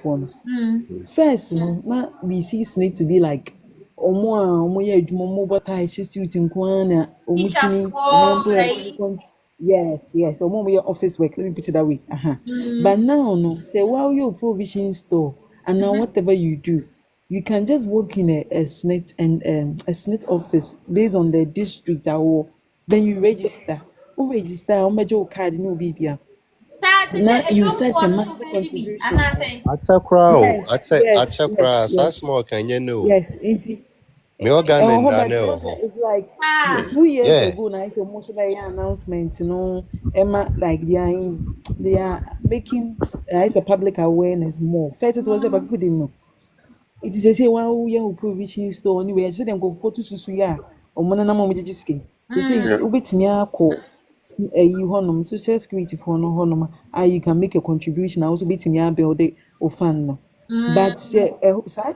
First, no, na we see need to be like omo ye adwuma mo bota institute nkwana Teacher omutini for employer. Yes. Omo your office work. Let me put it that way. But now, no, say while you're provision store and now whatever you do, you can just work in a SNET and a SNET office based on the district or then you register. Who register? How much your card no BBA? Now you start a monthly contribution. Achakra o. Yes. Achakra. Sa small can you know? Yes, it's Me organ and but Daniel. it's like 2 years Yeah. ago now it's almost like an announcement, you know, Emma like they are making it's a public awareness more. First it was the people didn't know. It is a say one year provision store anyway. I said them go photo to ya or money na mom just say Yeah. ubetimi akọ you honum social security for no honum you can make a contribution also betimi build it or fund no. But say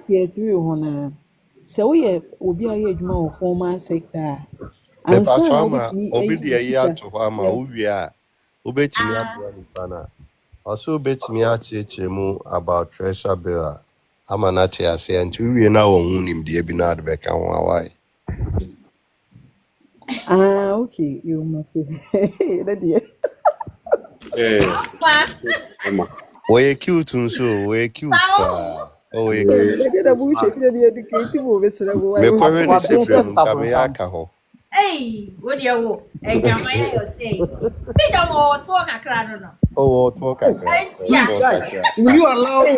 tier 3 hona so we obi aye adwuma or formal sector Me and pa so chama ubetimi obi de ye ato ho ama yes. uwie a obetimi aboa nipa na. Also obetimi achiche mu about treasure bill a ama na te ase nti uwie na wo hu nim de bi na de beka ho awai. Okay, you must say that dear. Emma. We're cute so we're cute. Sao. Oh, we're They cute. did a bullshit. They be educated. We say, Me "Why?" kwere ni What best sebrem friend nka me Sam? yaka ho. Hey, what do you want? Hey, Jamaya, you say. Think I'm all talk a crown no. Oh, talk kakra. Yeah. Guys, will you allow Hey,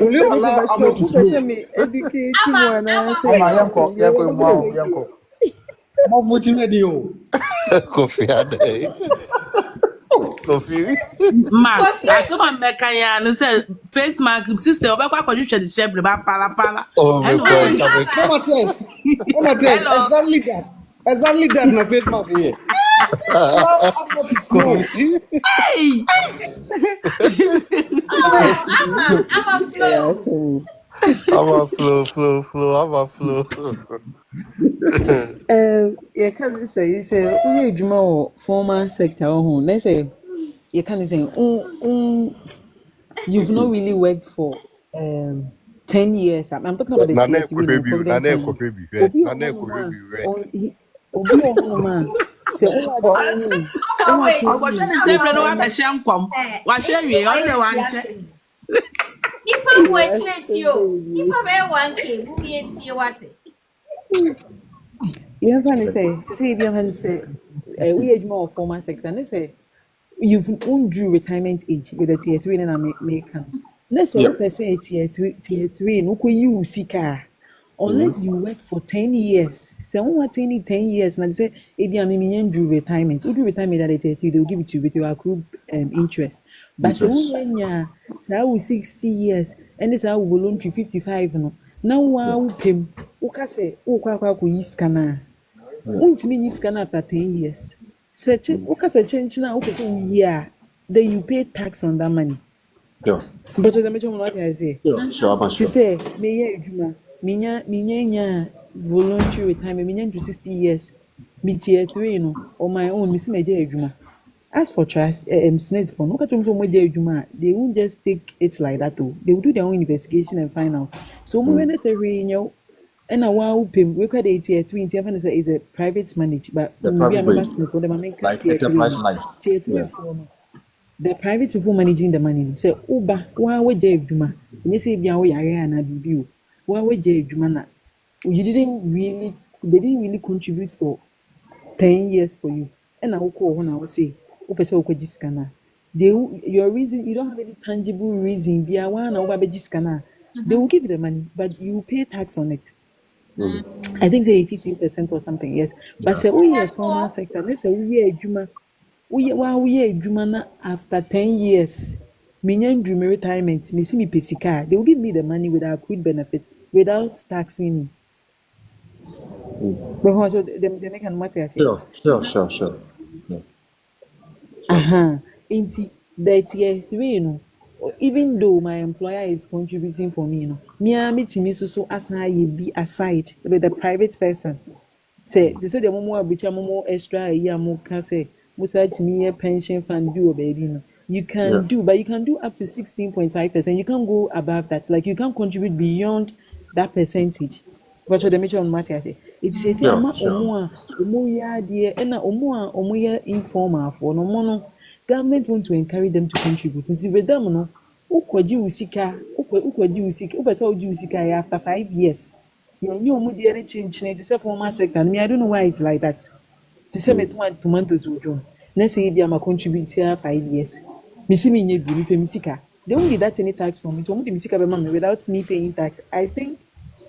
Ahmed to who flow? person me educate one and Oh my say, yanko, yanko mo yanko. Mo voting ready o. Kofi ade. Kofi. Ma, asoma mmeka ya no say face mask sister obekwa akọjutwe the shebre ba pala. Oh, me Hello. kwa No matters. Exactly that. Exactly that na face mask here. Allow Ahmed to flow. Kofi. Hey. I'm a "Yeah, flow. so." I'm a flow. I'm a flow. You can't say we adwuma wɔ formal sector hɔ. Let's say you can't say you've not really worked for 10 years. I'm talking about the Nana tier 3 no Provident Nana Fund. Ekobebi. Obi Nana wɔ hɔnom Ekobebi. a obi wɔ hɔnom a sɛ Wait. Ọgbọ̀tọ́ ni shebre no wa be hye nkom. Wa hye wie, o de wa nche. Nipa bu ekyire ti o. Nipa be 1K, bu bi enti wate. You can say, if you can say, we age more formal sector, and they say, you've undrew retirement age with a tier 3 and American. Let's say, person tier 3, no, you seek unless you work for 10 years. So, what 10 years, and I say, if you are undrew retirement, you do retirement at a tier 3, they'll give it to you with your accrued interest. But so, when you're 60 years, and this is voluntary 55, no. Now, wow, Pim, Uka say, Uka scanner. Untimi ni scanner after 10 years. Search, Uka say change now, okay, so yeah, then you pay tax on that money. Sure. But the major what I say, Sure. she say, me yeah, minya voluntary retirement, minya to 60 years, me tier 3, no, on my own, miss me juma. As for trust, Senate for no they won't just take it like that too. They will do their own investigation and find out. So when necessary, and a while we could tier 3 in Tier is a private managed, but The we private are members way, for the American like tier 3. enterprise life. Tier 3 Yeah. for the private people managing the money. Say, Uba, why would you Juma? And you say, Biawa Yara Bibu. Why would you Jumana? They didn't really contribute for 10 years for you. And I will call when I will say, scanner. Your reason, you don't have any tangible reason. Be a one over scanner. They will give you the money, but you pay tax on it. I think say 15% or something, yes. But say we are formal sector, let's say we are Juma. We are Juma after 10 years. Minyan dream retirement, me see me pesika. They will give me the money without accrued benefits, without taxing me. But they make an matter. Sure. Yeah. Into the tier 3, you know, even though my employer is contributing for me, you know, me to me so as I be aside with the private person. Say, they say the more extra a year more can say, Musa to me a pension fund do baby, you know. You can do, but you can do up to 16.5%. You can't go above that. Like you can't contribute beyond that percentage. But for the major on matter, I say it is a omo dear and omo informal for no mono. Government want to encourage them to contribute. Until with them, no, ukwaji usika after 5 years. You know, any change. It's a formal sector. I mean, I don't know why it's like that. To say me tomatoes would do. Let's say if I'm a contributor 5 years. Me see me need me pay misika. They won't deduct any tax from me. To only misika be mama without me paying tax. I think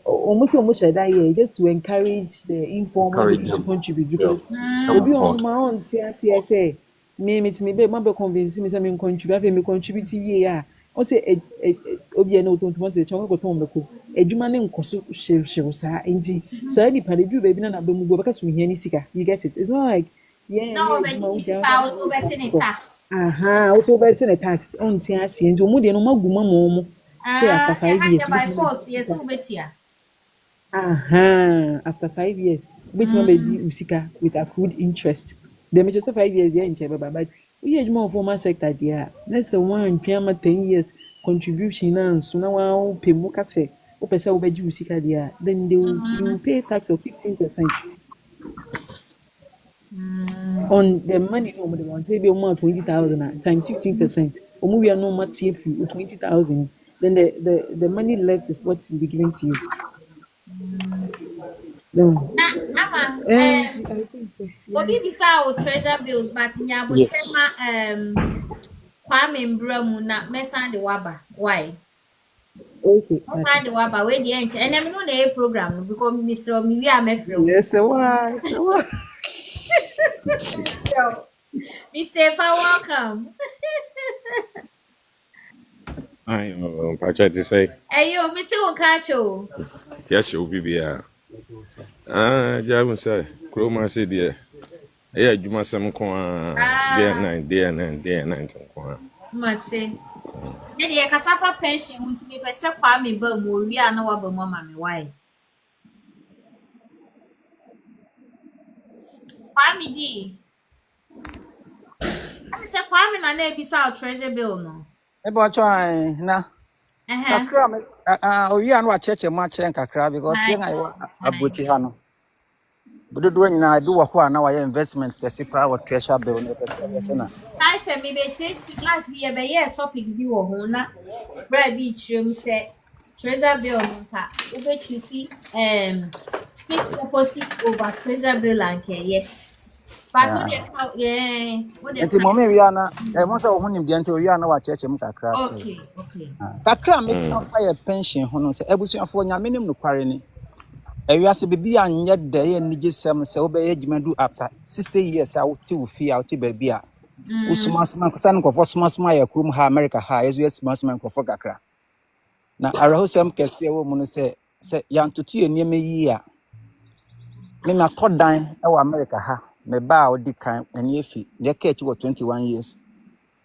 almost that year just to encourage the informal people to contribute because we'll be on my own CSA. Me be my convince me say me contribute yeah. O say obi na oton tomato chon ko ton beko. Edwuma ne nkoso hyew saa enti saa ni pale du baby na ba mu go beka so hia ni sika. You get it? It's not like No, but you also betting in tax. Also betting a tax on CSA and omo de no maguma mo say after 5 years. By force, yes, who bet ya? After 5 years, which number usika with accrued interest. The major 5 years there in Cheba, but we age more formal sector there. Let's say 10 years contribution and so now pay muka say, Opesa obeji usika there, then they will pay tax of 15%. on the money no the one say be 20,000 times 15%. Or we are no more TFU 20,000. Then the money left is what will be given to you. No. Ama, I think so. obi bisa o treasure bills, but nyabo Yes. chema Kwame Mbramu na mesan de waba. Why? Okay. Mesan de waba we the enche. And me no na program no because Mr. Omiwi amefro. Yes, why? So, Mr. Fa, welcome. I try to say, Ayo, me too kacho. yes, you'll be here. Javon say, Chroma said, dear. Yeah, you must have come day and night. Mate. Then ye kasafa pension unti me pese Kwame ba mo wi ana wa ba mo mama why? Kwame di. I say Kwame na ebisa treasure bill no. Ebe try na. Kakra me owi anu acheche ma chen kakra because yen ayo abuti ha no. Budodo nyina bi wo ho ana wa investment pese pra wa treasure bill no pese na. I say me be change class bi e be ye topic bi wo ho na bra bi chirem say treasure bill nka ube chusi fixed deposit over treasure bill and ye. But Enti mama wi ana mo se wo hunim de enti wi ana wa cheche mu kakra. Okay. Kakra me ka fire pension ho no se abusuafo nya menim no kware ni. Ewiase bibi anye de ye nige sem se wo be ye jimadu after 60 years a wo ti wo fi a wo ti ba bi a. Usumasma kusan ko for smasma ya krum ha America ha yesu smasma ko for kakra. Na arahosem kese wo mu no se yantutu eniem yi a. Me na todan e wo America ha. Me ba odi kan eni efi de ka echi 21 years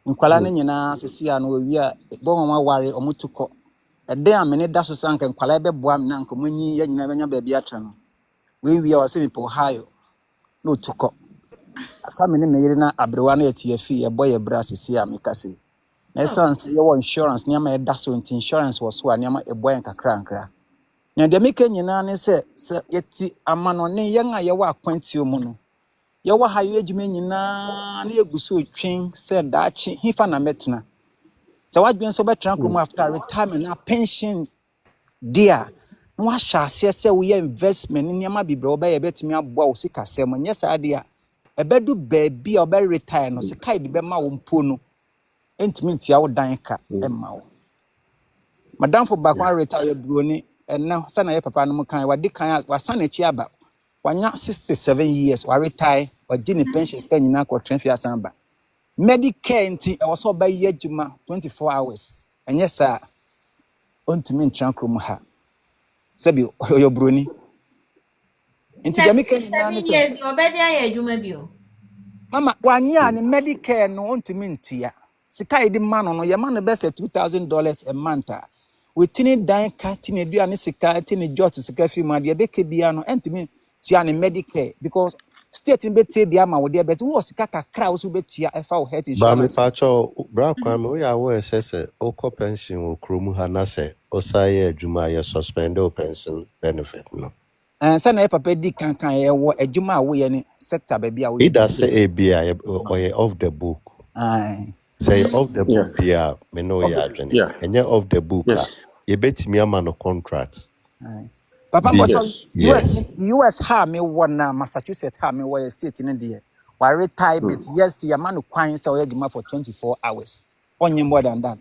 nkwala ne nyina sesi a no wi a bo mama ware omutuko ede a me ne da so sanka nkwala be boa me na nkomanyi ya nyina benya ba bia tra no we a wase me po hayo no tuko aka me ne me yire na abrewa na etie fi e boye bra sesi a me kase na essence ye wo insurance nyama e da so insurance wo so a nyama e boye nkakra nkra nya de me ka nyina ne se yeti amano ne yen a ye wa kwantio mu no yawa ha ye adwuma nyina na yeguso twin said daachi hifa na metna se wadwen so betran krom after retirement na pension dia no wa hyase se wo ye investment ni ma bibre wo be ye betimi aboa wo sika sem nye sa dia ebedu baabi a wo be retire no sika ide be ma wo mpo no entimi ntia wo dan ka e ma wo madam for back one retire bro ni enna sana ye papa no mu kan wadi kan wasana chi aba wanya 67 years wa retire wa gini pension ska nyina ko transfer asamba Medicare nti e wo so ba ye adwuma 24 hours enye sa ontumi ntran krom ha sabi yo broni nti de meka nyina no yes obedi aye adwuma bio mama wanya ne Medicare no ontumi ntua sika edi ma no ye ma no be say $2,000 a month witini dan ka tini dua ne sika tini jot sika fi ma de be ke bia no entumi tia ne Medicare because state in betie bia ma wo de bet wo sika kakra wo so betia efa wo health insurance ba me pacho bra kwame we ya wo sese o ko pension wo kromu ha na se o saye adwuma ye suspend o pension benefit no say na papa di kankan ye wo adwuma wo ye ne sector ba bia wo ye ida say e bia o ye off the book say off the book bia me no ya adwene enye off the book ye betimi ama no contract Papa US ha me wona Massachusetts ha me wo state in there. Wa retirement yes the man kwan say we for 24 hours. Only more than that.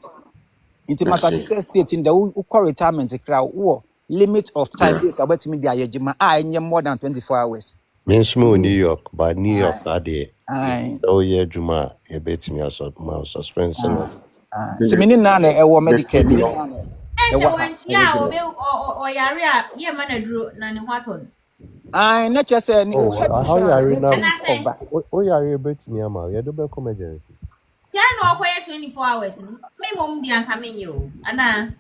In Massachusetts state in the retirement kra limit of time days about me dia yejima enye more than 24 hours. Me small New York but New York ade. Oh yeah juma e betimi suspension of. Timini na na e wo medical. So when tia obe o yare a ye manaduro na ne hwaton na chese ni how yare na o yare betimi ama ye do be come emergency tia no akoye 24 hours me mom di anka menye o ana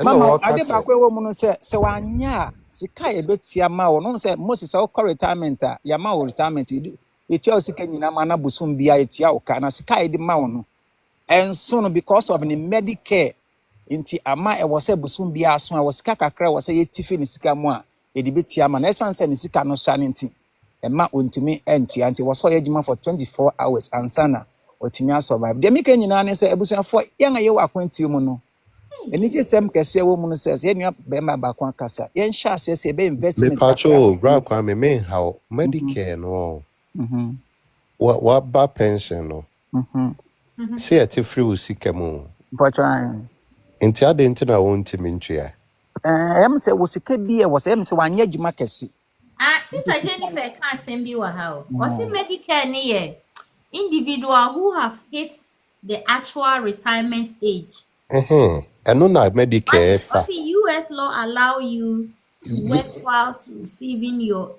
mama ade ba kwa wo mu no se wanya sika ye betia ma wo no se most se o retirement a ya ma wo retirement e tia o sika nyina ma na busum bia e tia o ka na sika ye di ma wo no enso no because of the Medicare inti ama e wose busum bia aso a wose kakakra wose ye tifi ni sika mu a e di betia ma na esanse ni sika no sha ni nti Emma untumi entry anti was so yedwuma for 24 hours ansana otumi survive. De meka nyina ne se ebusuafo yen aye wa kwanti mu no. Eni je sem kese wo mu no se ye nua be ma ba kwa kasa. Yen sha se be Me investment pacho bra kwa me how Medicare no. What pension no. See at free usika mu. Pacho Enti ade enti na wonti mentria. Em se wo sika bi e wo se em se wanya adwuma kese. Sister Jennifer can't send you a how. Or see Medicare near individual who have hit the actual retirement age. Eno na Medicare fa. But the US law allow you to work whilst receiving your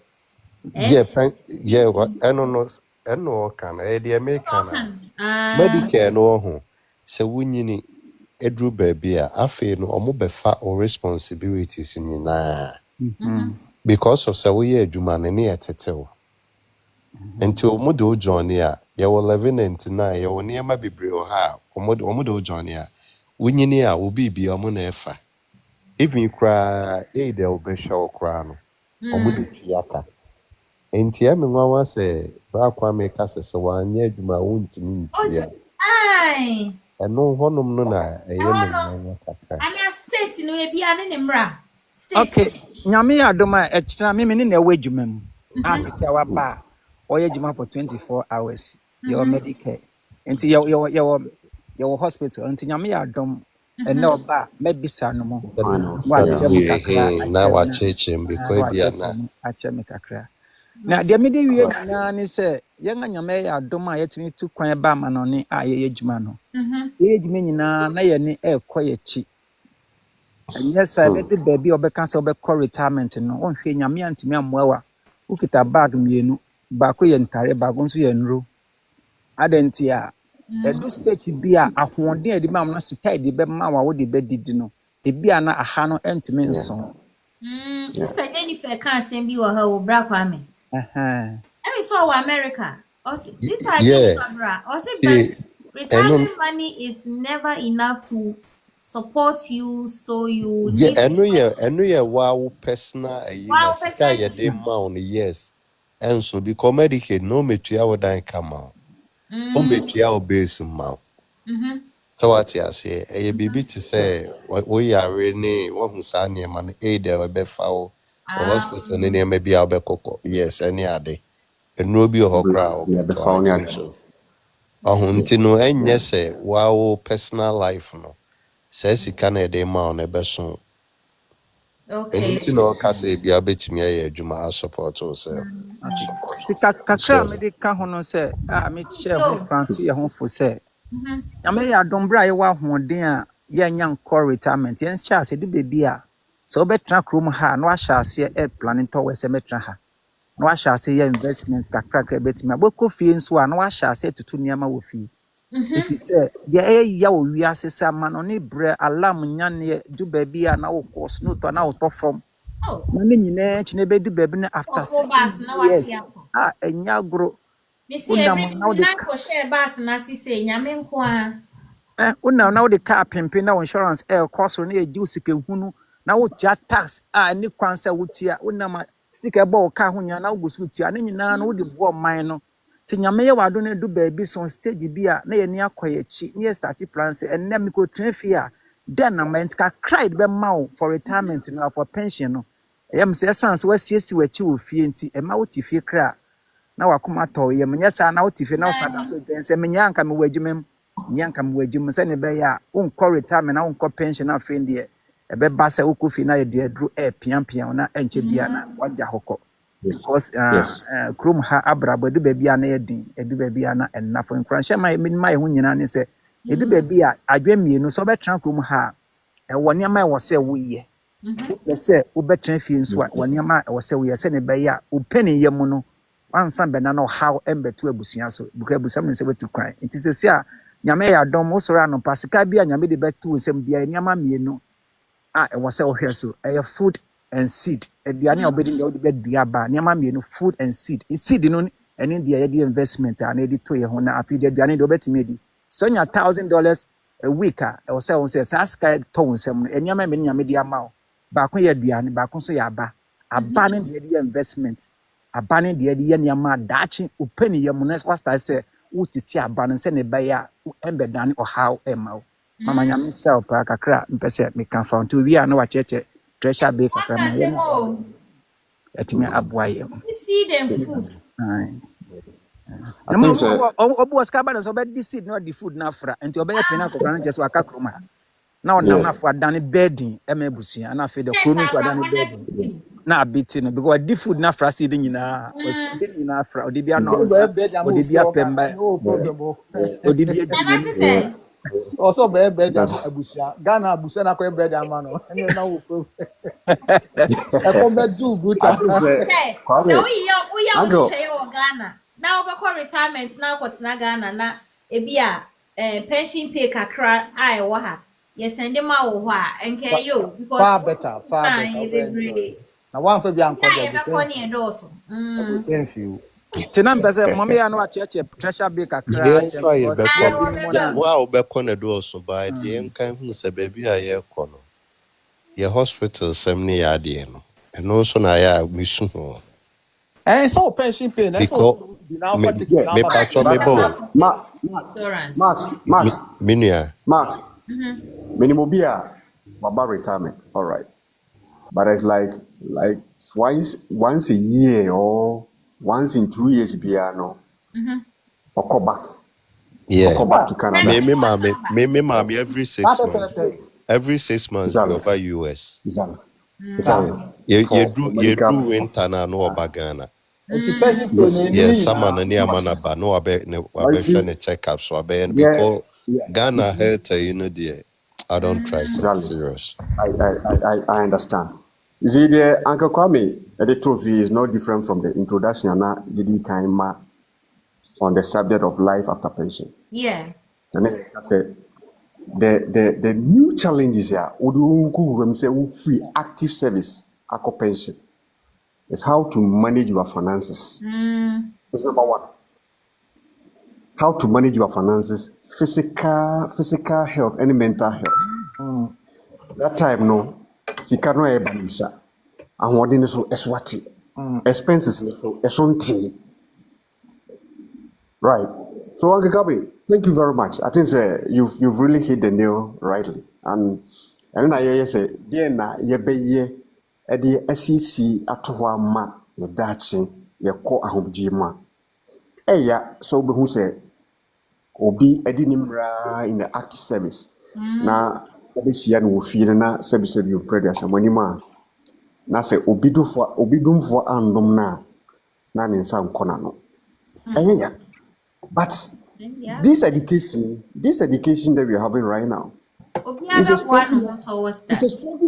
eno kan e de American Medicare no ho se wunyini edru baby a afi no omo befa o responsibilities nyina because of say we adwuma ne ne etetew until omo do journey a ye wo 1199 ye wo ne ma bebre o ha omo do journey a wunyini a obi bi omo na efa even kra e de obehwa okra no omo de tiaka enti ame nwa se ba kwa me ka se wanye adwuma wontimi ntia ai eno honum no na eye me kaka ana state no e bia ne mra state okay nyame adoma e kira me ne na ewa adwuma mu asese waba oye adwuma for 24 hours your Medicare enti your hospital enti nyame adom ene oba mebisa no mo wa chem kakra na wa cheche mbiko bia na achem kakra na de me de wie na ni se yenga nyame ya adom a yetimi tu kwan ba ma no ne a ye adwuma no ye adwuma nyina na ye ne ekoye chi yes I be baby obeka se obekọ retirement no onhwe nyame antimi amoawa ukita bag mienu ba ko ye ntare ba go nso ye nro adenti a edu stage bia ahoɔden edi ma no sika edi be ma wa wo de be didi no ebia na aha no entimi nso Sister Jennifer can't send you a how bra kwa me I saw America this are bra but retirement money is never enough to support you so you eno ye wow personal sika ye de ma yes and so because Medicaid no metua wo dan kama o metua o base ma so what you say e bibi to say wo yare ne wo hu sa ne ma no e de we be fa wo hospital ne ne ma bia obekoko yes any ade eno bi o kra o be fa ne ade ahunti no enye se wow personal life no say sika na de ma on ebe so okay enti no ka say bia betimi aye adwuma support yourself kakra me de ka ho no se a me share ho kwanto ye ho fo se ame ya dombra ye wa hoden a ye nya nkɔ retirement ye nhyɛ ase de bebi a so obetra krom ha no ahyɛ ase e planning to we se metra ha no ahyɛ ase ye investment kakra betimi abɔkɔ fie nso a no ahyɛ ase tutu niama wo fie if you say the ya wo wi ase sa ma no ne bre alarm nya ne du bebi a na wo course no to na wo to from na me nyina chi ne be du bebi na after 6 years enya agro me see every na ko share bus na sise nyame nko a una na wo de car pimpi na insurance cost no e ju sike hunu na wo tia tax ni kwansa wo tia una ma sticker bo ka ho nya na wo gusu tia ne nyina na wo de bo man no ti nyame ye wado ne du baby so stage bi a na ye ni akoyechi ni start plan say enna mi ko trafi a then na ment ka cried be ma for retirement no for pension no yam say essence wa siesi wachi wo fie nti e ma wo ti fie kra na wakoma to ye menya sa na wo ti fie na wo sada so den say menya anka me wadwumem nyanka me wadwum say ne be ya unkɔ retirement na unkɔ pension na fe de e be ba say ukofi na ye de adru pian na enche bia na wagya hokɔ because krom ha abrabo edu bebia na yedin edu bebia na ennafo nkranhye ma ye hu nyina ne se edu bebia adwemienu so betra krom ha e woni ama e wo se wo ye se wo betra fie nso a woni ama e wo se wo ye se ne be ya wo peni ye mu no ansa be na no how embetu abusia so buka abusia me se wetu kwan enti se se a nyame ya dom wo soro ano pasika bia nyame de betu sem bia ni ama mienu e wo se wo hwe so e food and seed aduane obedi de bedua ba niam mienu food and seed seed no ene de ye de investment and e de to ye ho na afi de aduane de obetimi edi so nya $1,000 a week a e say won say sky to wonsem no eniam me de ama ba ko ye aduane ba ko so ya aba ne de investment abane de ye nneɛma daachi opani ye mu na wasta say wotiti abane se ne bɛyɛ a embedane ɔhaw ɛma wo mama nyame sɛ ɔpa kakra mpɛsɛ meka fa nto wi a na wakyerɛkyerɛ treasure bay kakra ma ye atimi aboa ye see them food na mo obu oska ba so be di seed na di food na fra enti obeye pena kokra na just waka kroma na onam na fo adane bedding e ma busia na fe de kronu fo adane bedding na abiti no because di food na fra seed nyina nyina fra odi bia no odi bia pemba odi bia di also bed abusia Ghana abusia na ko bed ama no na wo fo e ko be do good so we share Ghana now we call retirement now ko tina Ghana na ebia pension pay kakra ai wo ha ye send ma wo ho a enke yo because far better na one for bi anko de same few tenam pese mama ya no acheche treasure bay kakra wow be corner do so by the enkan hu se baby a ye kono ye hospital sem ne ya de no eno so na ya misu ho so pension pay na so me patcho me bo Max minimum bia about retirement, all right, but it's like once a year or once in 2 years piano or come back to Canada. Me mama every 6 months every 6 months go by US you do winter na no Ghana. Yes, someone in Yamanaba, no, I be check up, so I be because Ghana health, dear, I don't trust it. Serious. I understand. You see, the Uncle Kwame, the truth is not different from the introduction na Didi Kaima on the subject of life after pension. Yeah. And then I said, the new challenges here, we say free active service after pension. Is how to manage your finances. It's number one. How to manage your finances, physical health, and mental health. That time, no, sika no ebanisa. And what in so eswati. Expenses so esonti. Right. So Uncle Kabi, thank you very much. I think you've really hit the nail rightly. And I say, dear na yebeye. Edi SEC atowa ma ye dachi ye ko ahobjima eya so be hu se obi edi nimra in the active service na obesia no fie na service bi previous amonima na se obi dumfo andom na ne nsa nkona no eya but this education that we are having right now it's exposing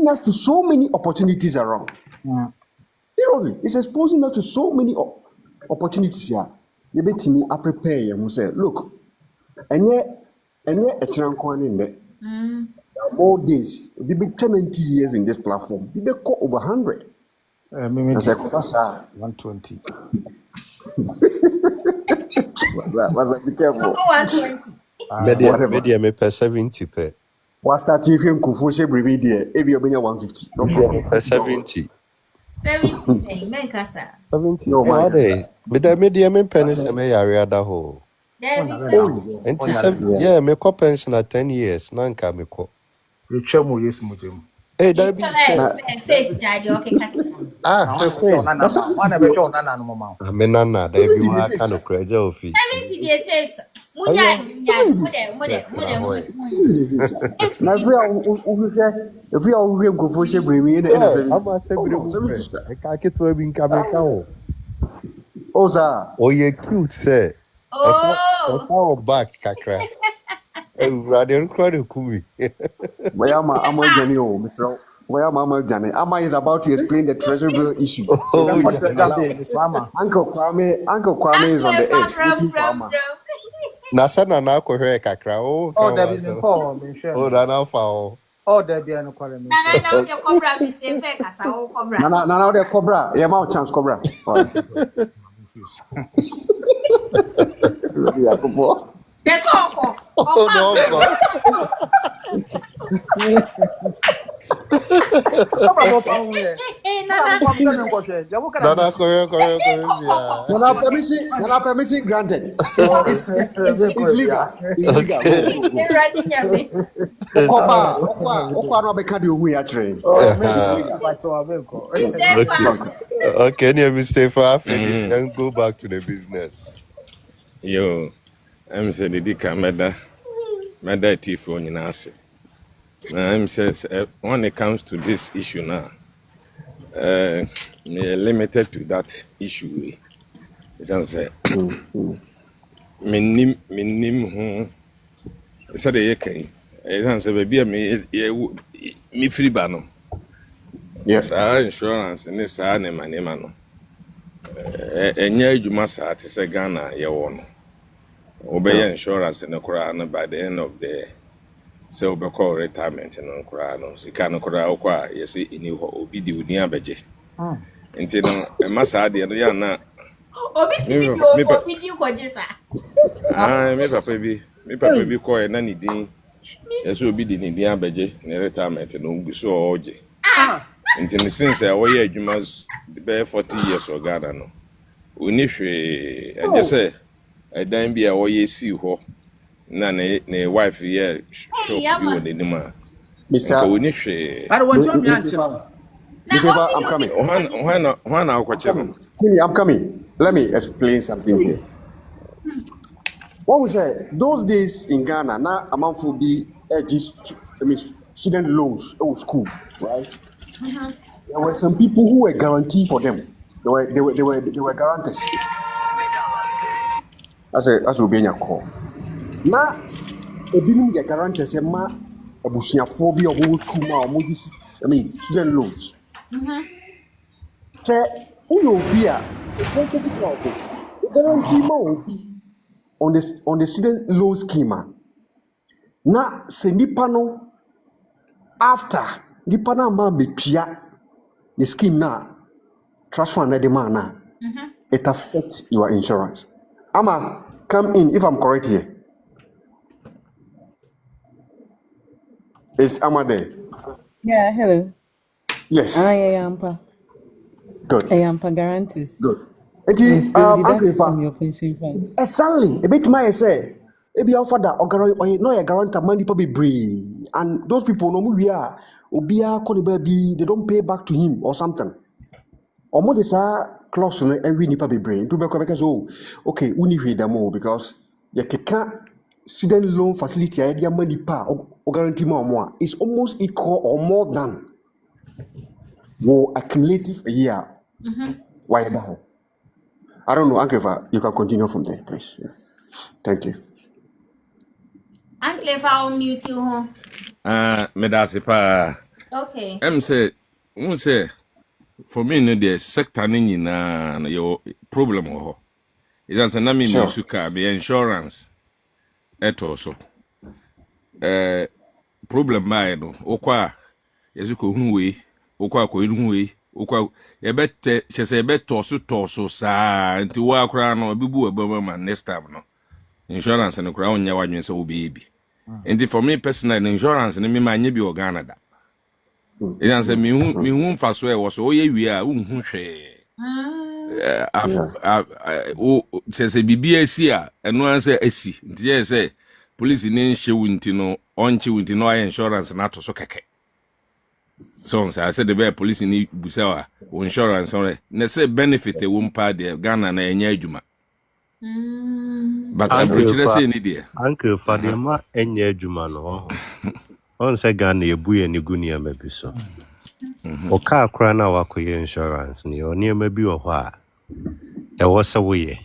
us to so many opportunities around. Seriously, it's exposing us to so many opportunities here. You bet me, I prepare you. Say, look, and yet, a channel in there. More days, we be 20 years in this platform. We be call over 100. I said, 120. Was be careful. 120. Media me per 70 per. What start if you could push every media? If you're 150, no problem. 70. 70 men kasa. 70. No man. But the media me pennies me area da ho. And yeah, me co pension at 10 years. Nanka me co. You chemo yes mujem. Hey, that face daddy okay. One ever show nana no mama. Amenana, that everyone kind of crazy of it. 70 they say munya if we are go for she bring me in the I can't to be camera. Oh sir. Oh you cute say. Oh back kakra. Rather cry kumi. Where am I Johnny oh Mr. Where Mama Johnny? Amma is about to explain the treasury bill issue. Uncle Kwame is on the edge. Nasana na ko hwe kakra o. Oh there be no call me share. Oh na fa o. Oh there be no call me. Na the cobra be say fair kasa o cobra. Na the cobra. Yeah ma chance cobra. Yeah popo. Yes uncle. Oh no uncle. Nana, correct, yeah. Nana permission granted. It's legal. It's legal. Okwa no beka de ohu ya train. Okay, Mr. Fafi, then go back to the business. Yo, I'm saying the Dick Meda Tif on your ass. I'm says when it comes to this issue now, limited to that issue. It's answer. Minim who said the yeke. It's answer baby me free bano. Yes, our insurance and this are name and name. And yeah, you must have to say Ghana, you won. Obey insurance in the Quran by the end of the so be call retirement in Quran. Sika no Quran okwa yes in you obi di uni abeje. Nti no e masa de no ya na obi ti bi obi di ko jesa. Me papa bi ko e na ni din. Yes obi di ni din abeje ne retirement no ngu so oje. Nti since I we adwuma be 40 years or Ghana no. Oni hwe I just say dan bia wo ye si ho na ne wife here shop bi wo ni ma Mr. Oni hwe I don't want to be answer. Mr. I'm coming. When I'm coming. Let me explain something here. What we say, those days in Ghana, now amount for be student loans or school, right? There were some people who were guaranteed for them. They were guarantors. That's what being a call. Now, a binom get guarantors a ma a bushia phobia or school or student loans. Say, who will be a office? Guarantee more be on the student loan scheme. Now, say nipano after nipana ma me pia the scheme now transfer na the man now. It affects your insurance. Ama, come in if I'm correct here. Is Ama there? Yeah, hello. Yes. I am pa. Good. I am pa guarantees. Good. Yes, Uncle from your pension fund. Exactly. A bit my say. Ebi your father or no your guarantor money probably bree. And those people no we are obia call the baby, they don't pay back to him or something. Or more this clause no every nipa be brain to be because okay, uni hwe them all because your keka student loan facility idea money pa or guarantee more is almost equal or more than wo accumulative a year. Why down? I don't know, Uncle, you can continue from there, please. Yeah. Thank you. Uncle, if I'll mute you home. Medasi pa. Okay. Say for me no the sector ni na your problem ho. Is answer na me suka be insurance eto so. Problem by no okwa yesuko hu we okwa ko hu we okwa ye bete chese be toso sa nti wa akra no bibu abama next time no insurance no kra onya wadwen se obebi. And for me personal insurance ne me manye bi Ghana da. It answer me hu fa so e wo so ye wi a hu hwe. Se bibia si a eno answer asi. Nti ye say police ni nhye wunti no onche wunti no insurance na to so keke. So I said the bear police ni busawa insurance on ne say benefit e won pa de Ghana na enya adwuma. But I'm pretty sure say ni there. Uncle Fadima enye adwuma no. On say Ghana ebuye ni gunia mabi so. Oka akra na wakoye insurance ni oni mabi wo ho a e wo se wo ye.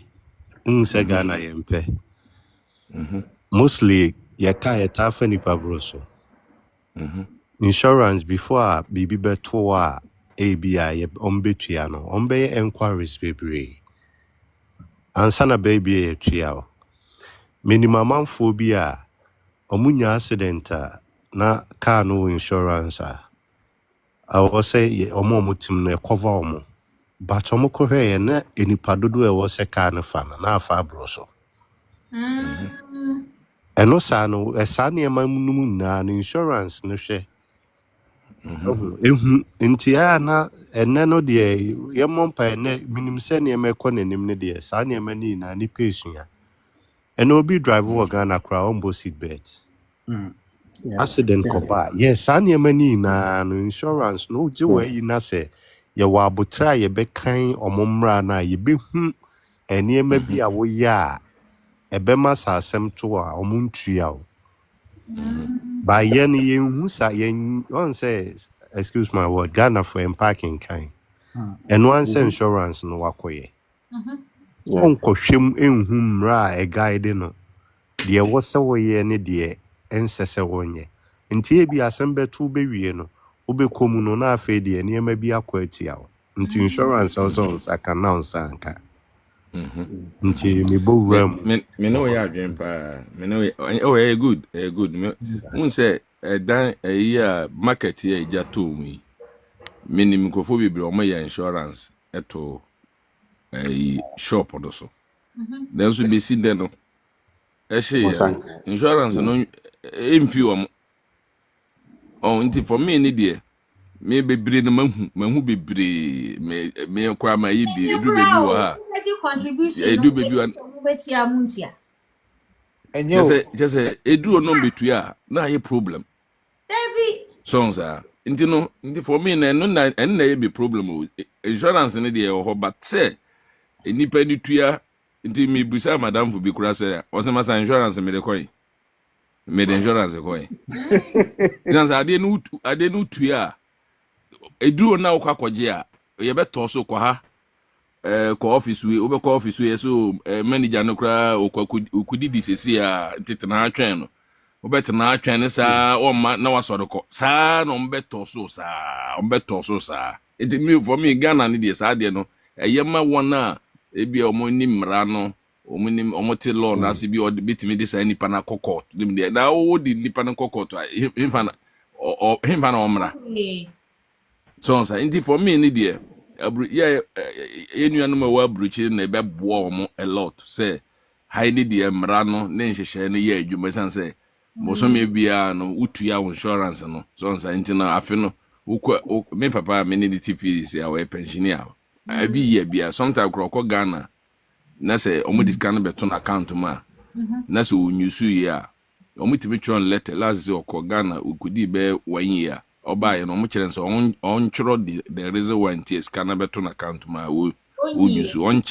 Say Ghana ye mpe. Mostly ye ka ye ta fa ni pabro so. Insurance before bibi beto a ABI ye ombetua no ombe enquiries bebre. Ansana baby ye tua. Minimum phobia omunya accident na car no insurance I will say ye omo mutim no cover omo. But omo ko hwe na enipa dodo e wo se car no fa na afa bro so. Eno sa no esa ne ma munum na insurance no hwe. Ehu nti a na ene no de yemmo mpa ene minim se ne emekọ nanim ne de sa ne emani na ni pesua ene obi drive wo Ghana kra on bo seat belt accident ko ba yes sa ne emani na no insurance no je we na se ye wa abotra ye be kan omomra na ye be hu ene ema bi a wo ya ebe ma sa asem to a omuntua o ba yen ye hu sa yen on say excuse my word Ghana for parking kind and one insurance no wakoye on kohwem enhum ra e guide no de wo se wo ye ne de ensese wonye nti e bi asem betu be wie no obekomu no na afa de ne ma bi akwatia wo nti insurance also aka na anka nti me bo ram me know ya dream pa me know oh good mun say dan a market here ja to me minim kofo bibre o ya insurance eto shop odo so then so be see den no insurance no emfi o oh nti for me ni de me bebre no mahu bebre me kwa ma yi bi edu bebi wo ha edu bebi an betia muntia just edu no betua na ye problem David songs are nti for me na no na ye be problem insurance ni de ho but say enipa ni tua nti me busa madam fu bi kura say o se masa insurance me de koy me de insurance koy nti ade no tua edu na okwa kwaje a ye beto so kwa ha ko office we obe ko office we so manager no kura okudi disesi a titena atwen no obetena atwen sa o ma na wasoro ko sa no mbeto so sa it me for me Ghana ni de sa de no eyema wona ebi omo ni mra no omo te law na se bi o bitimi de sa nipa na court dem de na o di nipa na court himfa na omra so sa inti for me ni de yenu anuma wa bruchi na be boa omo a lot say high ni de mra no na nhehye ne ye adwuma san say mosome bia no utua insurance no so sa inti na afi no me papa me ni the TV say our pensioner every year bia sometimes ko Ghana na say omo discount beto na account ma na say onyusu ya omo timi chon letter last say ko Ghana ukudi be 1 year oba ye no omo kire so on choro the reason why ntie scan beto na account ma onyusu on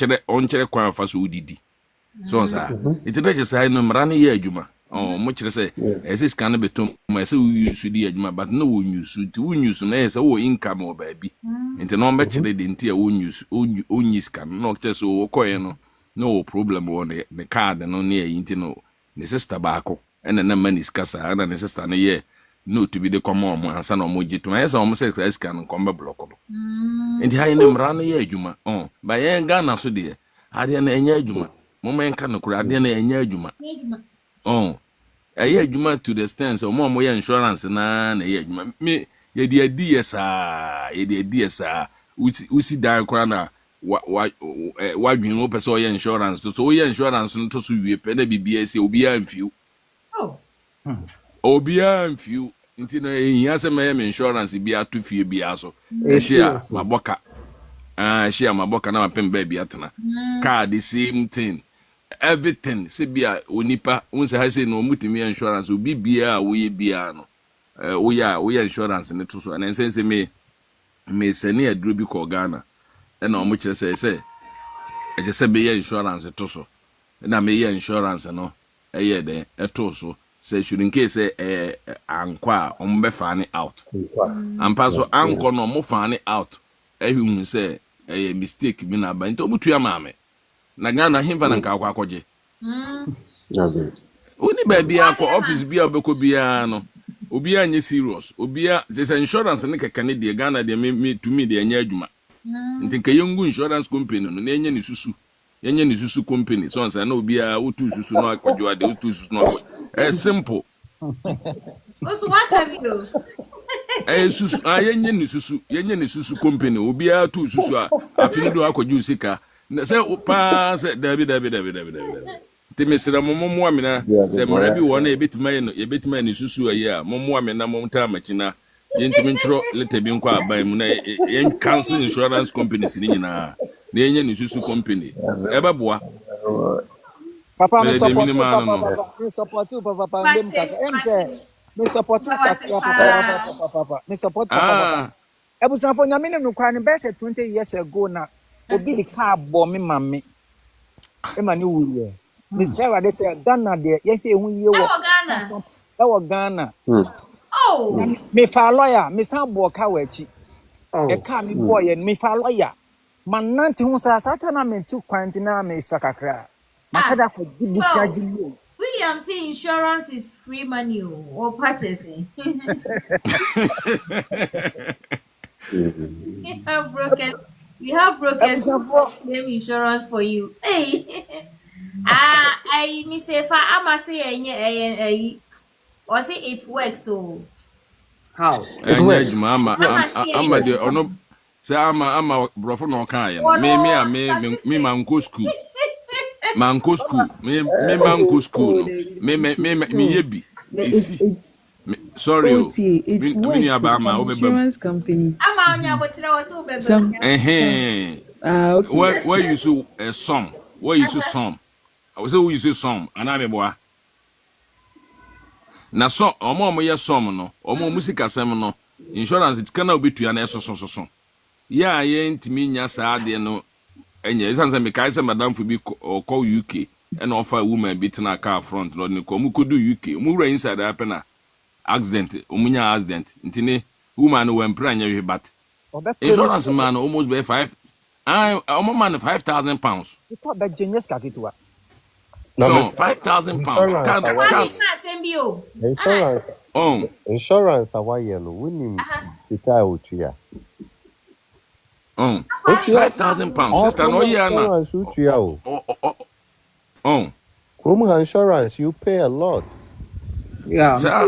kire kwa fa so udidi so sa itete je say no mra na ye adwuma mo kire say ese scan beto ma say onyusu di adwuma but no onyusu ti onyusu na say wo income o ba bi nti no mbe kire de ntie onyusu onyi scan no kire so okoye no problem wo ne card no na yi nti no ne sister baako ena na mani skasa ana ne sister no ye no to be the common ansa na mo jitu esa o mo say scan no kombe block no nti ha ne mra no ye adwuma ba ye Ghana so de ade na enya adwuma mo men ka no kura ade na enya adwuma ye adwuma to the extent o mo ye insurance na ye adwuma me ye de adi yesa usi dan kura na wa dwin wo pese o ye insurance to so o ye insurance no to so wie pe na bibia se obi amfiu obi amfiu nti na ehia se me insurance bi ato fie bi aso ehia maboka ehia maboka na mapem ba bi atena car the same thing everything se bia onipa unse ha se no mutimi insurance obi bia wo ye bia no wo ya insurance ne to so na sense me sene aduro bi ko Ghana na omo kire say eje se be ye insurance to so na me ye insurance no eye de eto so say should in case ankwa omo be fane out ampa so anko no mo fane out ehun say mistake bi na ba nti obutua maame na Ghana himfa na nka akwaje oni ba bia ko office bia obeko bia no obi anye serious obi a this insurance ne keka ne de Ghana de me to me de anya adwuma nti nka yengu insurance company no na enye ne susu company so nsa na obi a otu susu no akwadwo ade otu susu no simple oso wakabio susu yenye ne susu company obi a tu susu a afini do akwadwo sika se pa se dabi temesira momo amina se mara bi wona ebetima no ebetima ne susu ayi a momo amina momta machina yɛntumi ntwerɛ letter bi nkɔ aban mu na yɛn cancel insurance companies ni nyinaa na yɛnyɛ ne susu company ɛbɛboa Papa, me the support you, minimal no Papa. Me support you, Papa. Ndem kaka. Em say, me support you, Papa. Me support you, Papa. Ebusan for nyame nem no kwa ne best 20 years ago na obi the car bo me mame. E ma ne wuye. Me say wa dey say Ghana dey ye hwe hu ye wo. Ghana. E wo Ghana. Oh. Me fa lawyer, me san bo ka wa chi. E ka me boy me fa lawyer. Man nanti hu sa satana me tu kwantina me sakakra. Masada for dibusia gilu. William say insurance is free money or purchasing. We have brokers who claim insurance for you. Hey. I me say if I say or say it works so. How? It works. I'm the ono say I'm brofo no kan ye. Me manko school. Manko school. Me manko school. Me yebi. Sorry. It works. Insurance companies. Some. Okay. Where you so some? Where you so some? I was say we use some. Aname boa. Na so omo ye some no. Omo music asem no. Insurance it can be to na so. Yeah, ye ntimi nya saa de no. Enye isan say me kai say madam for be call UK and offer woman bit na car front no ne ko mu kodu UK. Mu wura inside happen na accident. Omunya accident. Ntine woman no employ nya but insurance man almost be 5 omo man 5,000 pounds. You thought that genius kakitwa. So 5,000 pounds. Insurance awaye no woni sika otua. 5,000 pounds. Sister no year na. Insurance you pay a lot. Yeah. Yeah,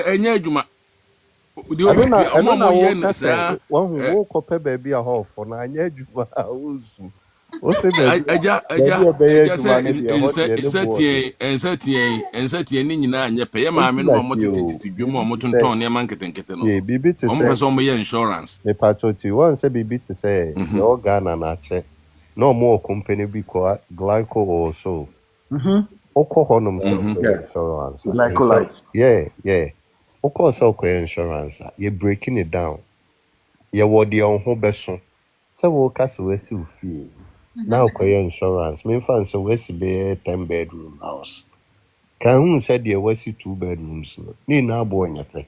enya adwuma. I don't know. One who copy baby a hole for na anya adwuma ozu. Ensetie ni nyina anya peye maame no mo tete dwom mo tonton ne man ketenkete no. Bibi to say. Omo person mo ye insurance. Me patroti one say bibi to say your Ghana na che. No more company be called Glyco or so. Oko honum insurance. Glyco Life. Yeah. Oko so insurance. You breaking it down. You wodi on ho beso. Say wo kase we si ofie. Now insurance. Me fan so we si be 10 bedroom house. Can who said there was 2 bedrooms no. Ni na abo nyape.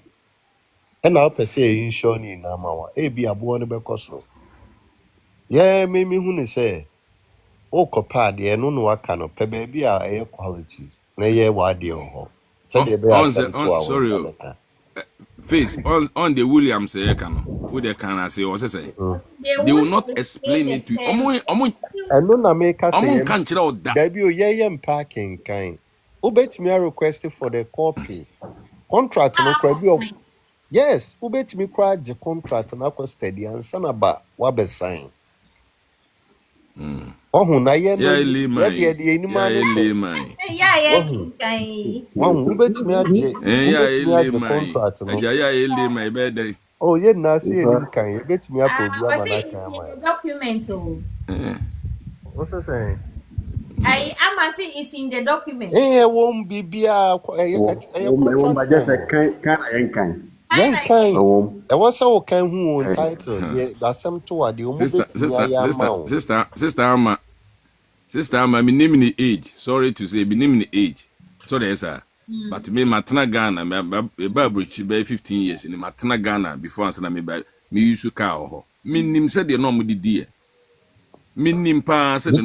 E na pe say insure ni na mawa. E bi abo no be koso. Yeah, me hu ni say o kopa de no no aka no pe ba bi a e quality. Na ye wa de ho. Say dey be sorry. Face on the Williams who they can say or say they will not explain it to you. I know na make us say baby o ye parking kind. Who bet me a request for the copy contract no kwabi of yes who bet me cry the contract na ko steady and sana ba wa be sign oh na ye no ye de ni ma one who bet me a contract no be dey oh ye na see you can you bet me a program na kan document oh what's that saying I see it's in the document. Won't be just a can. I was so can who entitled. That's some to Sister Amma, me name the age. Sorry to say, me name the age. So there's but me matna Ghana, me babridge by 15 years in matna Ghana before answer me used to car. Me name said the normal dear. Minim pa said the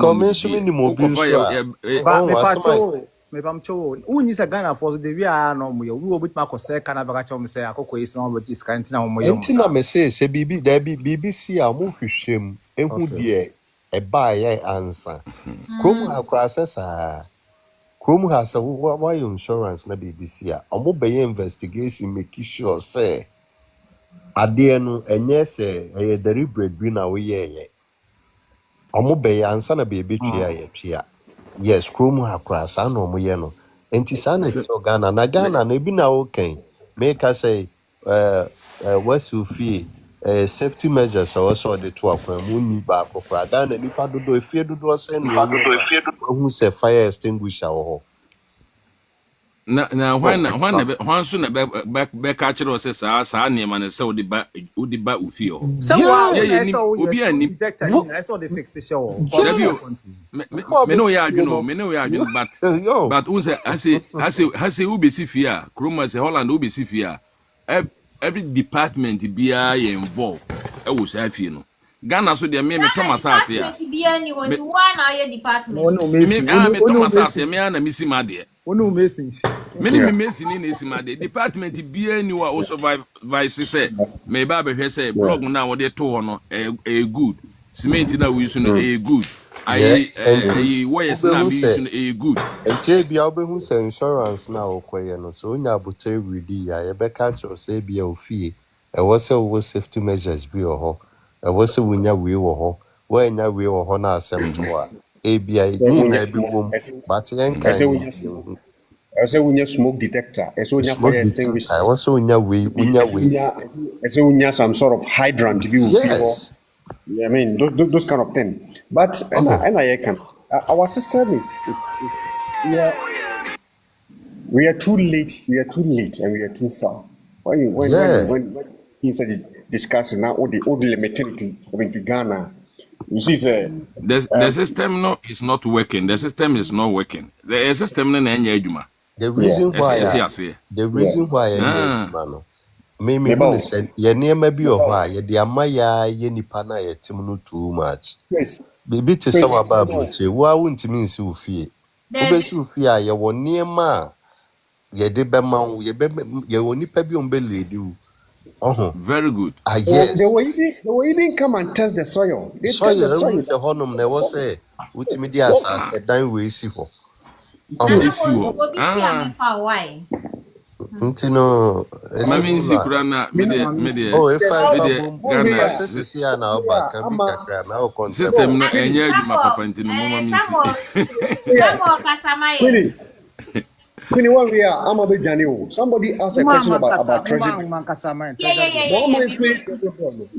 me pamcho unyi se Ghana for the we are no mo we obit ma ko se kana baka chom se akoko is no but is kan tina mo yo ntina me se bibi da BBC a mo hwehwem ehu de e ba ye answer krom akra sesa krom ha se why insurance na BBC a omo be investigation make sure say ade no enye se e deliberate bi na we ye omo be answer na be tua ye tua yes krom akra sa no mo ye no enti sa na so Ghana na Ghana na bi na okay make us say West Ufi safety measures also the two of them won't back of Ragan and if I do if you do who say fire extinguisher or na hwan so na be ka kire o se saa niam na se odi ba ufio So wow, ye ni I saw obi your ani detector. I saw the fix the show. me no ya adwuno but un say ase u be si fia kroma se Holland u be si fia every department bia ye involved e wo sa fie no Ghana so de me Thomas ase ya No, Mason. me Thomas ase me na misi ma de Onu Mason. many Mason ni esi ma de department bia ni wa o survive say me ba be hwe say blog na wo de to ho no good cement na we use no good I wires na be use no good ente bia obehu say insurance na okoye no so onya abotre ready ya ye be catch or say bia ofie e wo say wo safety measures bi ho e wo say wonya we wo ho wo nya we wo ho na asem to a e bia ni na bi wom but yen kan I say we need smoke detector. I say we need fire extinguisher. I also wonya we I say we need some sort of hydrant to be with yes. Yeah, I mean those kind of thing. But and I can our system is we are too late. We are too late and we are too far. When inside the discussion now, all the limited to Ghana. You see, the system is not working. The system is not working. The system na enye adwuma. The reason why no. Me say ye niam bi o ho a ye de amaya ye nipa na ye tim no too much. Yes. Bibi te say wa ba che wo a wontimi nsi ofie. Obesi ofie a ye wo niam a ye de be ma wo ye wo nipa bi o be lead you. Very good. Yes. They will even come and test the soil. They test the soil. The honum never say which media as a dime we see for. No, Mami si kurana media. Oh, if I see now back can be kakra now system no enye adwuma papa ntino mami si. Somebody asked a question about treasury.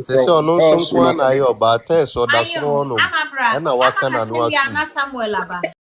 So no,